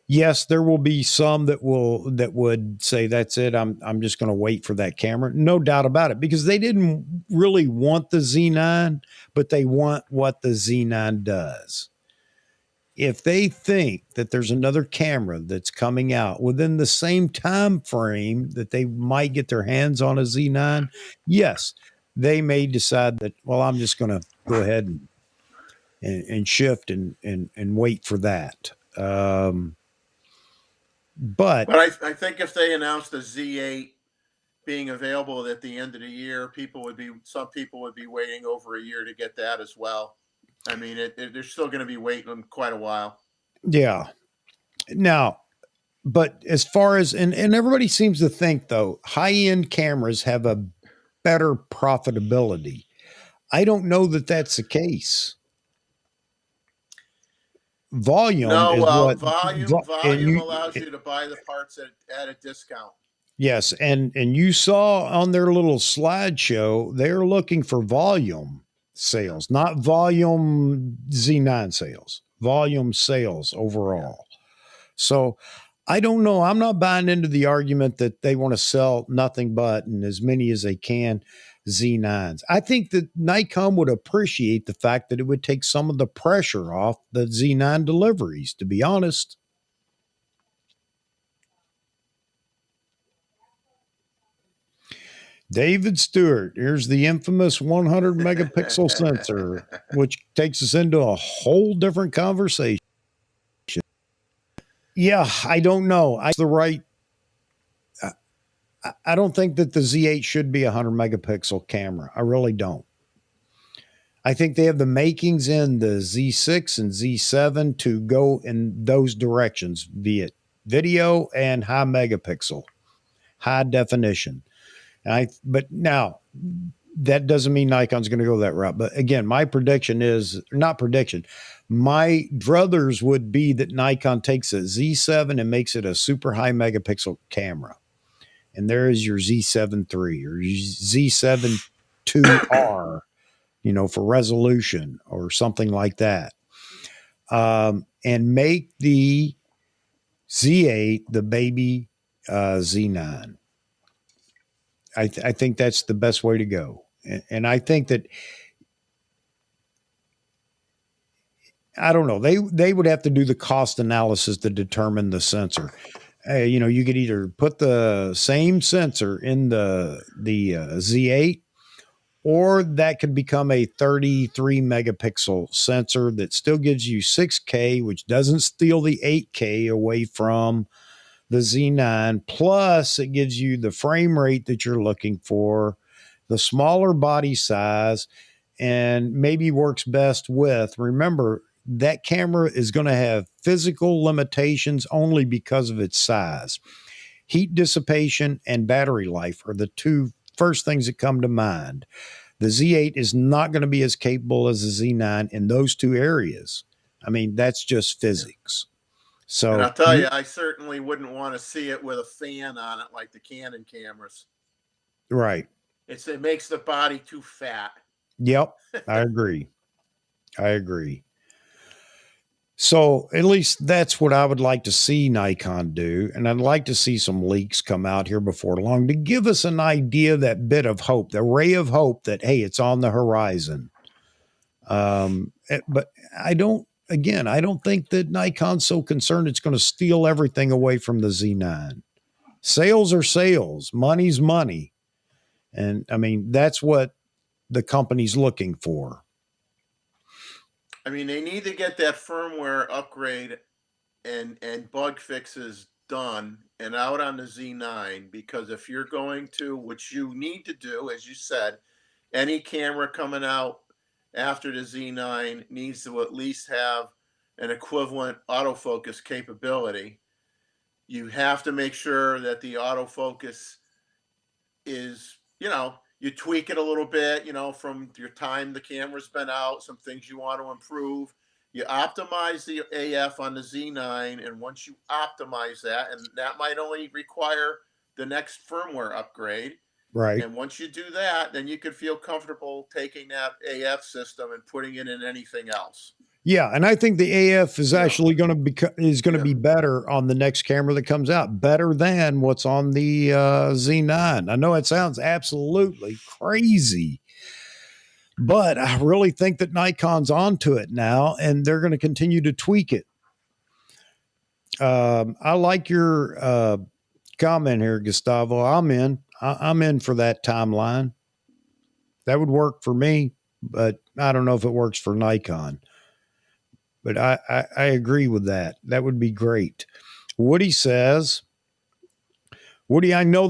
yes, there will be some that would say that's it. I'm just going to wait for that camera. No doubt about it, because they didn't really want the Z9, but they want what the Z9 does. If they think that there's another camera that's coming out within the same time frame that they might get their hands on a Z9, yes, they may decide that, well, I'm just going to go ahead and shift and wait for that. But But I think if they announced the Z8 being available at the end of the year, some people would be waiting over a year to get that as well. I mean, they're still going to be waiting quite a while. yeah, now, but as far as, and everybody seems to think though, high end cameras have a better profitability. I don't know that that's the case. Volume No, is well, what, and volume allows you to buy the parts at a discount. yes, and you saw on their little slideshow, they're looking for volume sales, not volume Z9 sales, volume sales Yeah. overall. So I don't know. I'm not buying into the argument that they want to sell nothing but and as many as they can Z9s. I think that Nikon would appreciate the fact that it would take some of the pressure off the Z9 deliveries, to be honest. David Stewart, here's the infamous 100 megapixel sensor, which takes us into a whole different conversation. Yeah, I don't know. I don't think that the Z8 should be a 100 megapixel camera. I really don't. I think they have the makings in the Z6 and Z7 to go in those directions, be it video and high megapixel, high definition. But now that doesn't mean Nikon's going to go that route. But again, my prediction is not prediction. My druthers would be that Nikon takes a Z7 and makes it a super high megapixel camera. And there is your Z7 III or Z7 2R, for resolution or something like that. And make the Z8 the baby Z9. I think that's the best way to go. And I think that I don't know. They would have to do the cost analysis to determine the sensor. You know, you could either put the same sensor in the Z8, or that could become a 33 megapixel sensor that still gives you 6K, which doesn't steal the 8K away from the Z9. Plus, it gives you the frame rate that you're looking for, the smaller body size, and maybe works best with. Remember, that camera is going to have physical limitations only because of its size. Heat dissipation and battery life are the two first things that come to mind. The Z8 is not going to be as capable as the Z9 in those two areas. I mean, that's just physics. And So, I'll tell you, I certainly wouldn't want to see it with a fan on it like the Canon cameras. right. It makes the body too fat. Yep. I agree. I agree. So at least that's what I would like to see Nikon do. And I'd like to see some leaks come out here before long to give us an idea, that bit of hope, the ray of hope that, hey, it's on the horizon. But I don't, again, I don't think that Nikon's so concerned it's going to steal everything away from the Z9. Sales are sales, money's money. And I mean, that's what the company's looking for. I mean, they need to get that firmware upgrade and bug fixes done and out on the Z9, because if you're going to, which you need to do, as you said, any camera coming out after the Z9 needs to at least have an equivalent autofocus capability. You have to make sure that the autofocus is, you tweak it a little bit, from your time the camera's been out, some things you want to improve. You optimize the AF on the Z9, and once you optimize that, and that might only require the next firmware upgrade. Right. And once you do that, then you can feel comfortable taking that AF system and putting it in anything else. Yeah, and I think the AF is Yeah. actually going to be better on the next camera that comes out, better than what's on the Z9. I know it sounds absolutely crazy, but I really think that Nikon's onto it now, and they're going to continue to tweak it. I like your comment here, Gustavo. I'm in. I'm in for that timeline. That would work for me, but I don't know if it works for Nikon. But I agree with that. That would be great. Woody says, Woody, I know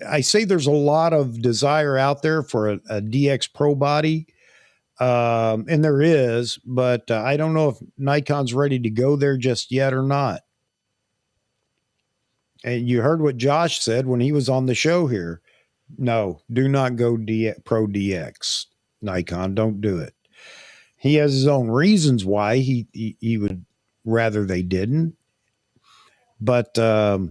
I say there's a lot of desire out there for a DX Pro body. And there is, but I don't know if Nikon's ready to go there just yet or not. And you heard what Josh said when he was on the show here. No, do not go Pro DX. Nikon, don't do it. He has his own reasons why he would rather they didn't. But I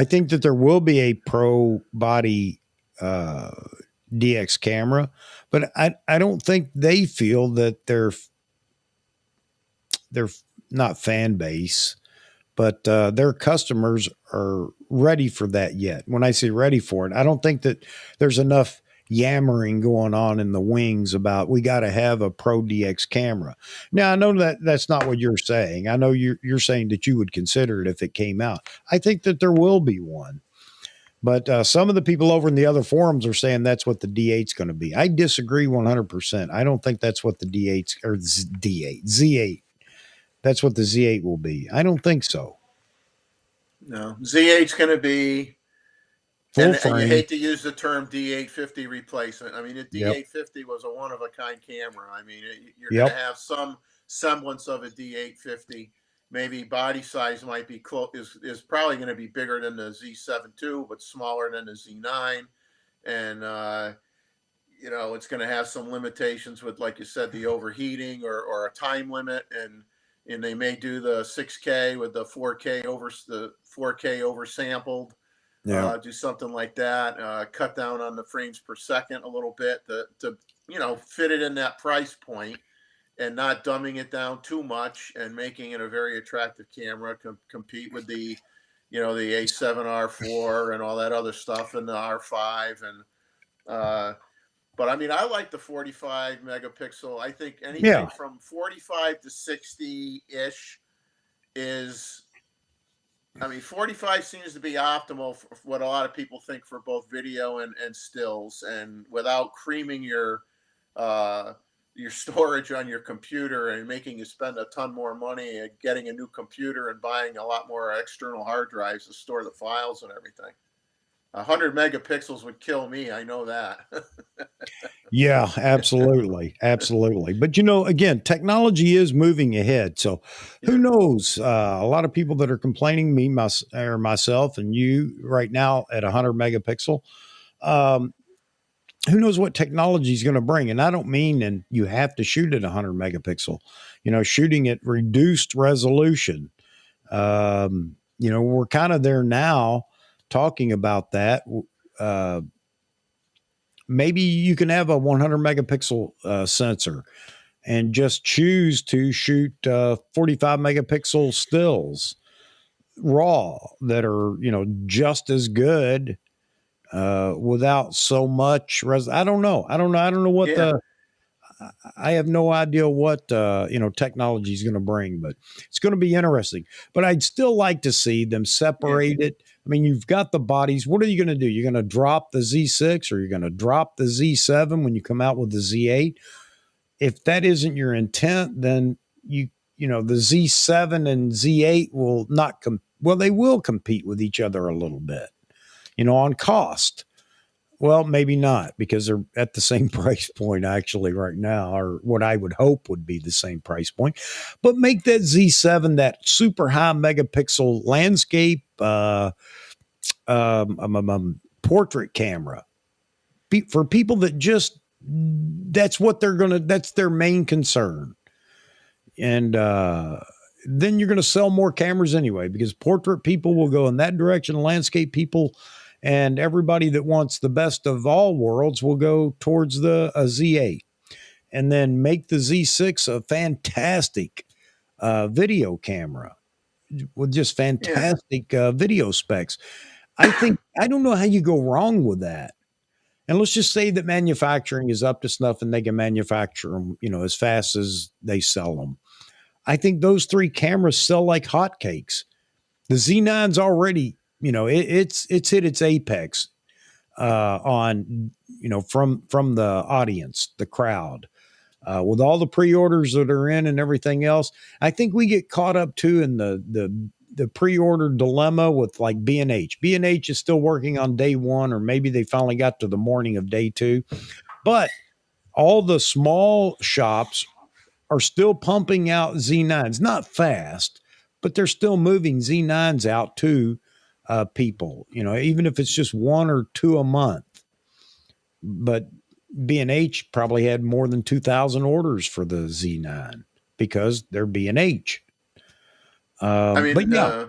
think that there will be a pro body DX camera, but I don't think they feel that they're not fan base, but their customers are ready for that yet. When I say ready for it, I don't think that there's enough yammering going on in the wings about we got to have a pro DX camera. Now I know that that's not what you're saying. I know you're saying that you would consider it if it came out. I think that there will be one, but some of the people over in the other forums are saying that's what the D8's going to be. I disagree 100%. I don't think that's what the D8 or D8 Z8. That's what the Z8 will be. I don't think so. No, Z8's going to be, Full and you frame. hate to use the term D850 replacement. I mean, the Yep. D850 was a one of a kind camera. I mean, you're Yep. going to have some semblance of a D850. Maybe body size might be is probably going to be bigger than the Z7 II, but smaller than the Z9. And it's going to have some limitations with, like you said, the overheating or a time limit, and they may do the 6K with the 4K oversampled. Yeah. Do something like that. Cut down on the frames per second a little bit to fit it in that price point, and not dumbing it down too much and making it a very attractive camera. Compete with the A7R4 and all that other stuff, and the R5 and. But I mean, I like the 45 megapixel. I think anything Yeah. from 45 to 60 ish is, I mean, 45 seems to be optimal for what a lot of people think for both video and stills, and without creaming your storage on your computer and making you spend a ton more money and getting a new computer and buying a lot more external hard drives to store the files and everything. 100 megapixels would kill me. I know that. Yeah, absolutely. Absolutely. But again, technology is moving ahead. So who Yeah. knows? A lot of people that are complaining, or myself and you right now at 100 megapixel, um, who knows what technology is going to bring? And I don't mean, and you have to shoot at 100 megapixel, shooting at reduced resolution. We're kind of there now talking about that. Uh, Maybe you can have a 100 megapixel sensor and just choose to shoot 45 megapixel stills raw that are just as good without so much I don't know. I don't know what Yeah. I have no idea what technology is going to bring, but it's going to be interesting. But I'd still like to see them Yeah. separate it. I mean, you've got the bodies. What are you going to do? You're going to drop the Z6 or you're going to drop the Z7 when you come out with the Z8? If that isn't your intent, then the Z7 and Z8 will not well, they will compete with each other a little bit, on cost. Well, maybe not, because they're at the same price point actually right now, or what I would hope would be the same price point. But make that Z7 that super high megapixel landscape portrait camera for people that just that's their main concern. And then you're going to sell more cameras anyway, because portrait people will go in that direction, landscape people and everybody that wants the best of all worlds will go towards the Z8, and then make the Z6 a fantastic video camera with just Yeah. fantastic video specs. I don't know how you go wrong with that. And let's just say that manufacturing is up to snuff and they can manufacture them, as fast as they sell them. I think those three cameras sell like hotcakes. The Z9's already, it's hit its apex on, from the audience, the crowd, with all the pre-orders that are in and everything else. I think we get caught up too in the pre-order dilemma with like B&H. B&H is still working on day one, or maybe they finally got to the morning of day two. But all the small shops are still pumping out Z9s, not fast, but they're still moving Z9s out to people, even if it's just one or two a month. But B&H probably had more than 2,000 orders for the Z9 because they're B&H. I mean, But yeah,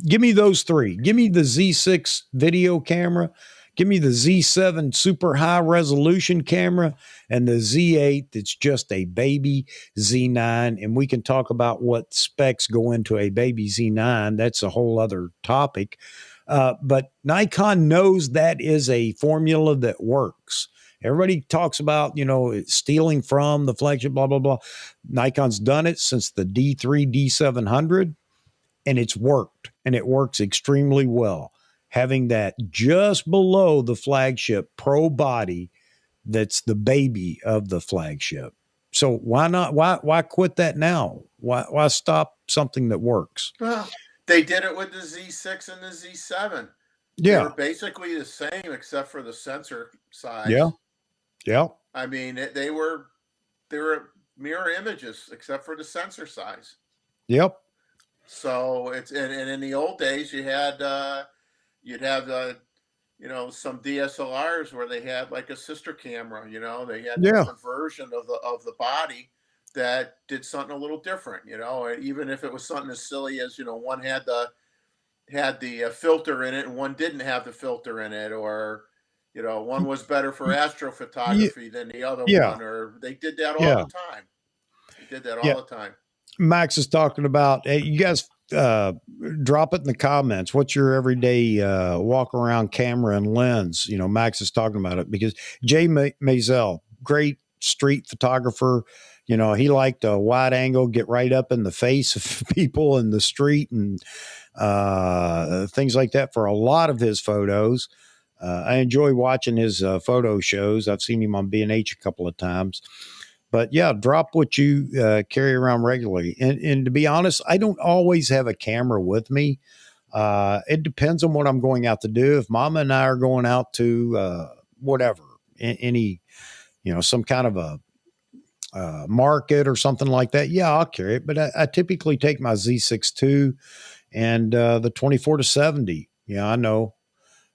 give me those three. Give me the Z6 video camera. Give me the Z7 super high resolution camera and the Z8 that's just a baby Z9. And we can talk about what specs go into a baby Z9. That's a whole other topic. But Nikon knows that is a formula that works. Everybody talks about, stealing from the flagship, blah, blah, blah. Nikon's done it since the D3, D700. And it's worked, and it works extremely well. Having that just below the flagship pro body that's the baby of the flagship. So why not? Why quit that now? Why stop something that works? well, they did it with the Z6 and the Z7. They were Yeah, basically the same except for the sensor yeah, size. yeah, I mean, they were mirror images except for the sensor size. yep, So and in the old days you'd have some DSLRs where they had like a sister camera. They had a yeah, different version of the body that did something a little different. Even if it was something as silly as one had the filter in it and one didn't have the filter in it, or one was better for yeah, astrophotography than the other yeah, one, or they did that all yeah, the time. They did that yeah. all the time. Max is talking about, hey, you guys uh, drop it in the comments. What's your everyday walk around camera and lens? You know, Max is talking about it because Jay Mazel, great street photographer. You know, he liked a wide angle, get right up in the face of people in the street and things like that for a lot of his photos. I enjoy watching his photo shows. I've seen him on B&H a couple of times. But yeah, drop what you carry around regularly. And to be honest, I don't always have a camera with me. It depends on what I'm going out to do. If Mama and I are going out to whatever, any, you know, some kind of a market or something like that, yeah, I'll carry it. But I typically take my Z6 II and the 24 to 70. Yeah, I know,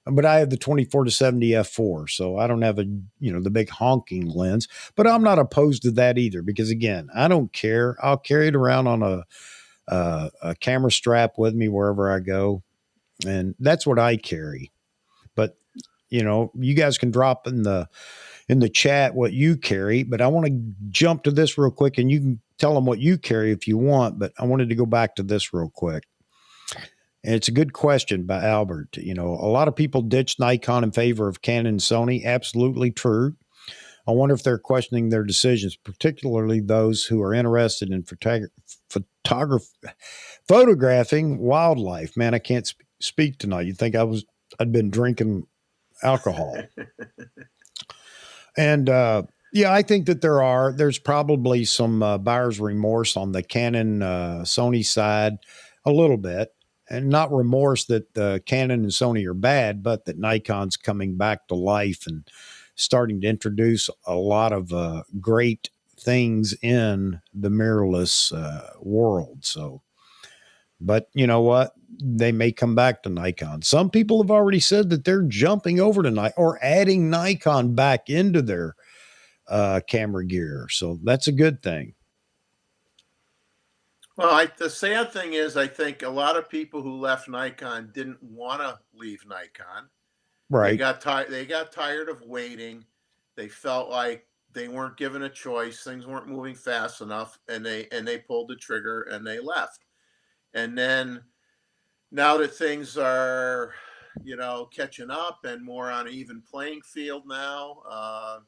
but I have the 24 to 70 f4, so I don't have a, you know, the big honking lens. But I'm not opposed to that either because again, I don't care. I'll carry it around on a camera strap with me wherever I go, and that's what I carry. But you know, you guys can drop in the chat what you carry. But I want to jump to this real quick, and you can tell them what you carry if you want. But I wanted to go back to this real quick. And it's a good question by Albert. You know, a lot of people ditch Nikon in favor of Canon and Sony. Absolutely true. I wonder if they're questioning their decisions, particularly those who are interested in photographing wildlife. Man, I can't speak tonight. You'd think I'd been drinking alcohol. And yeah, I think that there's probably some buyer's remorse on the Canon Sony side a little bit. And not remorse that Canon and Sony are bad, but that Nikon's coming back to life and starting to introduce a lot of great things in the mirrorless world. So, but you know what? They may come back to Nikon. Some people have already said that they're jumping over to Nikon or adding Nikon back into their camera gear. So that's a good thing. Well, the sad thing is, I think a lot of people who left Nikon didn't want to leave Nikon. They Right. got tired. They got tired of waiting. They felt like they weren't given a choice. Things weren't moving fast enough, and they pulled the trigger and they left. And then now that things are, you know, catching up and more on an even playing field now,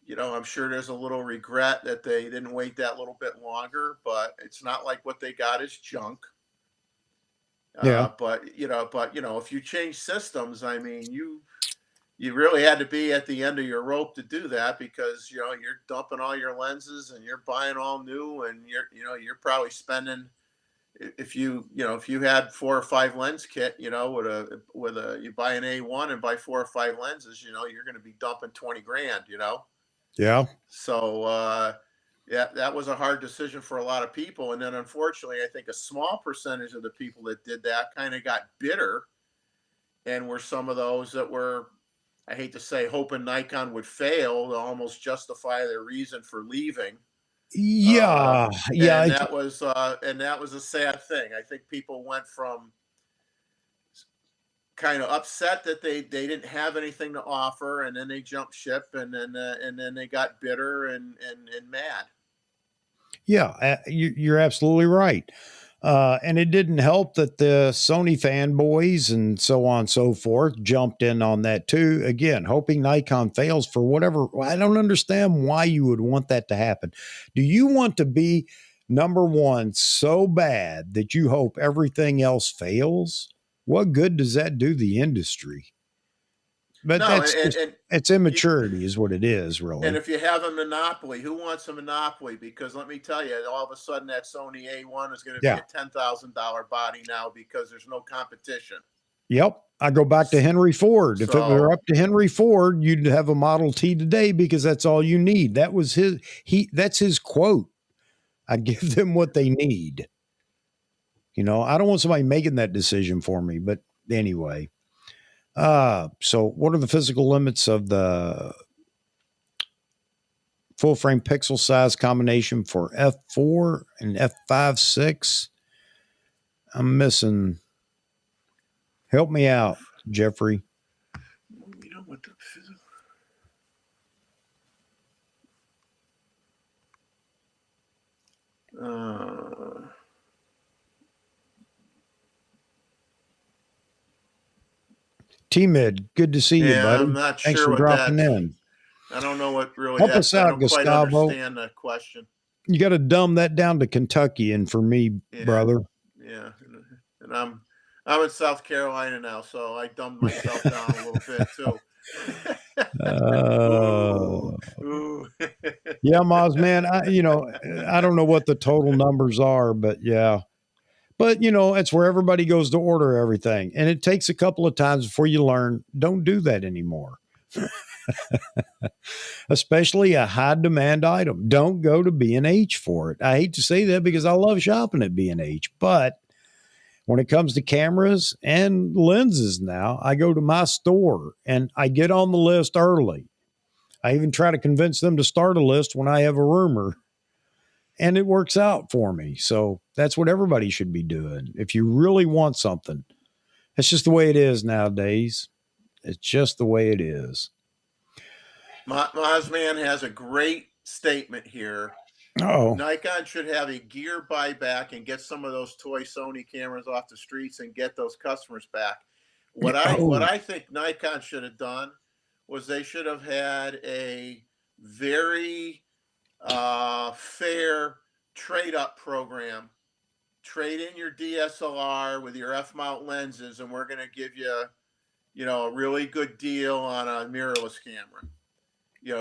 you know, I'm sure there's a little regret that they didn't wait that little bit longer. But it's not like what they got is junk. Yeah. But if you change systems, I mean, you really had to be at the end of your rope to do that because you're dumping all your lenses and you're buying all new and you're probably spending if you had 4 or 5 lens kit with a you buy an A1 and buy 4 or 5 lenses, you're going to be dumping 20 grand. Yeah. So yeah, that was a hard decision for a lot of people, and then unfortunately I think a small percentage of the people that did that kind of got bitter and were some of those that were, I hate to say, hoping Nikon would fail to almost justify their reason for leaving. Uh, Yeah. Yeah. and that was a sad thing. I think people went from kind of upset that they didn't have anything to offer, and then they jumped ship, and then they got bitter and mad. Yeah, you're absolutely right. And it didn't help that the Sony fanboys and so on and so forth jumped in on that too. Again, hoping Nikon fails for whatever. I don't understand why you would want that to happen. Do you want to be number one so bad that you hope everything else fails? What good does that do the industry? But No, that's and just, and it's you, immaturity, is what it is, and really. if you have a monopoly, who wants a monopoly? Because let me tell you, all of a sudden that Sony A1 is going to be Yeah. a $10,000 body now because there's no competition. Yep. I go back to Henry Ford. If it were So up to Henry Ford, you'd have a Model T today because that's all you need. That was that's his quote. I give them what they need. You know, I don't want somebody making that decision for me, but anyway. So what are the physical limits of the full frame pixel size combination for F4 and F5.6? I'm missing. Help me out, Jeffrey. you know what the physical. Uh, T-Mid, good to see you, Yeah, buddy. I'm not Thanks sure for what dropping that's. in. I don't know what really Help us that's. I out, don't quite Gustavo. understand the question. You got to dumb that down to Kentucky, and for me, Yeah, brother. yeah, and I'm in South Carolina now, so I dumbed myself down a little bit too. Ooh, Uh, ooh. yeah, Moz, man. I don't know what the total numbers are, but yeah. But it's where everybody goes to order everything, and it takes a couple of times before you learn. Don't do that anymore. Especially a high demand item. Don't go to B&H for it. I hate to say that because I love shopping at B&H, but when it comes to cameras and lenses now, I go to my store and I get on the list early. I even try to convince them to start a list when I have a rumor, and it works out for me. So that's what everybody should be doing. If you really want something, that's just the way it is nowadays. It's just the way it is. Mozman has a great statement here. Oh, Nikon should have a gear buyback and get some of those toy Sony cameras off the streets and get those customers back. What oh, I think Nikon should have done was they should have had a very fair trade up program. Trade in your DSLR with your F mount lenses, and we're going to give you, a really good deal on a mirrorless camera.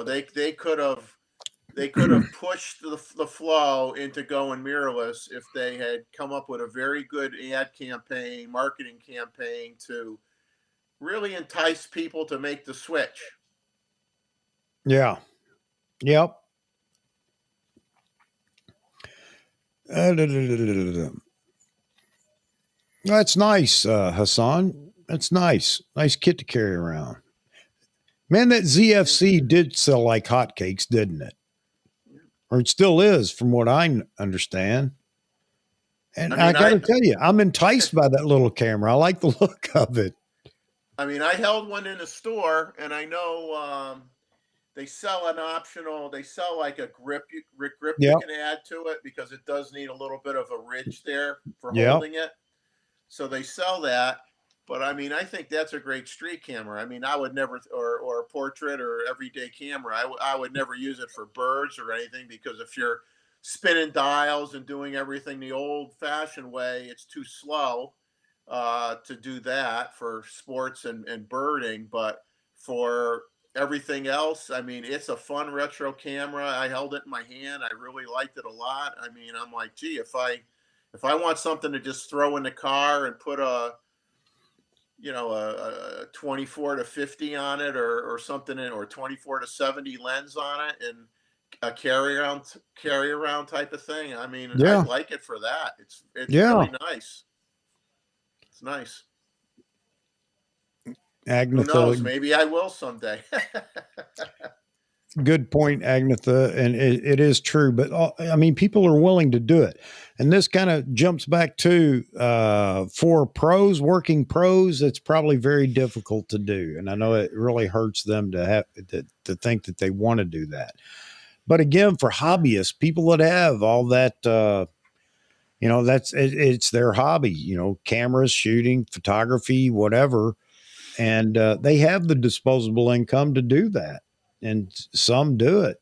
They could have pushed the flow into going mirrorless if they had come up with a very good ad campaign, marketing campaign to really entice people to make the switch. yeah. Yep. That's nice, Hassan. That's nice. Nice kit to carry around. Man, that ZFC did sell like hotcakes, didn't it? Or it still is, from what I understand. I And I mean, got I to tell you, I'm enticed by that little camera. I like the look of it. I mean, I held one in a store, and I know they sell an optional. They sell like a grip you Yep. can add to it because it does need a little bit of a ridge there for Yep. holding it. So they sell that. But I mean, I think that's a great street camera. I mean, I would never, or a portrait or everyday camera. I would never use it for birds or anything because if you're spinning dials and doing everything the old-fashioned way, it's too slow to do that for sports and birding. But for everything else, I mean, it's a fun retro camera. I held it in my hand. I really liked it a lot. I mean, I'm like, gee, if I want something to just throw in the car and put a 24 to 50 on it or something in, or 24 to 70 lens on it and a carry around type of thing. I mean, I'd Yeah. like it for that. It's Yeah. really nice. It's nice. Who Agnetha, knows? Maybe I will someday. good point, Agnetha. And it is true. But I mean, people are willing to do it. And this kind of jumps back to for pros, working pros, it's probably very difficult to do. And I know it really hurts them to have to think that they want to do that. But again, for hobbyists, people that have all that, it's their hobby, cameras, shooting, photography, whatever. And they have the disposable income to do that. And some do it.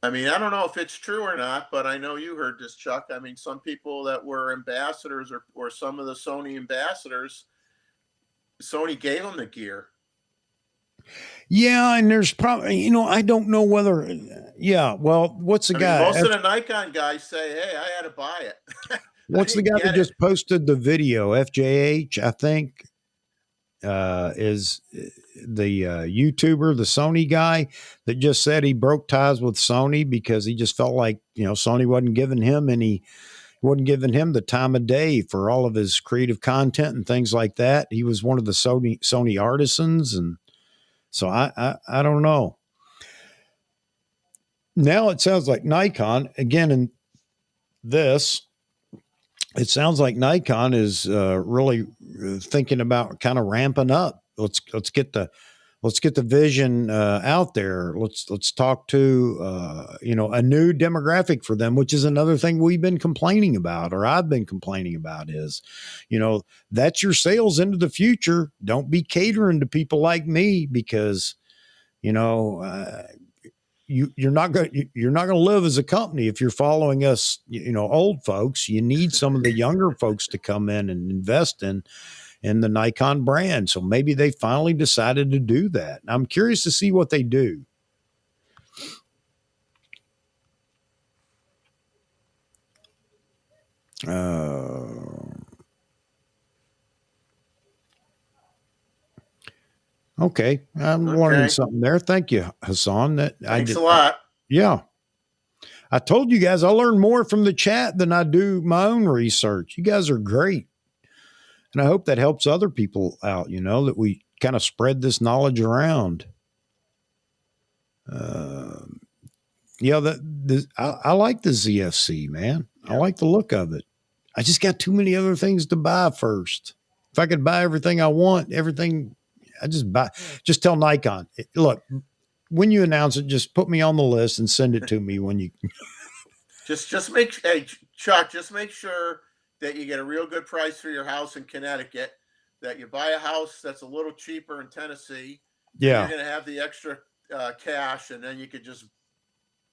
I mean, I don't know if it's true or not, but I know you heard this, Chuck. I mean, some people that were ambassadors or some of the Sony ambassadors, Sony gave them the gear. Yeah. And there's probably, I don't know whether, yeah. Well, what's the I mean, guy? most of the Nikon guys say, "Hey, I had to buy it. I What's the didn't guy that get it." just posted the video? FJH, I think, is the YouTuber, the Sony guy that just said he broke ties with Sony because he just felt like Sony wasn't giving him the time of day for all of his creative content and things like that. He was one of the Sony artisans, and so I don't know. Now it sounds like Nikon again in this. It sounds like Nikon is really thinking about kind of ramping up. Let's get the let's get the vision out there. Let's talk to a new demographic for them, which is another thing we've been complaining about, or I've been complaining about, is, that's your sales into the future. Don't be catering to people like me, because you know you're not going to live as a company if you're following us, old folks. You need some of the younger folks to come in and invest in the Nikon brand. So maybe they finally decided to do that. I'm curious to see what they do. Okay, I'm learning Okay. something there. Thank you, Hassan. That I Thanks did. a lot. Yeah, I told you guys I learn more from the chat than I do my own research. You guys are great, and I hope that helps other people out. That we kind of spread this knowledge around. Yeah, I like the ZFC, man. Yeah. I like the look of it. I just got too many other things to buy first. If I could buy everything I want, everything, I just buy. Just tell Nikon, look, when you announce it, just put me on the list and send it to me when you. Just make hey Chuck, just make sure that you get a real good price for your house in Connecticut. That you buy a house that's a little cheaper in Tennessee. Then you're Yeah, going to have the extra cash, and then you could just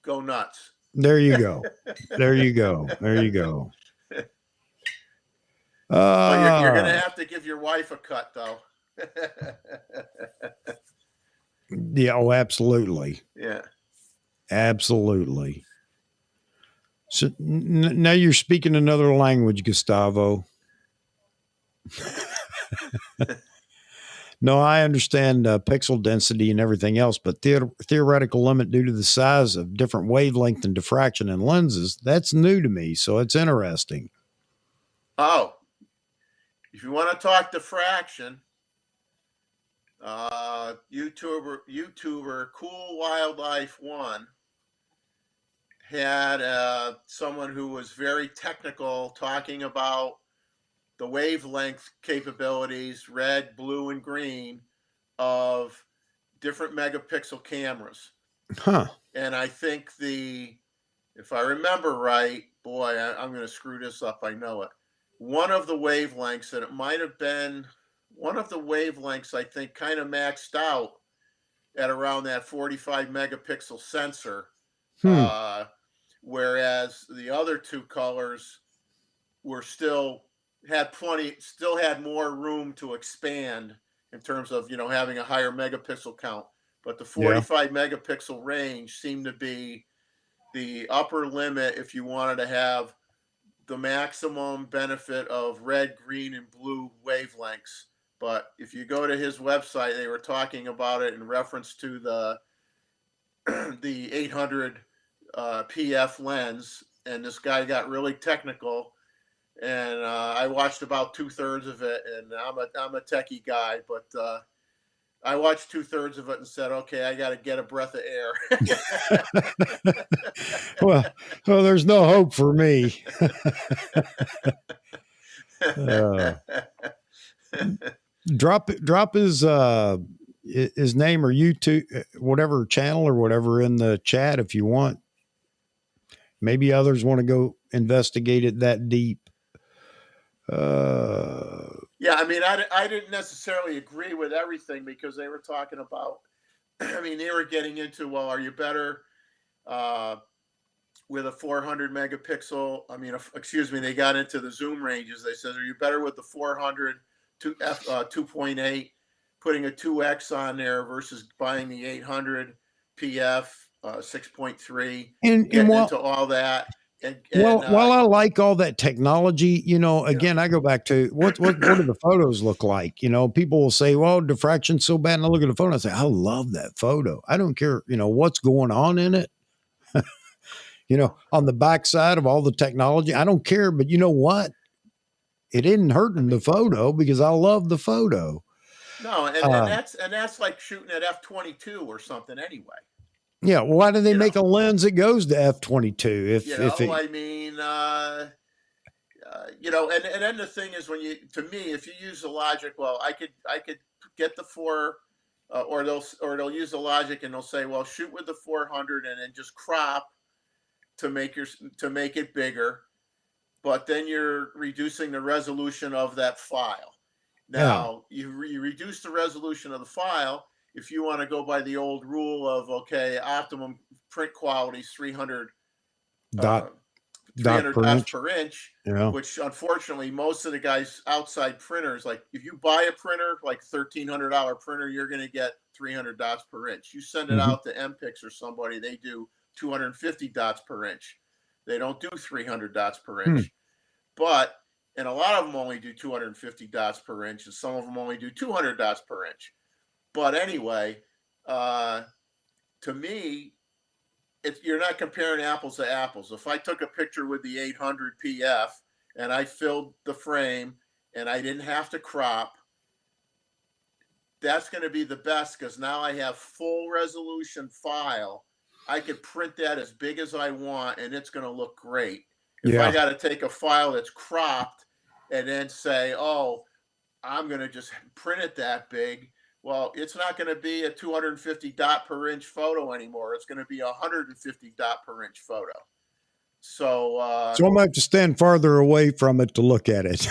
go nuts. there you go. There you go. There you go. But you're going to have to give your wife a cut, though. Yeah. Oh, absolutely. Yeah. Absolutely. So now you're speaking another language, Gustavo. No, I understand pixel density and everything else, but theoretical limit due to the size of different wavelength and diffraction in lenses, that's new to me. So it's interesting. Oh, if you want to talk diffraction, YouTuber Cool Wildlife One had someone who was very technical talking about the wavelength capabilities, red, blue, and green, of different megapixel cameras. Huh. And I think if I remember right, boy, I'm going to screw this up. I know it. One of the wavelengths, and it might have been one of the wavelengths, I think, kind of maxed out at around that 45 megapixel sensor. Whereas the other two colors were still had more room to expand in terms of having a higher megapixel count. But the Yeah. 45 megapixel range seemed to be the upper limit if you wanted to have the maximum benefit of red, green, and blue wavelengths. But if you go to his website, they were talking about it in reference to the 800 PF lens, and this guy got really technical. And I watched about 2/3 of it, and I'm a techie guy, but I watched 2/3 of it and said, "Okay, I got to get a breath of air." well, there's no hope for me. Drop his name or YouTube, whatever channel or whatever, in the chat if you want. Maybe others want to go investigate it that deep. Yeah, I mean, I didn't necessarily agree with everything because they were talking about. I mean, they were getting into, well, are you better with a 400 megapixel? I mean, excuse me, they got into the zoom ranges. They said, are you better with the 400 to f2.8, putting a 2x on there versus buying the 800 PF 6.3, and getting while, into all that. And while I like all that technology, again, I go back to what do the photos look like? People will say, well, diffraction's so bad. And I look at the photo and I say, I love that photo. I don't care, what's going on in it. On the backside of all the technology, I don't care. But you know what? It isn't hurting the photo because I love the photo. No, and that's like shooting at f22 or something anyway. Yeah, well, why do they make a lens that goes to f22? I mean, and then the thing is, to me, if you use the logic, well, I could get the or they'll use the logic and they'll say, well, shoot with the 400 and then just crop to make it bigger, but then you're reducing the resolution of that file. Yeah. Now you reduce the resolution of the file if you want to go by the old rule of, okay, optimum print quality is 300 Dot 300 per dots inch. per inch, Yeah. which unfortunately most of the guys outside printers, like if you buy a printer, like $1,300 printer, you're going to get 300 dots per inch. You send it Mm-hmm. out to MPix or somebody, they do 250 dots per inch. They don't do 300 dots per inch. But, and a lot of them only do 250 dots per inch, and some of them only do 200 dots per inch. But anyway, to me, you're not comparing apples to apples. If I took a picture with the 800 PF and I filled the frame and I didn't have to crop, that's going to be the best, because now I have full resolution file. I could print that as big as I want and it's going to look great. If I got to take a file that's cropped and then say, oh, I'm going to just print it that big, well, it's not going to be a 250 dot per inch photo anymore. It's going to be a 150 dot per inch photo. So I'm going to have to stand farther away from it to look at it.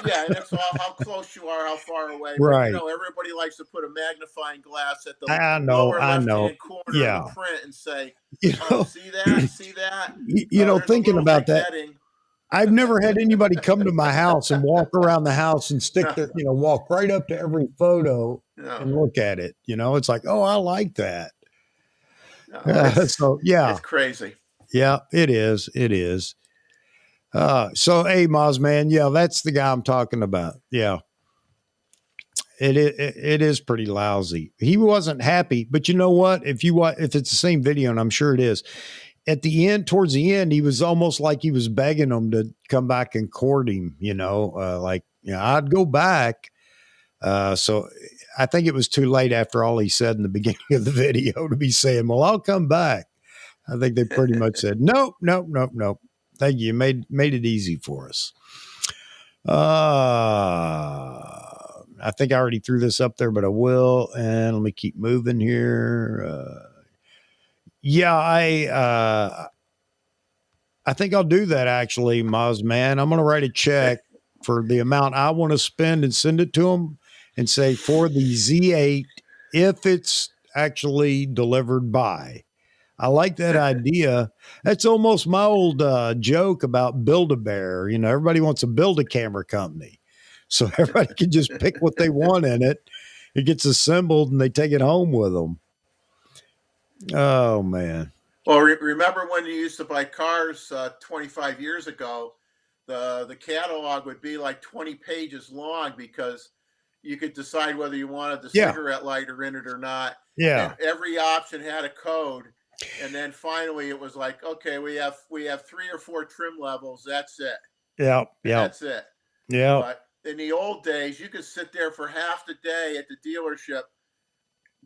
yeah, and it's all how close you are, how far away. Right. But, everybody likes to put a magnifying glass at the lower left-hand corner of the print and say, oh, see that? See that? Thinking about that, heading. I've never had anybody come to my house and walk around the house and stick their, walk right up to every photo and look at it. It's like, oh, I like that. No, it's crazy. Yeah, it is. It is. So, hey, Moz, man, that's the guy I'm talking about. Yeah. It is pretty lousy. He wasn't happy, but you know what? If it's the same video, and I'm sure it is, at the end, towards the end, he was almost like he was begging them to come back and court him, I'd go back. So I think it was too late after all he said in the beginning of the video to be saying, well, I'll come back. I think they pretty much said, nope. Thank you. Made it easy for us. I think I already threw this up there, but I will. And let me keep moving here. I think I'll do that actually, Moz, man. I'm going to write a check for the amount I want to spend and send it to them and say for the Z8, if it's actually delivered by. I like that idea. That's almost my old joke about Build-A-Bear. Everybody wants to build a camera company. So everybody can just pick what they want in it. It gets assembled and they take it home with them. Oh, man. Well, remember when you used to buy cars 25 years ago, the catalog would be like 20 pages long because you could decide whether you wanted the cigarette lighter in it or not. Yeah. And every option had a code. And then finally it was like, okay, we have 3 or 4 trim levels. That's it. Yeah. That's it. Yeah. But in the old days, you could sit there for half the day at the dealership,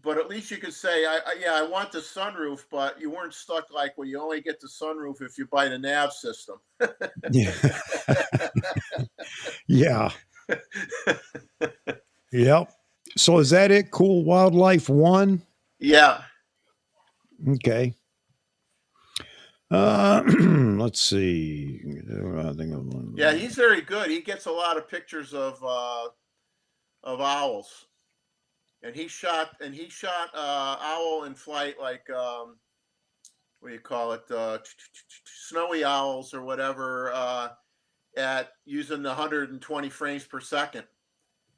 but at least you could say, I want the sunroof, but you weren't stuck like, well, you only get the sunroof if you buy the nav system. Yeah. Yep. So is that it? Cool Wildlife 1? Yeah. Okay. Let's see. Yeah, he's very good. He gets a lot of pictures of owls, and he shot owl in flight, like what do you call it, snowy owls or whatever, at using the 120 frames per second.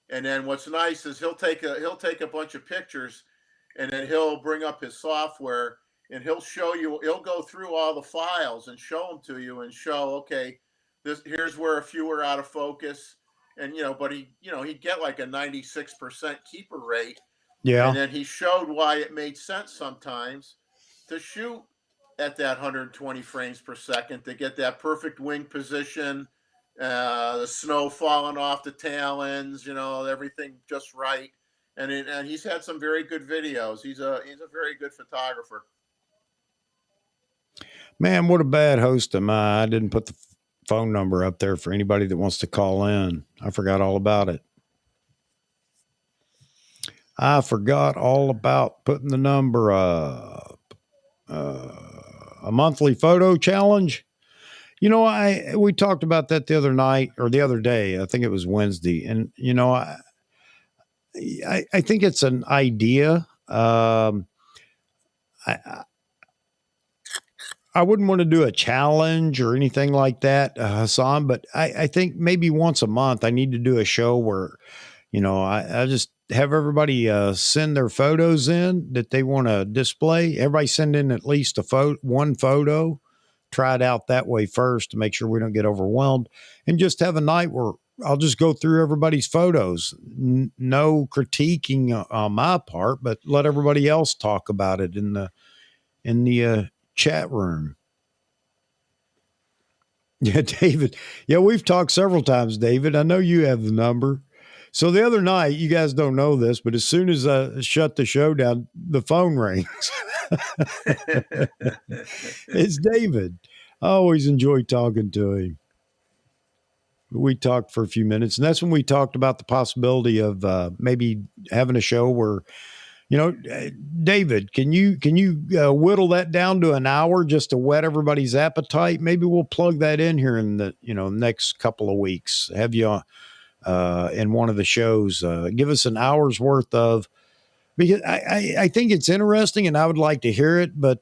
And then what's nice is he'll take a bunch of pictures, and then he'll bring up his software and he'll go through all the files and show them to you and show, okay, here's where a few are out of focus. And, but he'd get like a 96% keeper rate. Yeah. And then he showed why it made sense sometimes to shoot at that 120 frames per second to get that perfect wing position, the snow falling off the tail ends, everything just right. And he's had some very good videos. He's a very good photographer. Man, what a bad host am I. I didn't put the phone number up there for anybody that wants to call in. I forgot all about it. I forgot all about putting the number up. A monthly photo challenge. You know, we talked about that the other night or the other day. I think it was Wednesday, and you know, I think it's an idea. I I wouldn't want to do a challenge or anything like that, Hassan, but I think maybe once a month I need to do a show where, you know, I just have everybody send their photos in that they want to display. Everybody send in at least one photo. Try it out that way first to make sure we don't get overwhelmed, and just have a night where I'll just go through everybody's photos. No critiquing on my part, but let everybody else talk about it in the chat room. Yeah, David. Yeah, we've talked several times, David. I know you have the number. So the other night, you guys don't know this, but as soon as I shut the show down, the phone rings. It's David. I always enjoy talking to him. We talked for a few minutes, and that's when we talked about the possibility of maybe having a show where, you know, David, can you whittle that down to an hour just to whet everybody's appetite? Maybe we'll plug that in here in the next couple of weeks. Have you in one of the shows? Give us an hour's worth of, because I think it's interesting and I would like to hear it, but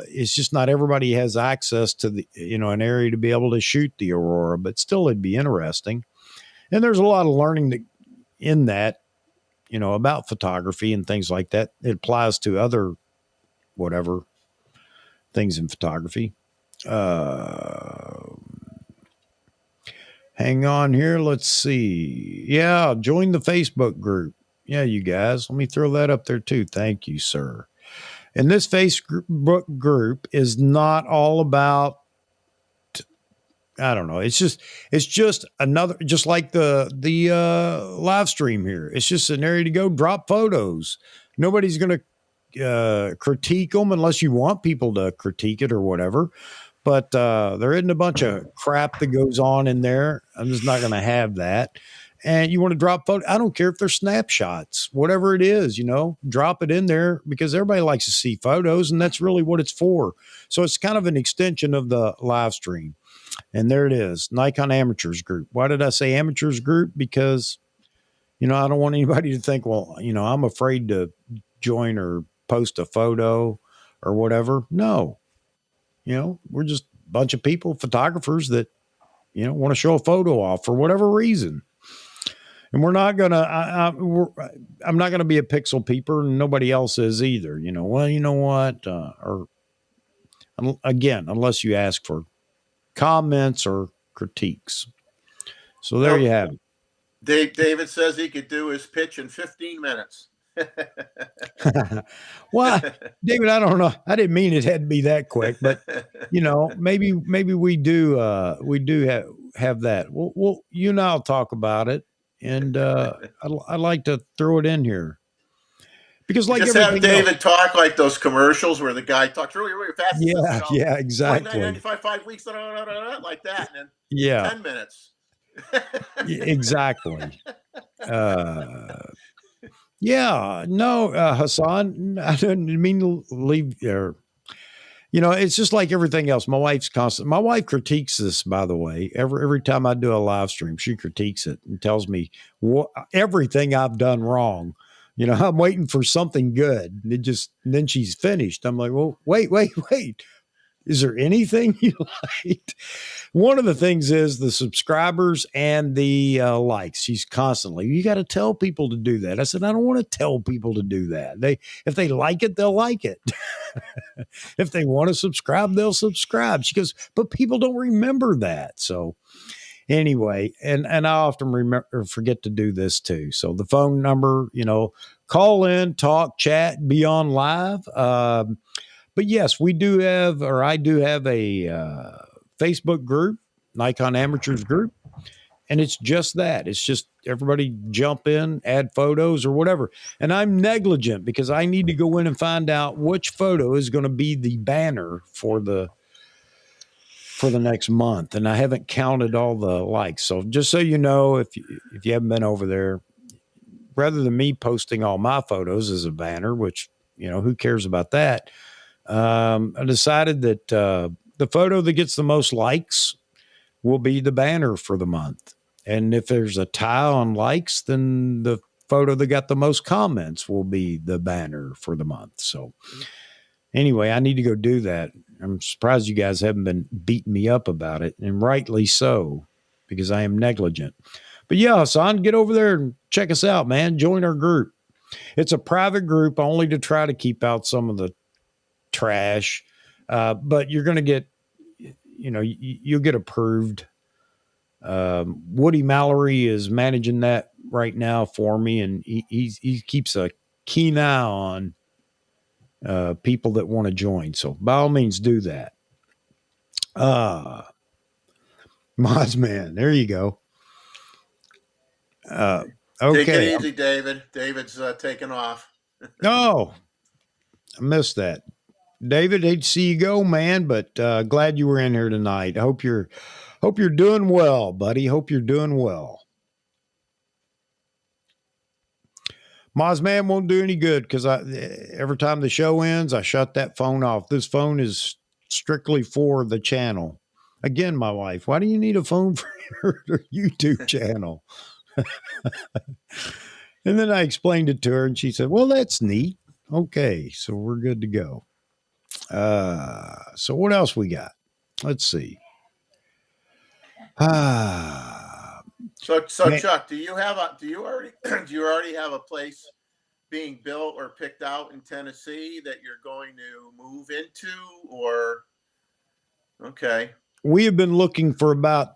it's just not everybody has access to the an area to be able to shoot the aurora. But still, it'd be interesting, and there's a lot of learning in that, about photography and things like that. It applies to other whatever things in photography. Hang on here. Let's see. Yeah, join the Facebook group. Yeah, you guys. Let me throw that up there too. Thank you, sir. And this Facebook group is not all about, I don't know. It's just another, just like the live stream here. It's just an area to go drop photos. Nobody's going to critique them unless you want people to critique it or whatever. But there isn't a bunch of crap that goes on in there. I'm just not going to have that. And you want to drop photos, I don't care if they're snapshots, whatever it is, drop it in there because everybody likes to see photos, and that's really what it's for. So it's kind of an extension of the live stream. And there it is, Nikon Amateurs Group. Why did I say Amateurs Group? Because, I don't want anybody to think, well, I'm afraid to join or post a photo or whatever. No, we're just a bunch of people, photographers that, want to show a photo off for whatever reason. And we're not going to, I'm not going to be a pixel peeper, and nobody else is either. Well, you know what? Or again, unless you ask for comments or critiques. So there you have it. David says he could do his pitch in 15 minutes. Well, David, I don't know. I didn't mean it had to be that quick, but maybe we do have that. We'll you and I'll talk about it, and I'd like to throw it in here because, like, just have David talk like those commercials where the guy talks really, really fast. Yeah, yeah, exactly. 95 weeks, like that, and then 10 minutes. Exactly. Yeah, no, Hassan, I didn't mean to leave there. It's just like everything else. My wife critiques this, by the way. Every time I do a live stream, she critiques it and tells me everything I've done wrong. I'm waiting for something good. And then she's finished. I'm like, well, wait. Is there anything you liked? One of the things is the subscribers and the likes. She's constantly, you got to tell people to do that. I said, I don't want to tell people to do that. If they like it, they'll like it. If they want to subscribe, they'll subscribe. She goes, but people don't remember that. So anyway, and I often forget to do this too. So the phone number, call in, talk, chat, be on live. But yes, I do have a Facebook group, Nikon Amateurs Group, and it's just that. It's just everybody jump in, add photos or whatever. And I'm negligent because I need to go in and find out which photo is going to be the banner for the next month, and I haven't counted all the likes. So just so you know, if you haven't been over there, rather than me posting all my photos as a banner, which, who cares about that? I decided that the photo that gets the most likes will be the banner for the month. And if there's a tie on likes, then the photo that got the most comments will be the banner for the month. So anyway, I need to go do that. I'm surprised you guys haven't been beating me up about it, and rightly so, because I am negligent. But yeah, son, get over there and check us out, man. Join our group. It's a private group only to try to keep out some of the trash. But you're going to get, you'll get approved. Woody Mallory is managing that right now for me, and he keeps a keen eye on people that want to join. So by all means, do that. Mods man, there you go. Okay. Take it easy, David. David's taking off. Oh, I missed that. David, hate to see you go, man, but glad you were in here tonight. Hope you're doing well, buddy. Hope you're doing well. Mozman won't do any good because every time the show ends, I shut that phone off. This phone is strictly for the channel. Again, my wife, why do you need a phone for your YouTube channel? And then I explained it to her, and she said, well, that's neat. Okay, so we're good to go. So what else we got? Let's see. So Chuck, do you already have a place being built or picked out in Tennessee that you're going to move into, or? Okay. We have been looking for about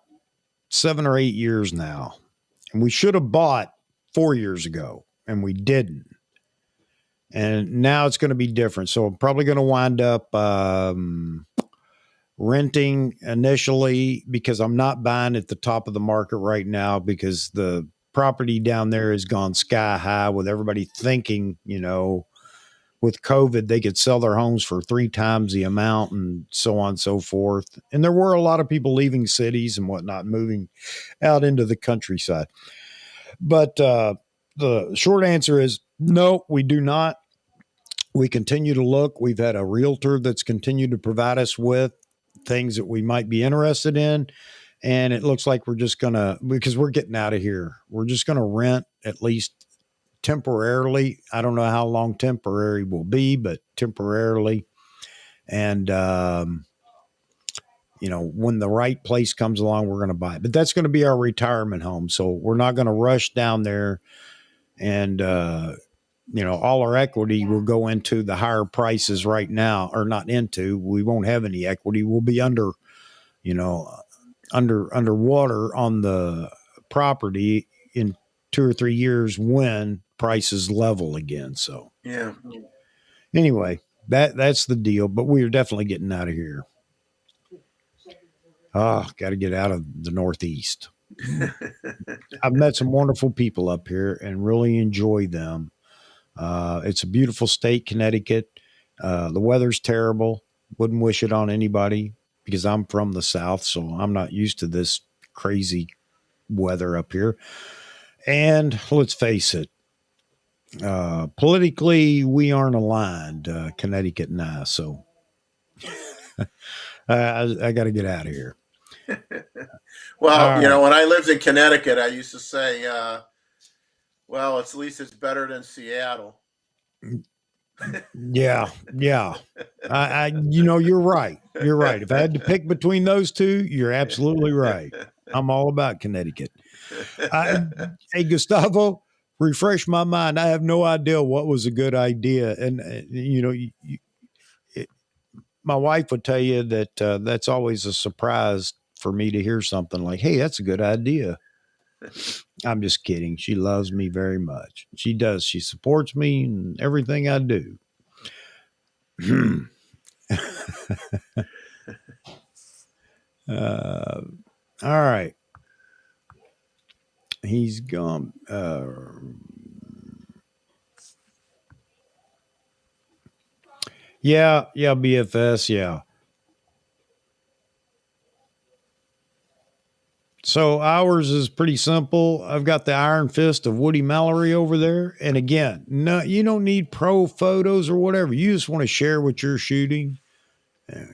7 or 8 years now, and we should have bought 4 years ago, and we didn't. And now it's going to be different. So I'm probably going to wind up renting initially, because I'm not buying at the top of the market right now, because the property down there has gone sky high with everybody thinking, with COVID, they could sell their homes for 3 times the amount and so on and so forth. And there were a lot of people leaving cities and whatnot, moving out into the countryside. But the short answer is no, we do not. We continue to look. We've had a realtor that's continued to provide us with things that we might be interested in. And it looks like we're just going to, because we're getting out of here, we're just going to rent, at least temporarily. I don't know how long temporary will be, but temporarily. And, when the right place comes along, we're going to buy it. But that's going to be our retirement home. So we're not going to rush down there, and, all our equity will go into the higher prices right now, or not into. We won't have any equity. We'll be underwater on the property in 2 or 3 years when prices level again. So yeah. Anyway, that's the deal. But we are definitely getting out of here. Got to get out of the Northeast. I've met some wonderful people up here and really enjoy them. It's a beautiful state, Connecticut. The weather's terrible. Wouldn't wish it on anybody, because I'm from the South, so I'm not used to this crazy weather up here. And let's face it, politically, we aren't aligned, Connecticut and I. So I got to get out of here. Well, when I lived in Connecticut, I used to say, well, at least it's better than Seattle. Yeah. You're right. You're right. If I had to pick between those two, you're absolutely right. I'm all about Connecticut. Hey, Gustavo, refresh my mind. I have no idea what was a good idea. And, my wife would tell you that that's always a surprise for me to hear something like, hey, that's a good idea. I'm just kidding. She loves me very much. She does. She supports me in everything I do. All right. He's gone. Yeah, BFS. Yeah. So ours is pretty simple. I've got the iron fist of Woody Mallory over there. And again, no, you don't need pro photos or whatever. You just want to share what you're shooting.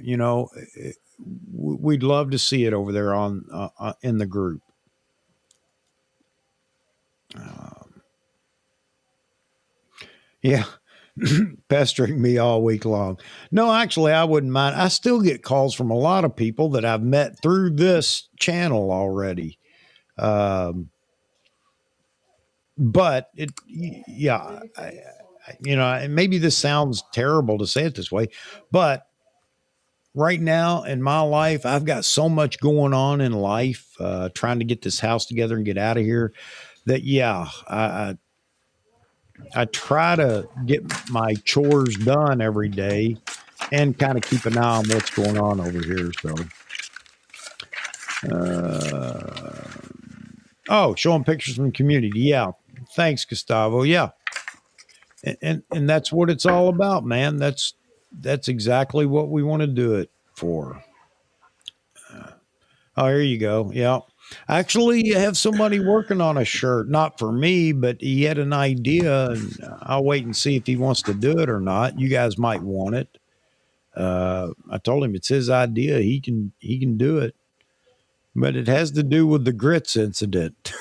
You know, we'd love to see it over there on in the group. Yeah, pestering me all week long. No, actually, I wouldn't mind. I still get calls from a lot of people that I've met through this channel already. Um, but yeah, you know, and maybe this sounds terrible to say it this way, but right now in my life, I've got so much going on in life, trying to get this house together and get out of here that, yeah, I try to get my chores done every day and kind of keep an eye on what's going on over here. So, oh, showing pictures from the community. Yeah. Thanks, Gustavo. Yeah. And that's what it's all about, man. That's exactly what we want to do it for. Oh, here you go. Yeah. Actually, you have somebody working on a shirt, not for me, but he had an idea, and I'll wait and see if he wants to do it or not. You guys might want it. I told him it's his idea. He can do it, but it has to do with the grits incident.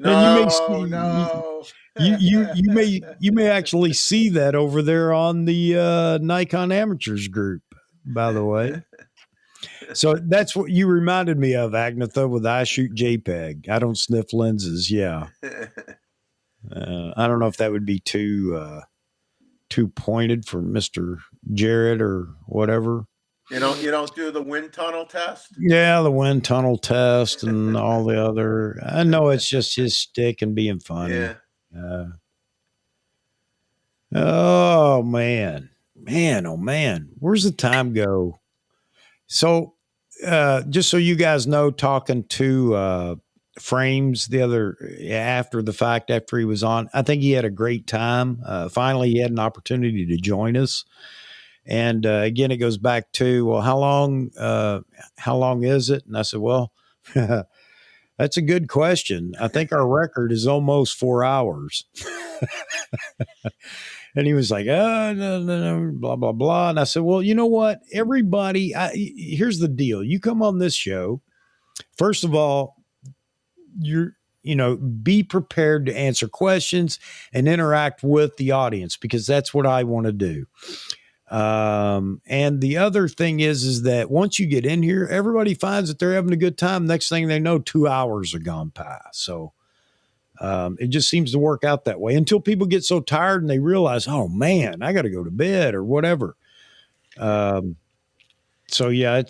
And you may No, see, no. you may actually see that over there on the Nikon Amateurs group, by the way. So that's what you reminded me of, Agnetha, with I shoot JPEG. I don't sniff lenses. Yeah. I don't know if that would be too pointed for Mr. Jared or whatever. You don't do the wind tunnel test? Yeah, the wind tunnel test and all the other. I know it's just his stick and being funny. Yeah. Oh man, oh man, where's the time go? So, just so you guys know, talking to Frames the other after the fact, after he was on, I think he had a great time. Finally, he had an opportunity to join us. And again, it goes back to, well, how long is it? And I said, well, that's a good question. I think our record is almost 4 hours. And he was like, oh, no, blah, blah, blah. And I said, well, you know what? Everybody, here's the deal. You come on this show, first of all, be prepared to answer questions and interact with the audience, because that's what I want to do. And the other thing is that once you get in here, everybody finds that they're having a good time. Next thing they know, 2 hours are gone past. So, it just seems to work out that way until people get so tired and they realize, oh man, I got to go to bed or whatever. So yeah,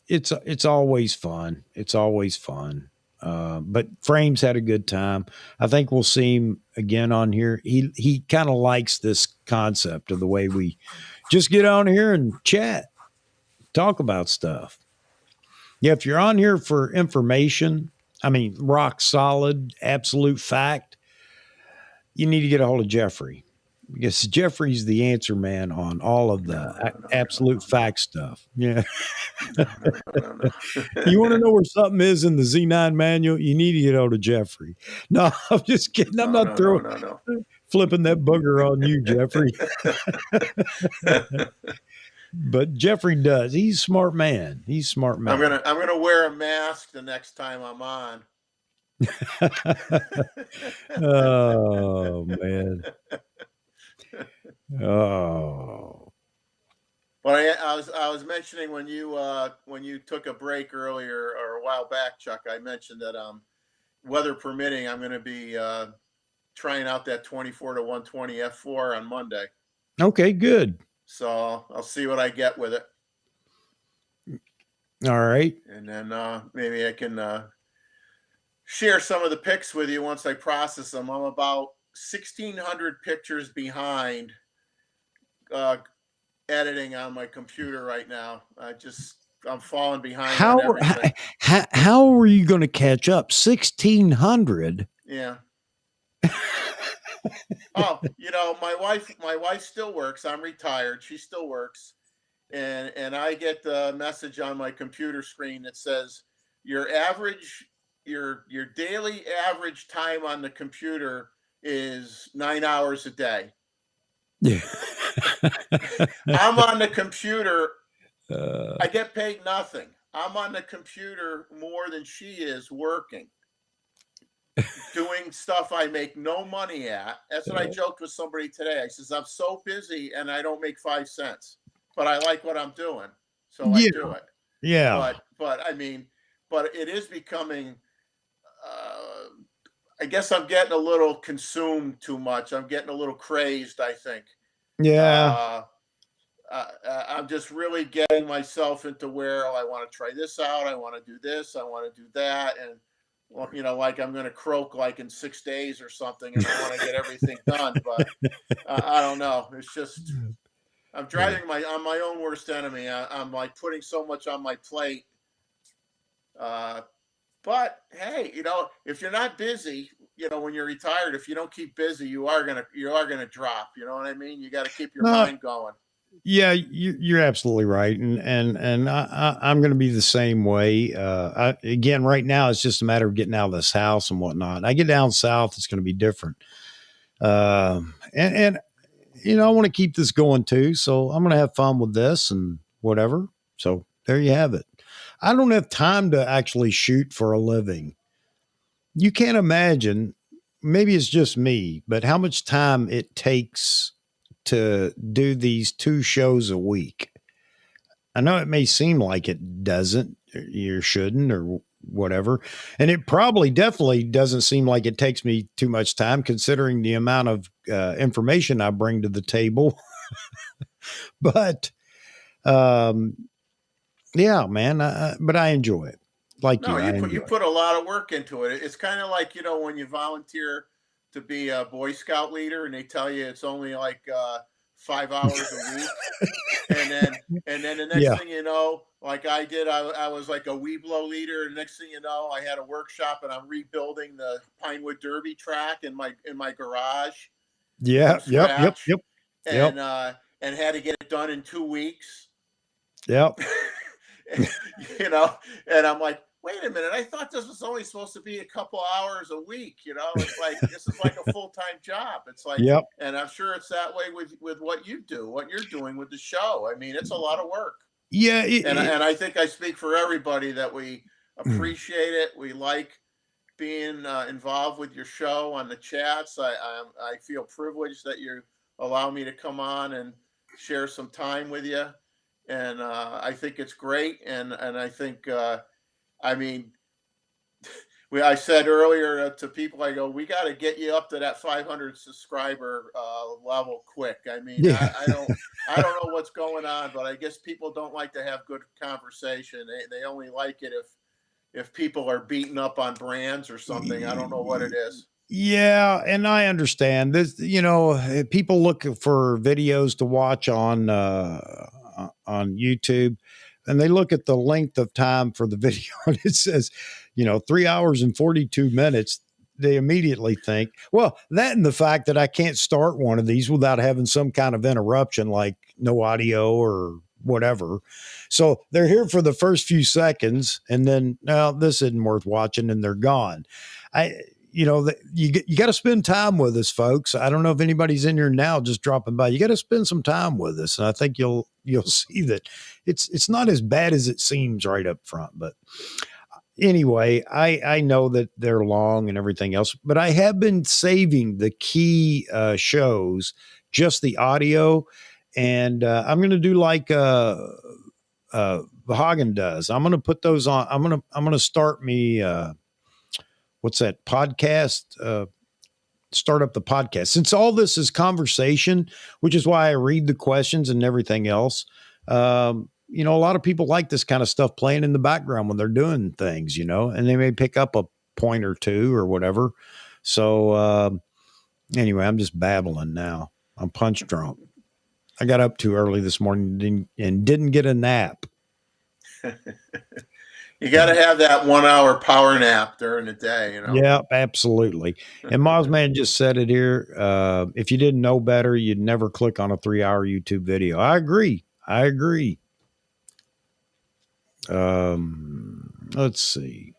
it's always fun. It's always fun. But Frames had a good time. I think we'll see him again on here. He kind of likes this concept of the way we just get on here and chat, talk about stuff. Yeah, if you're on here for information, I mean, rock solid, absolute fact, you need to get a hold of Jeffrey, because Jeffrey's the answer man on all of the absolute fact stuff. Yeah. You want to know where something is in the Z9 manual? You need to get hold of Jeffrey. No, I'm just kidding. I'm not flipping that booger on you, Jeffrey. But Jeffrey does. He's a smart man. He's a smart man. I'm gonna wear a mask the next time I'm on. Oh man. Oh. But I was mentioning when you took a break earlier or a while back, Chuck, I mentioned that weather permitting, I'm going to be trying out that 24 to 120 f4 on Monday. Okay, good. So I'll see what I get with it. All right. And then maybe I can share some of the pics with you once I process them. I'm about 1,600 pictures behind editing on my computer right now. I'm falling behind on everything. How are you going to catch up? 1,600? Yeah. Oh, my wife still works. I'm retired. She still works. and I get the message on my computer screen that says your average your daily average time on the computer is 9 hours a day. Yeah. I'm on the computer. Uh, I get paid nothing. I'm on the computer more than she is working, doing stuff I make no money at. That's what I joked with somebody today. I says, I'm so busy and I don't make 5 cents, but I like what I'm doing. So I yeah. do it. Yeah. But I mean, but it is becoming, I guess I'm getting a little consumed too much. I'm getting a little crazed, I think. Yeah. Uh, I'm just really getting myself into where, oh, I want to try this out. I want to do this. I want to do that. And, well, like I'm going to croak like in 6 days or something, and I want to get everything done. But I don't know. It's just, I'm Yeah. I'm my own worst enemy. I'm like putting so much on my plate. Uh, but hey, if you're not busy, when you're retired, if you don't keep busy, you are gonna drop. You know what I mean? You got to keep your No, mind going. yeah, you're absolutely right, and I'm going to be the same way. Again, right now it's just a matter of getting out of this house and whatnot. I get down south, it's going to be different. And I want to keep this going too, so I'm going to have fun with this and whatever. So there you have it. I don't have time to actually shoot for a living. You can't imagine. Maybe it's just me, but how much time it takes to do these 2 shows a week. I know it may seem like it doesn't, you shouldn't, or whatever. And it probably definitely doesn't seem like it takes me too much time considering the amount of information I bring to the table. But um, yeah, man, but I enjoy it. Like No, you, I you enjoy it. put a lot of work into it. It's kind of like when you volunteer to be a Boy Scout leader, and they tell you it's only like 5 hours a week, and then the next Yeah. thing you know, like I did, I was like a Weeblo leader, and next thing you know, I had a workshop, and I'm rebuilding the Pinewood Derby track in my garage from Yeah. Yep. Yep. scratch, Yep. Yep. and had to get it done in 2 weeks. Yep. you know, and I'm like, wait a minute, I thought this was only supposed to be a couple hours a week. It's like this is like a full-time job. It's like, Yep. and I'm sure it's that way with what you do, what you're doing with the show. I mean, it's a lot of work, Yeah. and I think I speak for everybody that we appreciate it. We like being involved with your show on the chats. I feel privileged that you allow me to come on and share some time with you, and I think it's great. And I think I mean, I said earlier to people, I go, we got to get you up to that 500 subscriber level quick. I mean, Yeah. I don't know what's going on, but I guess people don't like to have good conversation. They only like it if people are beating up on brands or something. I don't know what it is. Yeah, and I understand this. People look for videos to watch on YouTube, and they look at the length of time for the video, and it says, 3 hours and 42 minutes. They immediately think, well, that and the fact that I can't start one of these without having some kind of interruption, like no audio or whatever. So they're here for the first few seconds, and then, no, this isn't worth watching, and they're gone. I you got to spend time with us, folks. I don't know if anybody's in here now just dropping by. You got to spend some time with us, and I think you'll see that it's not as bad as it seems right up front. But anyway, I know that they're long and everything else, but I have been saving the key shows, just the audio, and I'm going to do like Hagen does. I'm going to put those on. I'm going to start me. What's that podcast? Start up the podcast. Since all this is conversation, which is why I read the questions and everything else. A lot of people like this kind of stuff playing in the background when they're doing things, and they may pick up a point or two or whatever. So anyway, I'm just babbling now. I'm punch drunk. I got up too early this morning and didn't get a nap. You got to have that 1 hour power nap during the day. Yeah, absolutely. And Mozman just said it here. If you didn't know better, you'd never click on a 3-hour YouTube video. I agree. I agree. Let's see.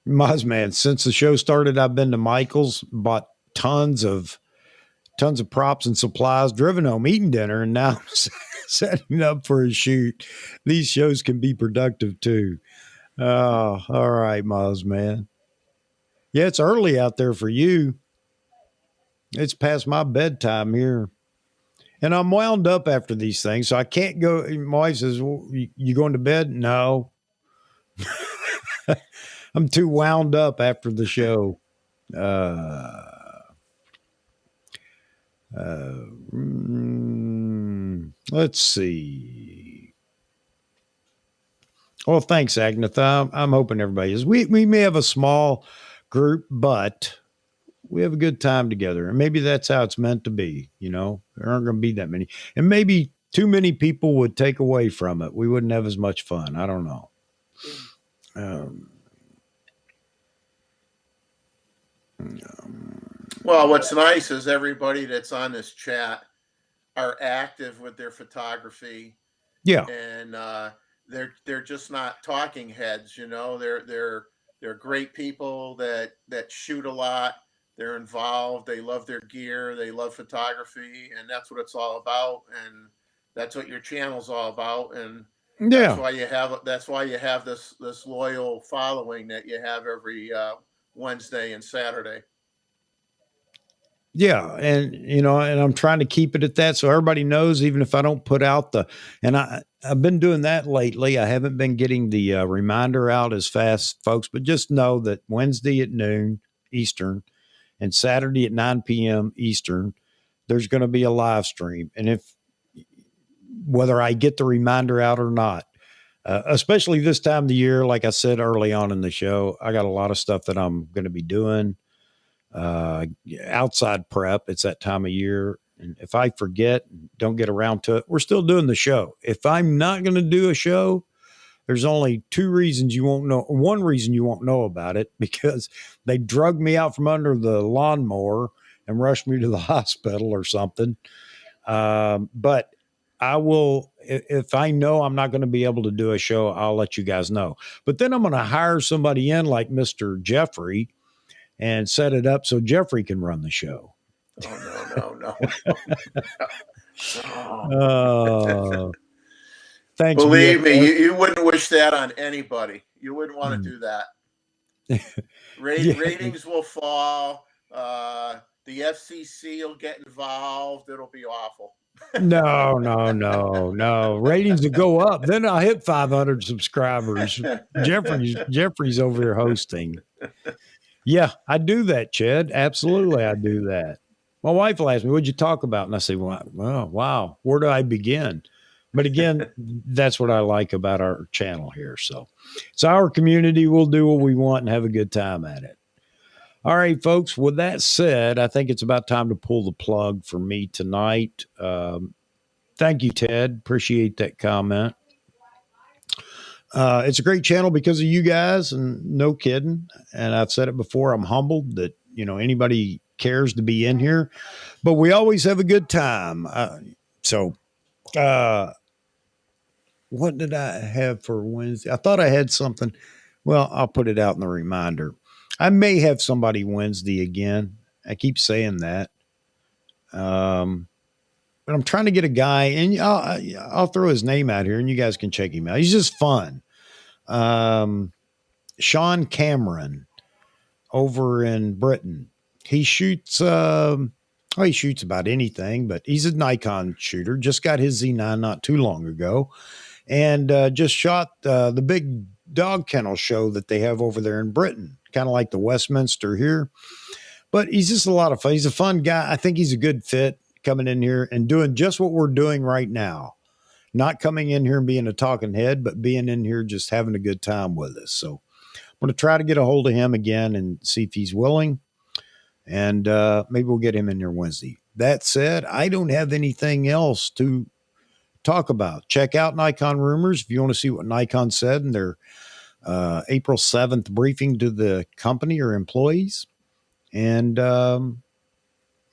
Mozman, since the show started, I've been to Michael's, bought tons of props and supplies, driven home, eating dinner, and now setting up for a shoot. These shows can be productive too. Oh, all right, Mozman. Yeah, it's early out there for you. It's past my bedtime here. And I'm wound up after these things, so I can't go. My wife says, well, you going to bed? No. I'm too wound up after the show. Uh, let's see. Well, thanks, Agnetha. I'm hoping everybody is. We may have a small group, but we have a good time together. And maybe that's how it's meant to be. You know, there aren't going to be that many. And maybe too many people would take away from it. We wouldn't have as much fun. I don't know. Well, what's nice is everybody that's on this chat are active with their photography. Yeah. And they're just not talking heads, you know. They're great people that shoot a lot. They're involved. They love their gear. They love photography, and that's what it's all about. And that's what your channel's all about. And that's why you have this loyal following that you have every Wednesday and Saturday. Yeah. And, you know, and I'm trying to keep it at that. So everybody knows, even if I don't put out and I've been doing that lately. I haven't been getting the reminder out as fast, folks, but just know that Wednesday at noon Eastern and Saturday at 9 p.m. Eastern, there's going to be a live stream. And whether I get the reminder out or not, especially this time of the year, like I said early on in the show, I got a lot of stuff that I'm going to be doing. Outside prep. It's that time of year. And if I forget, don't get around to it, we're still doing the show. If I'm not going to do a show, there's only two reasons you won't know. One reason you won't know about it, because they drug me out from under the lawnmower and rushed me to the hospital or something. But I will, if I know I'm not going to be able to do a show, I'll let you guys know. But then I'm going to hire somebody in like Mr. Jeffrey and set it up so Jeffrey can run the show. Oh, no. Thanks. Believe me, you wouldn't wish that on anybody. You wouldn't want to do that. Ratings will fall. The FCC will get involved. It'll be awful. No. Ratings will go up. Then I'll hit 500 subscribers. Jeffrey's over here hosting. Yeah, I do that, Chad. Absolutely, I do that. My wife will ask me, what'd you talk about? And I say, well, wow, where do I begin? But again, that's what I like about our channel here. So it's our community. We'll do what we want and have a good time at it. All right, folks, with that said, I think it's about time to pull the plug for me tonight. Thank you, Ted. Appreciate that comment. It's a great channel because of you guys, and no kidding. And I've said it before, I'm humbled that, you know, anybody cares to be in here, but we always have a good time. What did I have for Wednesday? I thought I had something. Well, I'll put it out in the reminder. I may have somebody Wednesday again. I keep saying that. But I'm trying to get a guy, and I'll throw his name out here and you guys can check him out. He's just fun. Sean Cameron over in Britain. He shoots, he shoots about anything, but he's a Nikon shooter. Just got his Z9 not too long ago, and just shot the big dog kennel show that they have over there in Britain, kind of like the Westminster here. But he's just a lot of fun. He's a fun guy. I think he's a good fit coming in here and doing just what we're doing right now. Not coming in here and being a talking head, but being in here just having a good time with us. So I'm going to try to get a hold of him again and see if he's willing. And maybe we'll get him in there Wednesday. That said, I don't have anything else to talk about. Check out Nikon Rumors if you want to see what Nikon said in their April 7th briefing to the company or employees. And all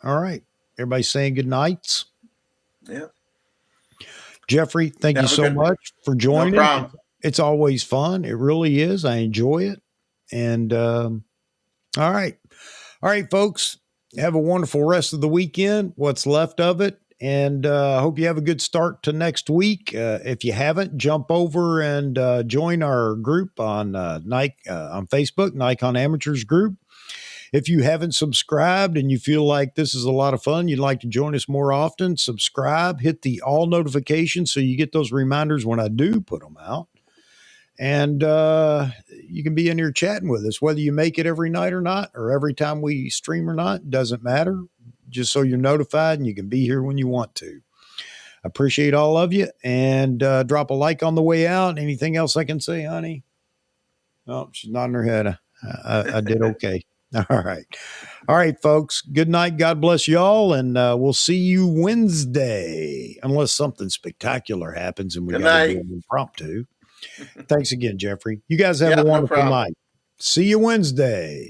right, everybody saying good nights. Yeah. Jeffrey, thank you Have a so good, much for no joining. problem. It's always fun. It really is. I enjoy it. And all right. All right, folks. Have a wonderful rest of the weekend, what's left of it. And I hope you have a good start to next week. If you haven't, jump over and join our group on on Facebook, Nikon Amateurs Group. If you haven't subscribed and you feel like this is a lot of fun, you'd like to join us more often, subscribe, hit the all notifications so you get those reminders when I do put them out. And you can be in here chatting with us, whether you make it every night or not, or every time we stream or not, doesn't matter. Just so you're notified and you can be here when you want to. I appreciate all of you, and drop a like on the way out. Anything else I can say, honey? Oh, she's nodding her head. I did okay. All right. All right, folks. Good night. God bless y'all. And we'll see you Wednesday, unless something spectacular happens and we Good got to do night. an impromptu. Thanks again, Jeffrey. You guys have Yeah, a no wonderful problem. night. See you Wednesday.